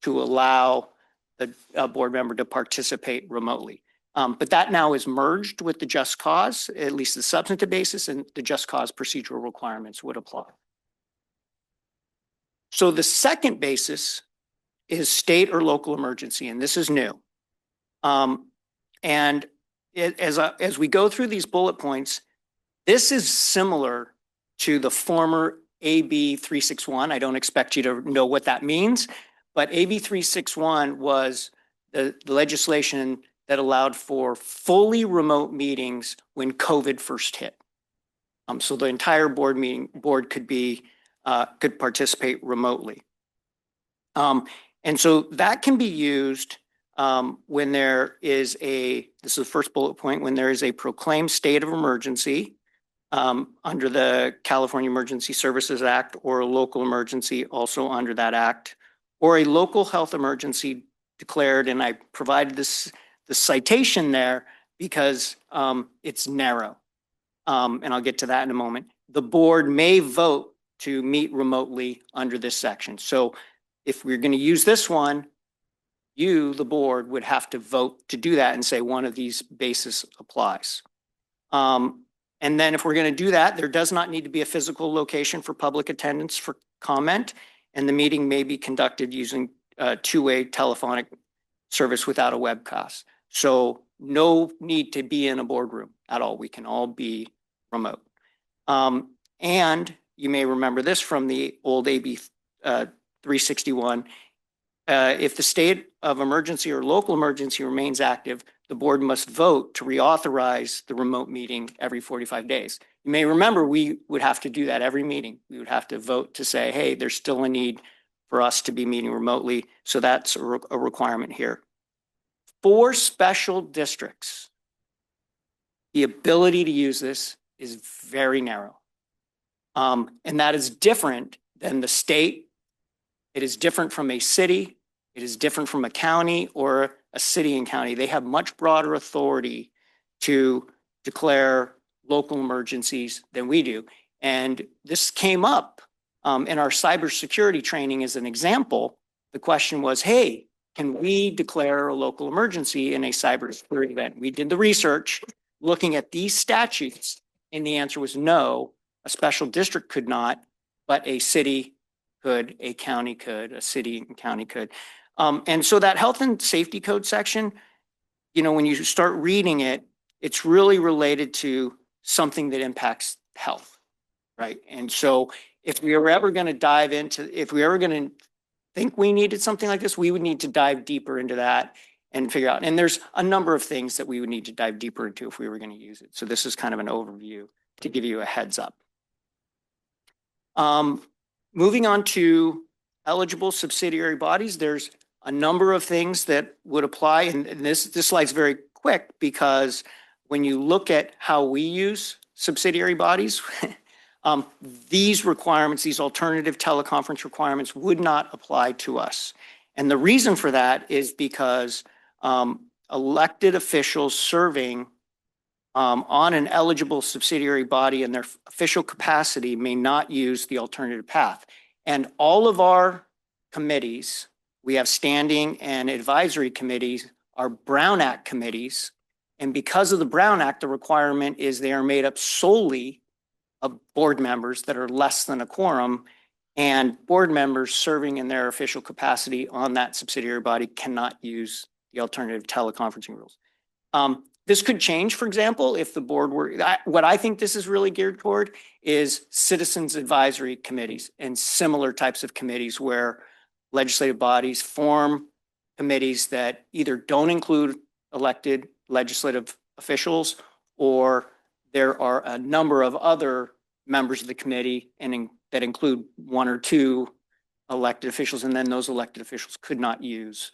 to allow the board member to participate remotely. But that now is merged with the just cause, at least the substantive basis, and the just cause procedural requirements would apply. So the second basis is state or local emergency, and this is new. And as we go through these bullet points, this is similar to the former AB 361. I don't expect you to know what that means, but AB 361 was the legislation that allowed for fully remote meetings when COVID first hit. So the entire board could participate remotely. And so that can be used when there is this is the first bullet point, when there is a proclaimed state of emergency under the California Emergency Services Act, or a local emergency also under that act, or a local health emergency declared. And I provided the citation there because it's narrow. And I'll get to that in a moment. The board may vote to meet remotely under this section. So if we're going to use this one, you, the board, would have to vote to do that and say one of these bases applies. And then if we're going to do that, there does not need to be a physical location for public attendance for comment, and the meeting may be conducted using two-way telephonic service without a webcast. So no need to be in a boardroom at all. We can all be remote. And you may remember this from the old AB 361. If the state of emergency or local emergency remains active, the board must vote to reauthorize the remote meeting every 45 days. You may remember we would have to do that every meeting. We would have to vote to say, hey, there's still a need for us to be meeting remotely. So that's a requirement here. For special districts, the ability to use this is very narrow. And that is different than the state. It is different from a city. It is different from a county or a city and county. They have much broader authority to declare local emergencies than we do. And this came up in our cybersecurity training as an example. The question was, hey, can we declare a local emergency in a cybersecurity event? We did the research looking at these statutes, and the answer was no, a special district could not, but a city could, a county could, a city and county could. And so that health and safety code section, you know, when you start reading it, it's really related to something that impacts health, right? And so if we were ever going to dive into, if we were ever going to think we needed something like this, we would need to dive deeper into that and figure out. And there's a number of things that we would need to dive deeper into if we were going to use it. So this is kind of an overview to give you a heads up. Moving on to eligible subsidiary bodies, there's a number of things that would apply. And this slide's very quick because when you look at how we use subsidiary bodies, these requirements, these alternative teleconference requirements would not apply to us. And the reason for that is because elected officials serving on an eligible subsidiary body in their official capacity may not use the alternative path. And all of our committees, we have standing and advisory committees, are Brown Act committees. And because of the Brown Act, the requirement is they are made up solely of board members that are less than a quorum, and board members serving in their official capacity on that subsidiary body cannot use the alternative teleconferencing rules. This could change, for example, if the board were, what I think this is really geared toward is citizens advisory committees and similar types of committees where legislative bodies form committees that either don't include elected legislative officials, or there are a number of other members of the committee and that include one or two elected officials, and then those elected officials could not use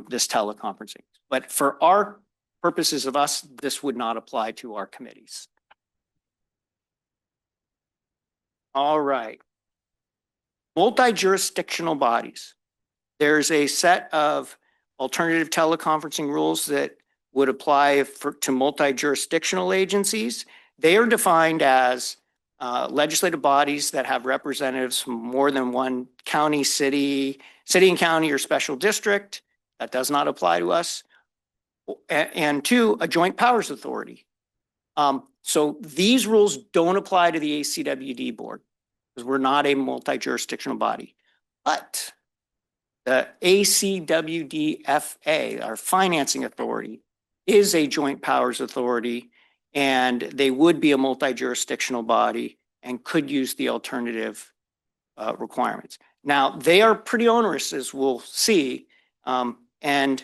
this teleconferencing. But for our purposes of us, this would not apply to our committees. All right. Multi-jurisdictional bodies. There's a set of alternative teleconferencing rules that would apply to multi-jurisdictional agencies. They are defined as legislative bodies that have representatives from more than one county, city and county, or special district. That does not apply to us. And two, a joint powers authority. So these rules don't apply to the ACWD board because we're not a multi-jurisdictional body. But the ACWD-FA, our financing authority, is a joint powers authority, and they would be a multi-jurisdictional body and could use the alternative requirements. Now, they are pretty onerous, as we'll see, and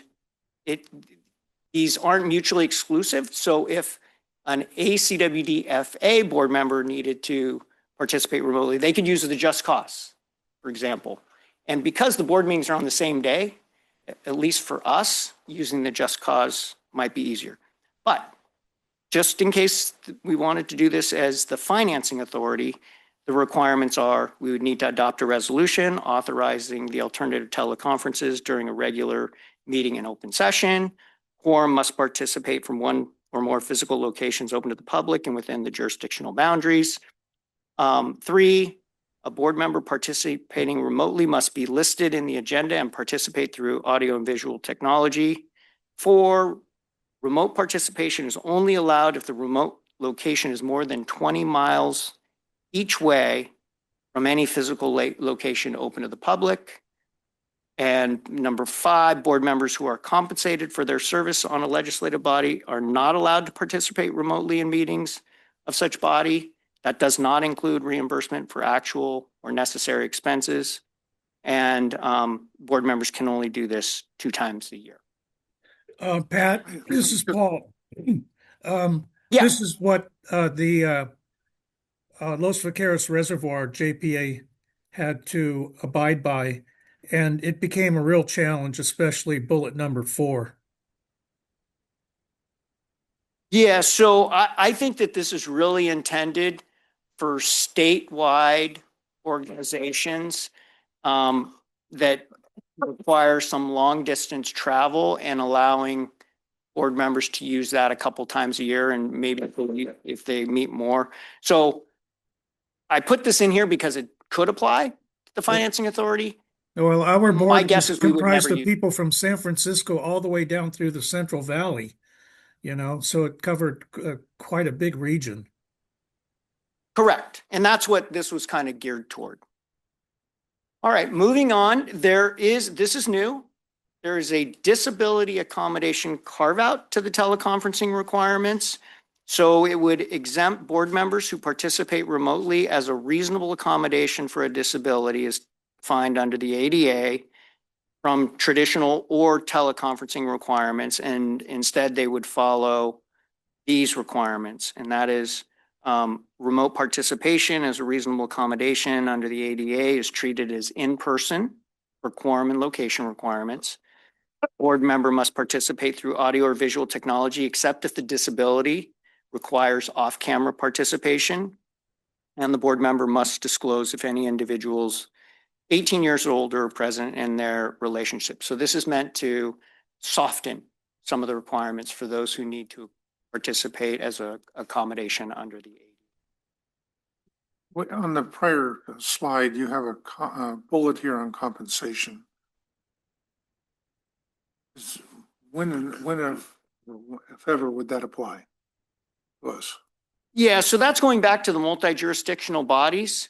these aren't mutually exclusive. So if an ACWD-FA board member needed to participate remotely, they could use the just cause, for example. And because the board meetings are on the same day, at least for us, using the just cause might be easier. But just in case we wanted to do this as the financing authority, the requirements are we would need to adopt a resolution authorizing the alternative teleconferences during a regular meeting in open session. Quorum must participate from one or more physical locations open to the public and within the jurisdictional boundaries. 3, A board member participating remotely must be listed in the agenda and participate through audio and visual technology. 4, remote participation is only allowed if the remote location is more than 20 miles each way from any physical location open to the public. And number 5, board members who are compensated for their service on a legislative body are not allowed to participate remotely in meetings of such body. That does not include reimbursement for actual or necessary expenses. And board members can only do this 2 times a year. Pat, this is Paul. Yeah. This is what the Los Vaqueros Reservoir JPA had to abide by, and it became a real challenge, especially bullet number 4. Yeah, so I think that this is really intended for statewide organizations that require some long distance travel and allowing board members to use that a couple times a year and maybe if they meet more. So I put this in here because it could apply to the financing authority. Well, our My board guess is is we would comprised never of people from San Francisco all the way down through the Central Valley, so it covered quite a big region. Correct. And that's what this was kind of geared toward. All right, moving on. This is new. There is a disability accommodation carve out to the teleconferencing requirements. So it would exempt board members who participate remotely as a reasonable accommodation for a disability as defined under the ADA from traditional or teleconferencing requirements. And instead they would follow these requirements. And that is remote participation as a reasonable accommodation under the ADA is treated as in-person for quorum and location requirements. Board member must participate through audio or visual technology, except if the disability requires off-camera participation. And the board member must disclose if any individuals 18 years or older are present in their relationship. So this is meant to soften some of the requirements for those who need to participate as a accommodation under the ADA. On the prior slide, you have a bullet here on compensation. When, if ever, would that apply to us? Yeah, so that's going back to the multi-jurisdictional bodies.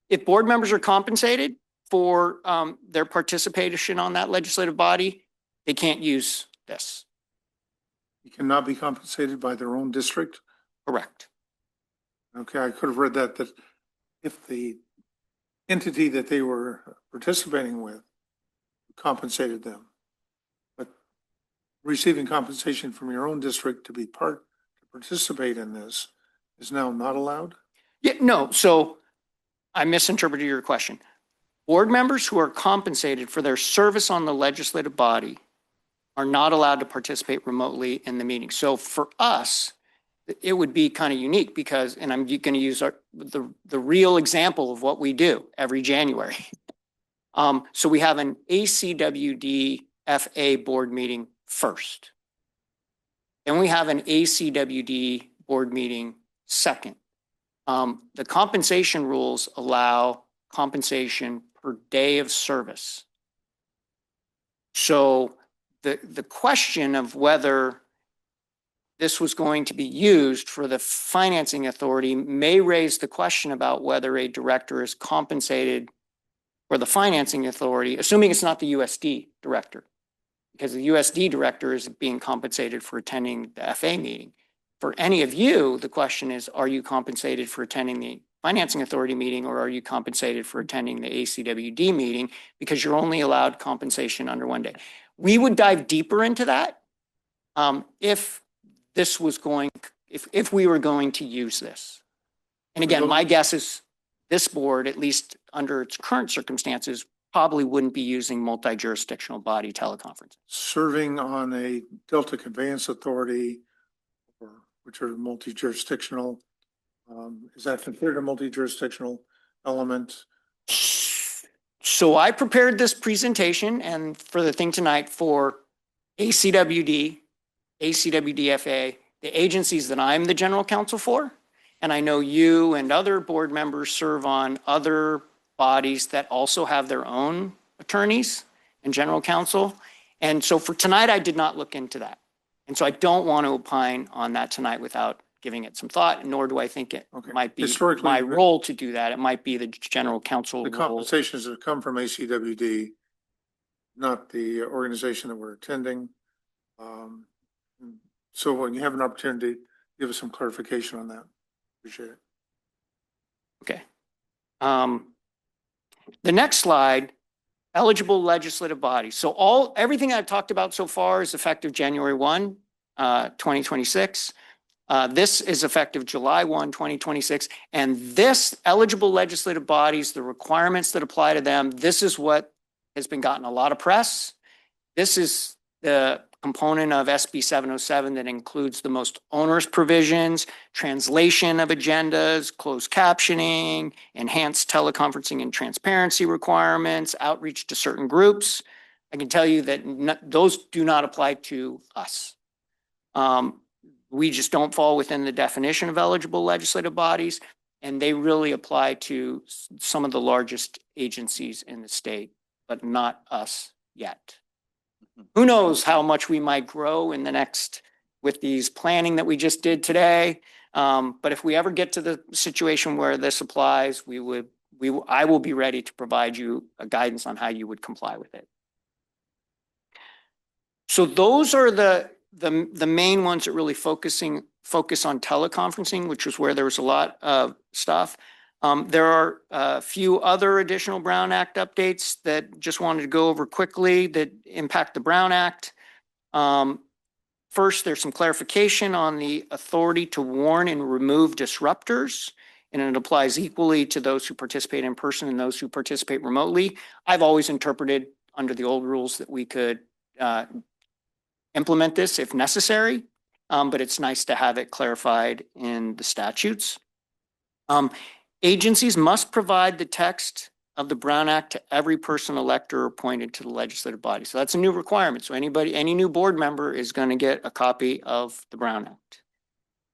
If board members are compensated for their participation on that legislative body, they can't use this. You cannot be compensated by their own district? Correct. Okay, I could have read that if the entity that they were participating with compensated them, but receiving compensation from your own district to participate in this is now not allowed? Yeah, no, so I misinterpreted your question. Board members who are compensated for their service on the legislative body are not allowed to participate remotely in the meeting. So for us, it would be kind of unique because, and I'm going to use the real example of what we do every January. So we have an ACWD FA board meeting first. Then we have an ACWD board meeting second. The compensation rules allow compensation per day of service. So the question of whether this was going to be used for the financing authority may raise the question about whether a director is compensated for the financing authority, assuming it's not the USD director, because the USD director is being compensated for attending the FA meeting. For any of you, the question is, are you compensated for attending the financing authority meeting or are you compensated for attending the ACWD meeting because you're only allowed compensation under one day? We would dive deeper into that if this was going, if we were going to use this. And again, my guess is this board, at least under its current circumstances, probably wouldn't be using multi-jurisdictional body teleconference. Serving on a Delta Conveyance Authority, which are multi-jurisdictional, is that considered a multi-jurisdictional element? So I prepared this presentation and for the thing tonight for ACWD, ACWDFA, the agencies that I'm the general counsel for. And I know you and other board members serve on other bodies that also have their own attorneys and general counsel. And so for tonight, I did not look into that. And so I don't want to opine on that tonight without giving it some thought, nor do I think it Okay. might be Historically, my role to do that. It might be the general counsel The role. compensations have come from ACWD, not the organization that we're attending. So when you have an opportunity, give us some clarification on that. Appreciate it. Okay. The next slide, eligible legislative bodies. So everything I've talked about so far is effective January 1, 2026. This is effective July 1, 2026. And this eligible legislative bodies, the requirements that apply to them, this is what has been gotten a lot of press. This is the component of SB 707 that includes the most onerous provisions, translation of agendas, closed captioning, enhanced teleconferencing and transparency requirements, outreach to certain groups. I can tell you that those do not apply to us. We just don't fall within the definition of eligible legislative bodies, and they really apply to some of the largest agencies in the state, but not us yet. Who knows how much we might grow in the next, with these planning that we just did today. But if we ever get to the situation where this applies, I will be ready to provide you a guidance on how you would comply with it. So those are the main ones that really focus on teleconferencing, which is where there was a lot of stuff. There are a few other additional Brown Act updates that just wanted to go over quickly that impact the Brown Act. First, there's some clarification on the authority to warn and remove disruptors, and it applies equally to those who participate in person and those who participate remotely. I've always interpreted under the old rules that we could implement this if necessary, but it's nice to have it clarified in the statutes. Agencies must provide the text of the Brown Act to every person elected or appointed to the legislative body. So that's a new requirement. So any new board member is going to get a copy of the Brown Act.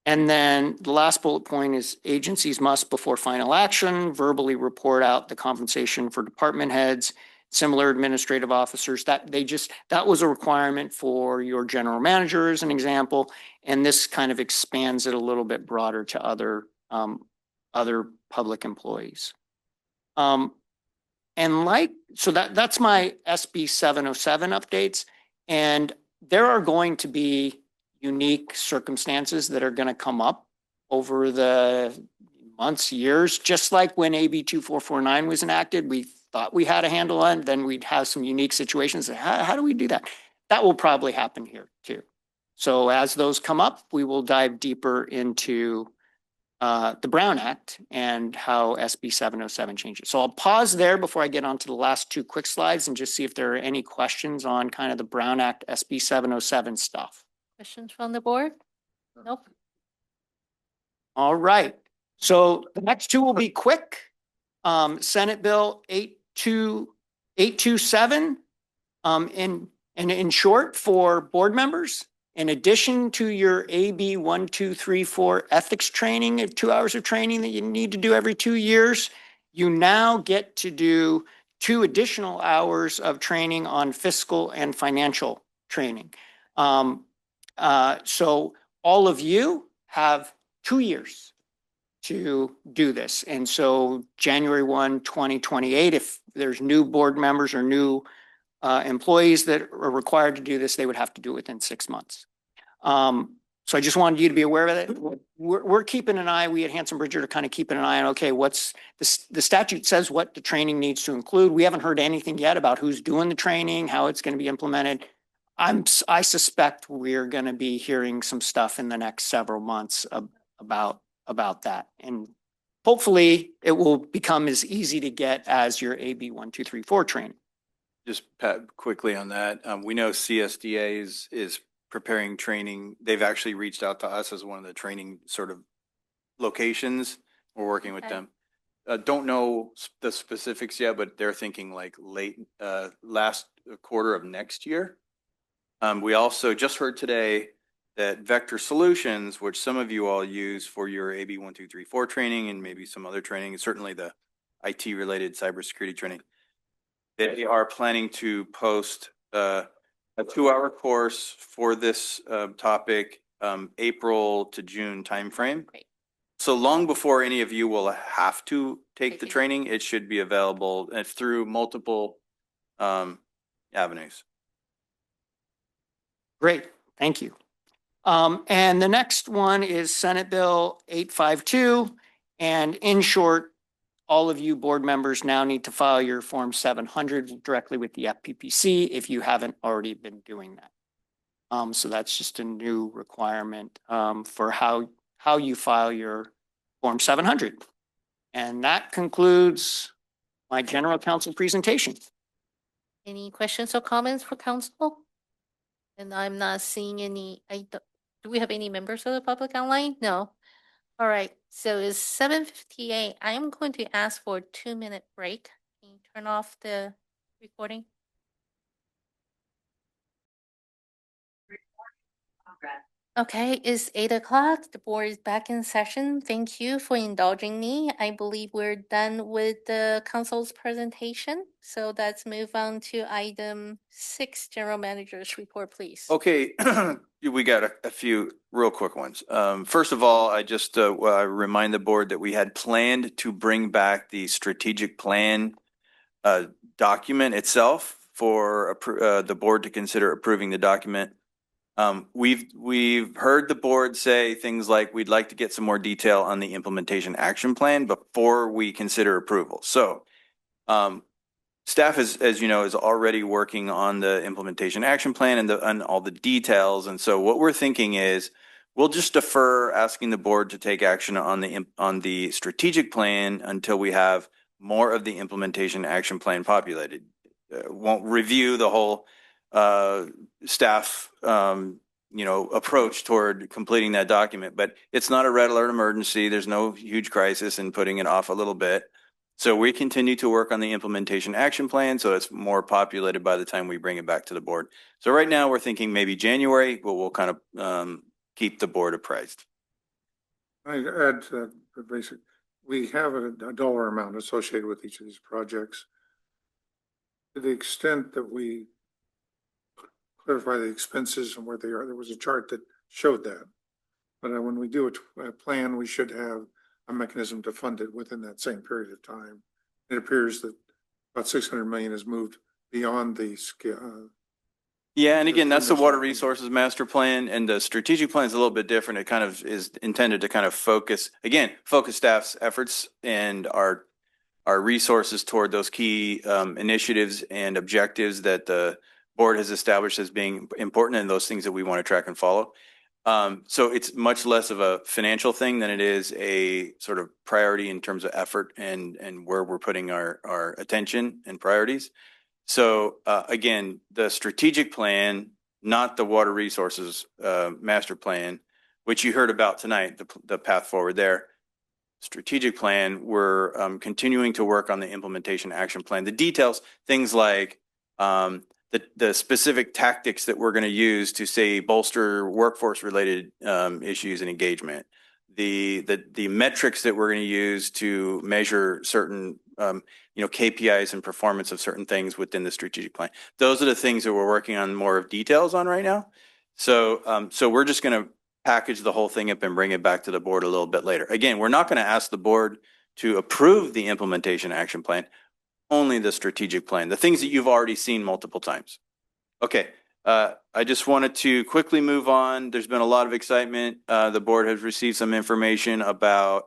And then the last bullet point is agencies must, before final action, verbally report out the compensation for department heads, similar administrative officers. That was a requirement for your general manager as an example. And this kind of expands it a little bit broader to other public employees. So that's my SB 707 updates. And there are going to be unique circumstances that are going to come up over the months, years, just like when AB 2449 was enacted, we thought we had a handle on, then we'd have some unique situations. How do we do that? That will probably happen here too. So as those come up, we will dive deeper into the Brown Act and how SB 707 changes. So I'll pause there before I get on to the last two quick slides and just see if there are any questions on kind of the Brown Act SB 707 stuff. Questions from the board? Nope. All right. So the next two will be quick. Senate Bill 827. In short, for board members, in addition to your AB 1234 ethics training, 2 hours of training that you need to do every 2 years, you now get to do 2 additional hours of training on fiscal and financial training. So all of you have 2 years to do this. And so January 1, 2028, if there's new board members or new employees that are required to do this, they would have to do it within 6 months. So I just wanted you to be aware of it. We're keeping an eye, we at Hanson Bridger are kind of keeping an eye on, okay, what's the statute says what the training needs to include. We haven't heard anything yet about who's doing the training, how it's going to be implemented. I suspect we're going to be hearing some stuff in the next several months about that. And hopefully it will become as easy to get as your AB 1234 training. Just quickly on that, we know CSDA is preparing training. They've actually reached out to us as one of the training sort of locations. We're working with them. Don't know the specifics yet, but they're thinking like last quarter of next year. We also just heard today that Vector Solutions, which some of you all use for your AB 1234 training and maybe some other training, certainly the IT-related cybersecurity training. They are planning to post a 2-hour course for this topic, April to June timeframe. Great. So long before any of you will have to take the Okay. training, it should be available through multiple avenues. Great, thank you. And the next one is Senate Bill 852. And in short, all of you board members now need to file your Form 700 directly with the FPPC if you haven't already been doing that. So that's just a new requirement for how you file your Form 700. And that concludes my general counsel presentation. Any questions or comments for council? And I'm not seeing any, do we have any members of the public online? No. All right, so it's 7:58. I am going to ask for a 2-minute break. Can you turn off the recording? Okay, it's 8 o'clock. The board is back in session. Thank you for indulging me. I believe we're done with the council's presentation. So let's move on to item 6, general manager's report, please. Okay, we got a few real quick ones. First of all, I just remind the board that we had planned to bring back the strategic plan document itself for the board to consider approving the document. We've heard the board say things like we'd like to get some more detail on the implementation action plan before we consider approval. So staff is, as you know, is already working on the implementation action plan and all the details. And so what we're thinking is we'll just defer asking the board to take action on the strategic plan until we have more of the implementation action plan populated. Won't review the whole staff approach toward completing that document, but it's not a red alert emergency. There's no huge crisis in putting it off a little bit. So we continue to work on the implementation action plan so it's more populated by the time we bring it back to the board. So right now we're thinking maybe January, but we'll kind of keep the board apprised. I add to the basic, we have a dollar amount associated with each of these projects. To the extent that we clarify the expenses and where they are, there was a chart that showed that. But when we do a plan, we should have a mechanism to fund it within that same period of time. It appears that about 600 million has moved beyond the scale. Yeah, and again, that's the water resources master plan, and the strategic plan is a little bit different. It kind of is intended to kind of focus staff's efforts and our resources toward those key initiatives and objectives that the board has established as being important and those things that we want to track and follow. So it's much less of a financial thing than it is a sort of priority in terms of effort and where we're putting our attention and priorities. So again, the strategic plan, not the water resources master plan, which you heard about tonight, the path forward there. Strategic plan, we're continuing to work on the implementation action plan. The details, things like the specific tactics that we're going to use to, say, bolster workforce related issues and engagement, the metrics that we're going to use to measure certain KPIs and performance of certain things within the strategic plan. Those are the things that we're working on more of details on right now. So so we're just going to package the whole thing up and bring it back to the board a little bit later. Again, we're not going to ask the board to approve the implementation action plan, only the strategic plan, the things that you've already seen multiple times. Okay, I just wanted to quickly move on. There's been a lot of excitement. The board has received some information about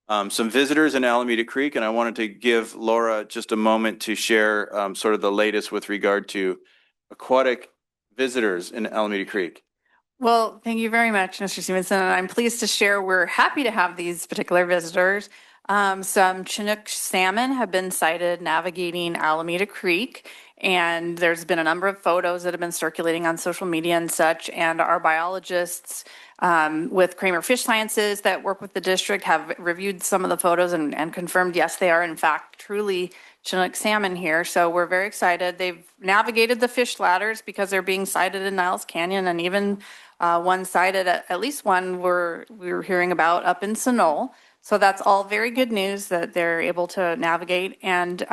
some visitors in Alameda Creek, and I wanted to give Laura just a moment to share sort of the latest with regard to aquatic visitors in Alameda Creek. Well, thank you very much, Mr. Stevenson. And I'm pleased to share we're happy to have these particular visitors. Some Chinook salmon have been sighted navigating Alameda Creek, and there's been a number of photos that have been circulating on social media and such. And our biologists with Kramer Fish Sciences that work with the district have reviewed some of the photos and confirmed, yes, they are in fact truly Chinook salmon here. So we're very excited. They've navigated the fish ladders because they're being sighted in Niles Canyon, and even one sighted, at least one we were hearing about up in Sunol. So that's all very good news that they're able to navigate. And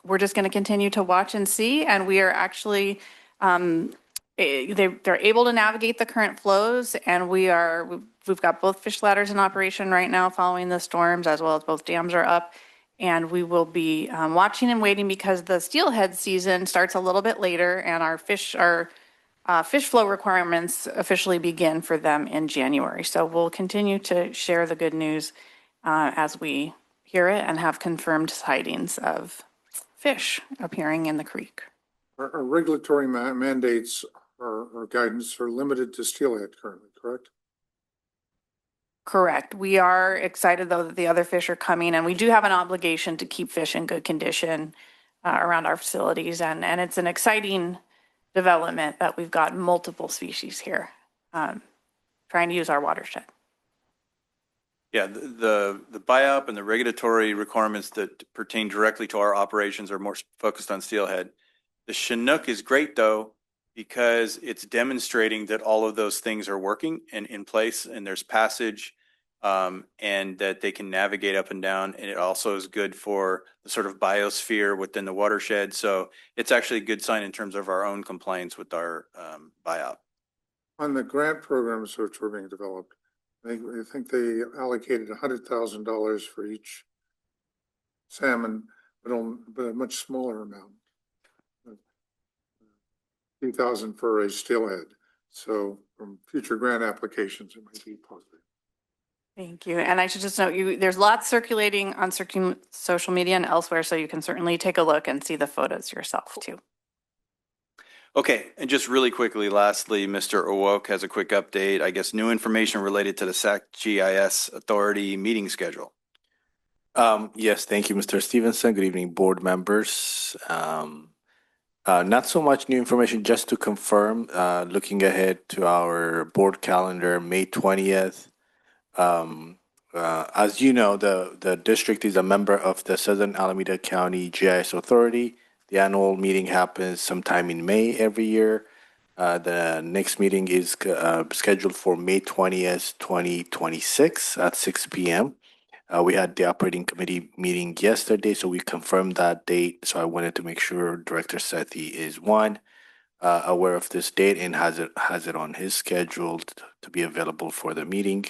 we're just going to continue to watch and see. And we are actually, they're able to navigate the current flows. And we've got both fish ladders in operation right now following the storms, as well as both dams are up. And we will be watching and waiting because the steelhead season starts a little bit later, and our fish flow requirements officially begin for them in January. So we'll continue to share the good news as we hear it and have confirmed sightings of fish appearing in the creek. Our regulatory mandates or guidance are limited to steelhead currently, correct? Correct. We are excited, though, that the other fish are coming, and we do have an obligation to keep fish in good condition around our facilities. And it's an exciting development that we've got multiple species here trying to use our watershed. Yeah, the BIOP and the regulatory requirements that pertain directly to our operations are more focused on steelhead. The Chinook is great, though, because it's demonstrating that all of those things are working and in place, and there's passage, and that they can navigate up and down. And it also is good for the sort of biosphere within the watershed. So it's actually a good sign in terms of our own compliance with our BIOP. On the grant programs which were being developed, I think they allocated $100,000 for each salmon, but a much smaller amount. 2,000 for a steelhead. So from future grant applications, it might be positive. Thank you. And I should just note, there's lots circulating on social media and elsewhere, so you can certainly take a look and see the photos yourself too. Okay, and just really quickly, lastly, Mr. Owok has a quick update. I guess new information related to the SAC-GIS Authority meeting schedule. Yes, thank you, Mr. Stevenson. Good evening, board members. Not so much new information, just to confirm, looking ahead to our board calendar, May 20th. As you know, the district is a member of the Southern Alameda County GIS Authority. The annual meeting happens sometime in May every year. The next meeting is scheduled for May 20th, 2026 at 6 p.m. We had the operating committee meeting yesterday, so we confirmed that date. So I wanted to make sure Director Sethy is aware of this date and has it on his schedule to be available for the meeting.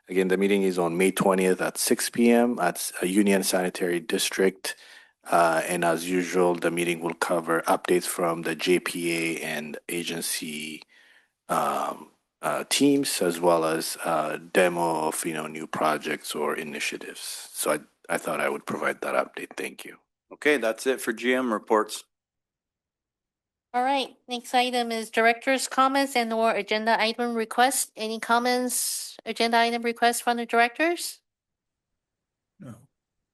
Again, the meeting is on May 20th at 6 p.m. at Union Sanitary District. And as usual, the meeting will cover updates from the JPA and agency teams, as well as demo of new projects or initiatives. So I thought I would provide that update. Thank you. Okay, that's it for GM reports. All right, next item is director's comments and or agenda item requests. Any comments, agenda item requests from the directors? No.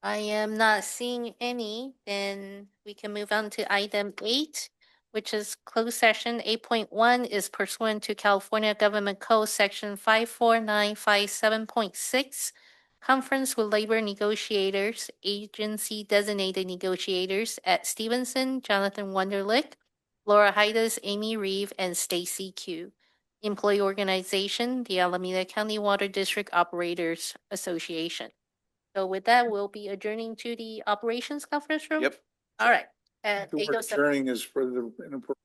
I am not seeing any. Then we can move on to item 8, which is closed session. 8.1 is pursuant to California Government Code Section 54957.6. Conference with labor negotiators, agency designated negotiators at Stevenson, Jonathan Wunderlich, Laura Heides, Amy Reeve, and Stacy Q. Employee organization, the Alameda County Water District Operators Association. So with that, we'll be adjourning to the operations conference room. Yep. All right. The word 8:07. adjourning is for the inappropriate.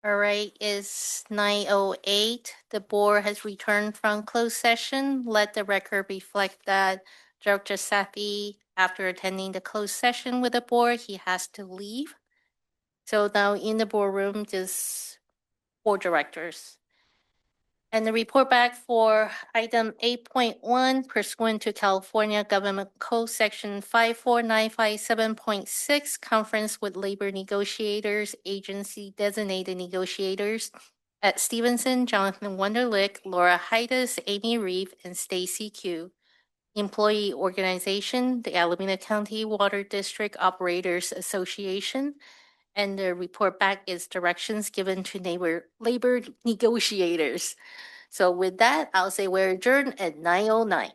All right, it's 9:08. The board has returned from closed session. Let the record reflect that Director Sethy, after attending the closed session with the board, he has to leave. So now in the boardroom, just 4 directors. And the report back for item 8.1 pursuant to California Government Code Section 54957.6, conference with labor negotiators, agency designated negotiators at Stevenson, Jonathan Wunderlich, Laura Heides, Amy Reeve, and Stacy Q. Employee organization, the Alameda County Water District Operators Association. And the report back is directions given to labor negotiators. So with that, I'll say we're adjourned at 9:09.